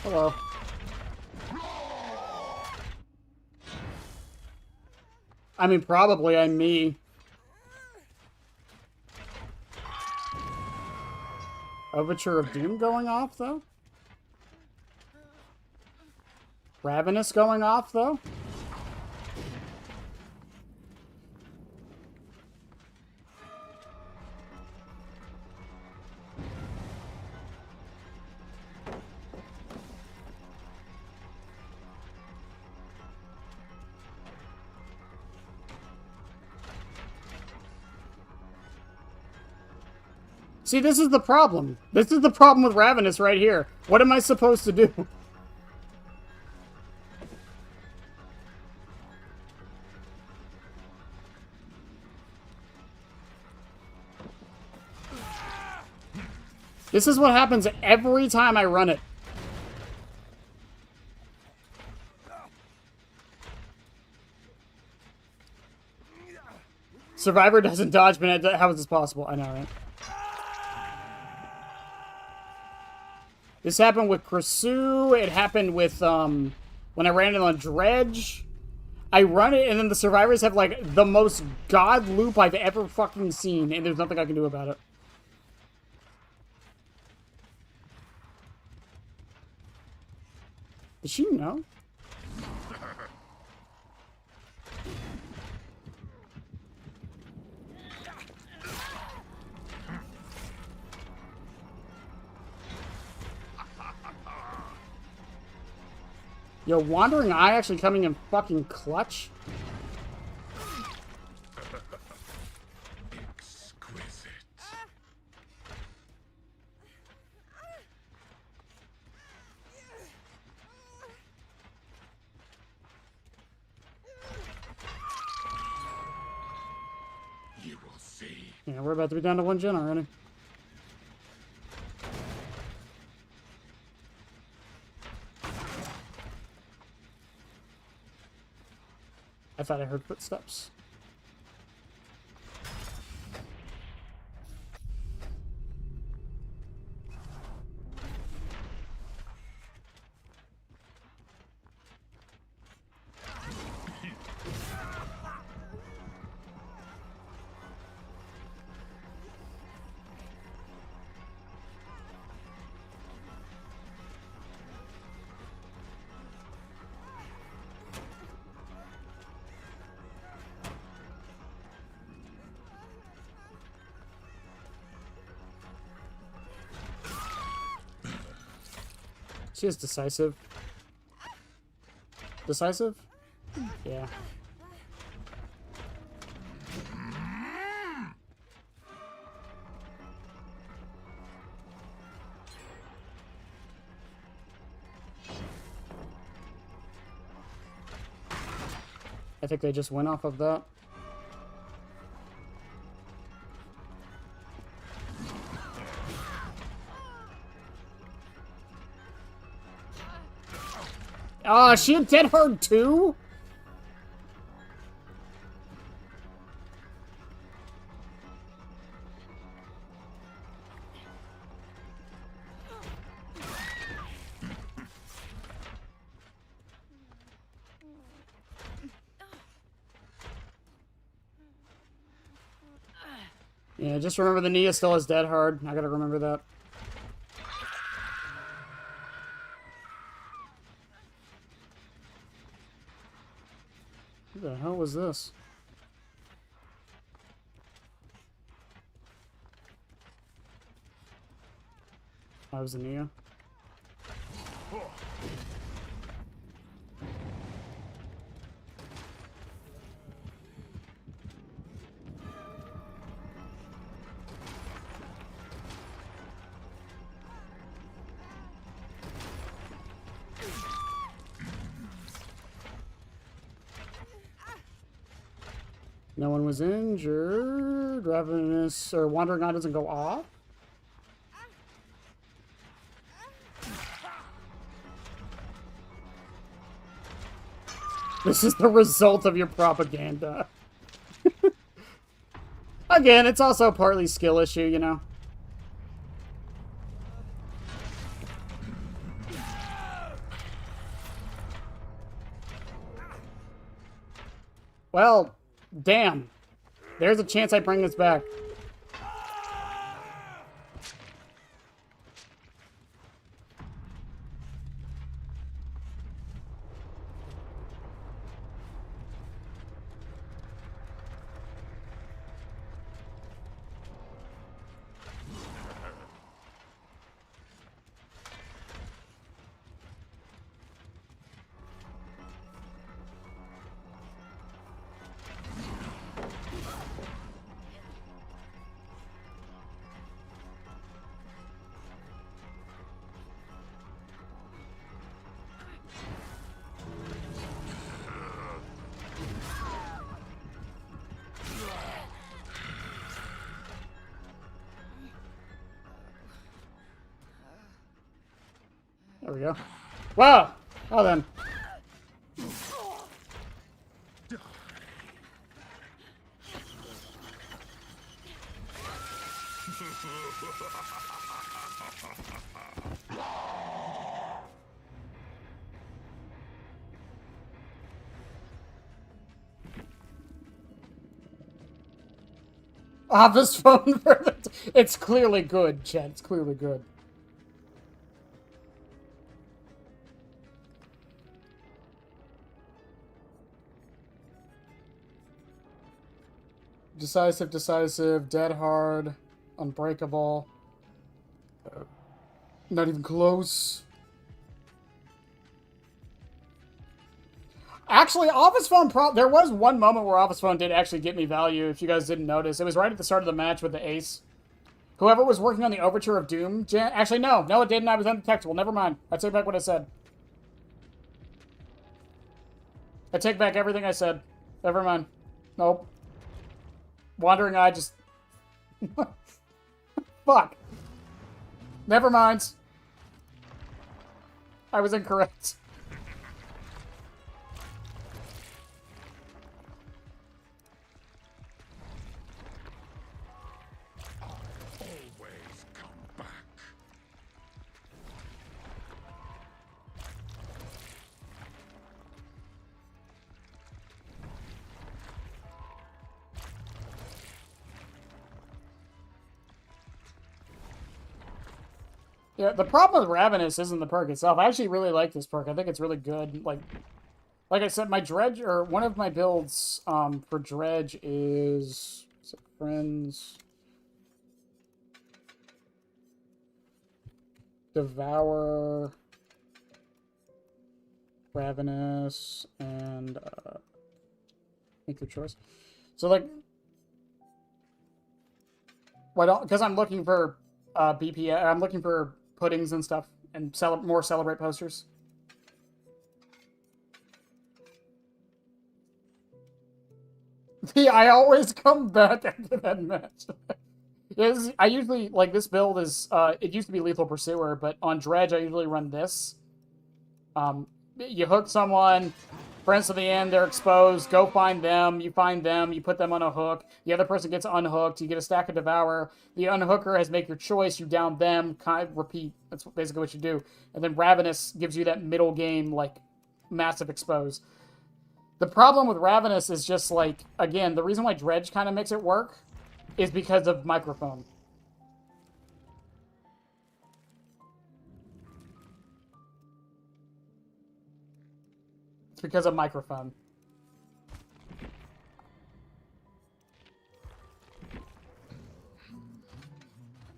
Hello. I mean, probably I'm me. Overture of Doom going off, though? Ravenous going off, though? See, this is the problem. This is the problem with Ravenous right here. What am I supposed to do? This is what happens every time I run it. Survivor doesn't dodge, but how is this possible? I know, right? This happened with Krisu. It happened with, when I ran it on Dredge. I run it, and then the survivors have, like, the most god loop I've ever fucking seen, and there's nothing I can do about it. Does she know? Yo, Wandering Eye actually coming in fucking clutch? Exquisite. You will see. Yeah, we're about to be down to 1 gen already. I thought I heard footsteps. She is decisive. Decisive? Yeah. I think they just went off of that. Oh, she had dead hard too? Yeah, just remember the Nia still has dead hard. I gotta remember that. What the hell was this? Oh, it was the Nia. No one was injured. Ravenous or Wandering Eye doesn't go off. This is the result of your propaganda. Again, it's also partly skill issue, you know. Well, damn. There's a chance I bring this back. There we go. Wow! Oh, then. Office phone for the... It's clearly good, chat. It's clearly good. Decisive, decisive, dead hard, unbreakable. Not even close. Actually, Office Phone there was one moment where Office Phone did actually get me value, if you guys didn't notice. It was right at the start of the match with the ace. Whoever was working on the Overture of Doom... Actually, no. No, it didn't. I was undetectable. Never mind. I take back what I said. I take back everything I said. Never mind. Nope. Wandering Eye just... Fuck. Never mind. I was incorrect. Always come back. Yeah, the problem with Ravenous isn't the perk itself. I actually really like this perk. I think it's really good. Like I said, my Dredge, or one of my builds for Dredge is it Friends? Devour, Ravenous, and make your choice. So, like, why don't... Because I'm looking for BPA. I'm looking for puddings and stuff, and more Celebrate posters. Yeah, I always come back after that match. Yes, I usually, like, this build is, it used to be Lethal Pursuer, but on Dredge, I usually run this. You hook someone, friends to the end, they're exposed, go find them, you put them on a hook, the other person gets unhooked, you get a stack of Devour, the unhooker has Make Your Choice, you down them, kind of repeat, that's basically what you do. And then Ravenous gives you that middle game, like, massive expose. The problem with Ravenous is just, like, again, the reason why Dredge kind of makes it work is because of microphone. It's because of microphone.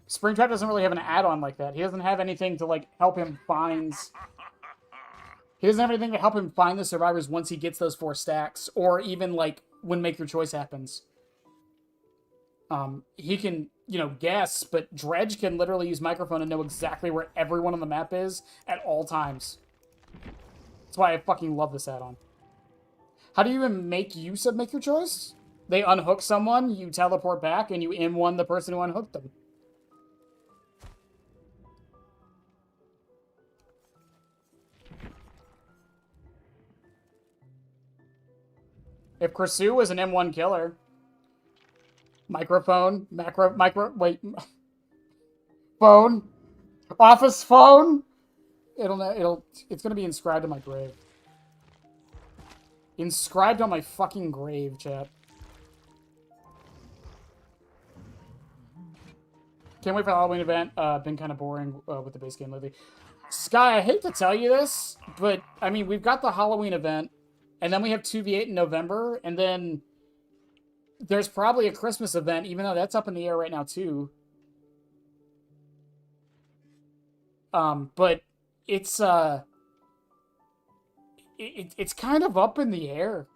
Springtrap doesn't really have an add-on like that. He doesn't have anything to, like, help him find... He doesn't have anything to help him find the survivors once he gets those 4 stacks, or even, like, when Make Your Choice happens. He can, you know, guess, but Dredge can literally use microphone and know exactly where everyone on the map is at all times. That's why I fucking love this add-on. How do you even make use of Make Your Choice? They unhook someone, you teleport back, and you M1 the person who unhooked them. If Krisu was an M1 killer... Microphone, phone, office phone. It's gonna be inscribed on my grave. Inscribed on my fucking grave, chat. Can't wait for the Halloween event. Been kind of boring with the base game lately. Sky, I hate to tell you this, but I mean, we've got the Halloween event, and then we have 2v8 in November, and then there's probably a Christmas event, even though that's up in the air right now, too. But it's, it's kind of up in the air.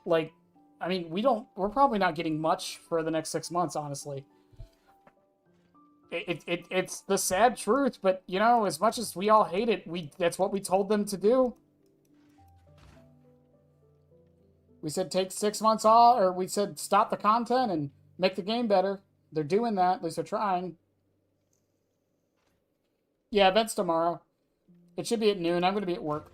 Like, I mean, we're probably not getting much for the next 6 months, honestly. It's the sad truth, but, you know, as much as we all hate it, that's what we told them to do. We said take 6 months off, or we said stop the content and make the game better. They're doing that. At least they're trying. Yeah, event's tomorrow. It should be at noon. I'm going to be at work.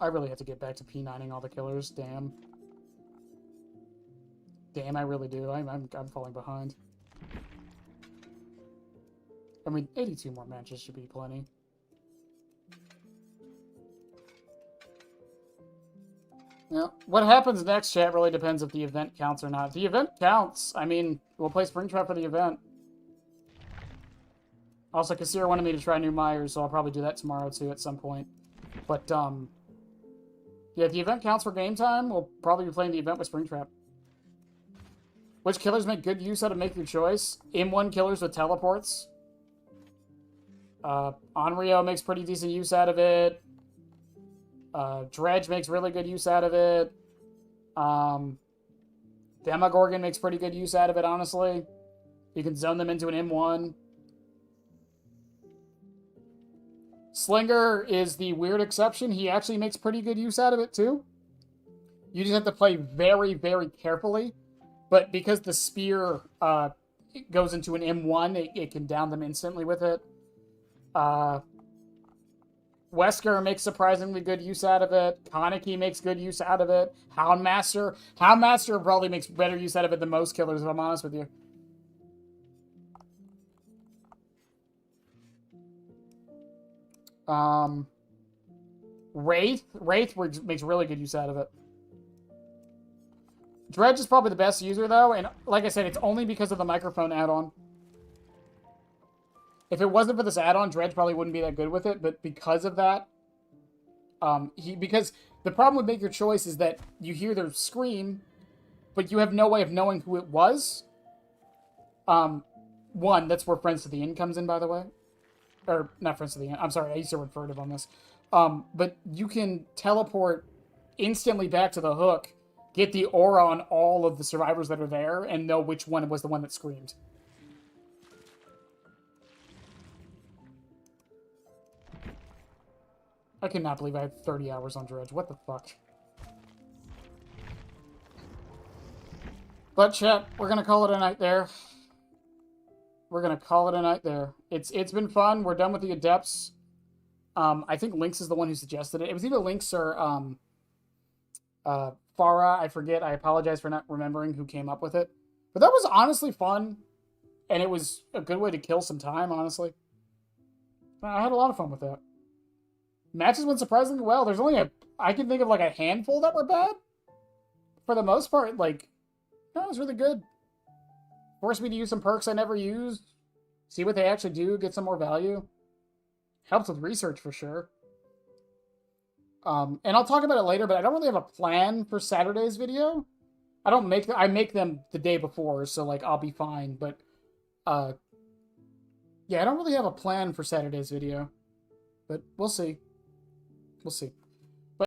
I really have to get back to P9ing all the killers. Damn. Damn, I really do. I'm falling behind. I mean, 82 more matches should be plenty. Yeah. What happens next, chat, really depends if the event counts or not. If the event counts, I mean, we'll play Springtrap for the event. Also, Kassir wanted me to try new Myers, so I'll probably do that tomorrow, too, at some point. But, yeah, if the event counts for game time, we'll probably be playing the event with Springtrap. Which killers make good use out of Make Your Choice? M1 killers with teleports. Onryo makes pretty decent use out of it. Dredge makes really good use out of it. Demogorgon makes pretty good use out of it, honestly. You can zone them into an M1. Slinger is the weird exception. He actually makes pretty good use out of it, too. You just have to play very, very carefully. But because the spear goes into an M1, it can down them instantly with it. Wesker makes surprisingly good use out of it. Kaneki makes good use out of it. Houndmaster probably makes better use out of it than most killers, if I'm honest with you. Wraith makes really good use out of it. Dredge is probably the best user, though, and like I said, it's only because of the microphone add-on. If it wasn't for this add-on, Dredge probably wouldn't be that good with it, but because of that, because the problem with Make Your Choice is that you hear their scream, but you have no way of knowing who it was. One, that's where Friends to the End comes in, by the way. Or, not Friends to the End. I'm sorry, I used to word furtive on this. But you can teleport instantly back to the hook, get the aura on all of the survivors that are there, and know which one was the one that screamed. I cannot believe I have 30 hours on Dredge. What the fuck? But, chat, we're gonna call it a night there. We're gonna call it a night there. It's been fun. We're done with the adepts. I think Lynx is the one who suggested it. It was either Lynx or Farah. I forget. I apologize for not remembering who came up with it. But that was honestly fun, and it was a good way to kill some time. Honestly, I had a lot of fun with that. Matches went surprisingly well. There's only I can think of like a handful that were bad. For the most part, like, that was really good. Forced me to use some perks I never used. See what they actually do, get some more value. Helps with research for sure. And I'll talk about it later, but I don't really have a plan for Saturday's video. I make them the day before, so like I'll be fine, but yeah, I don't really have a plan for Saturday's video. But we'll see. We'll see.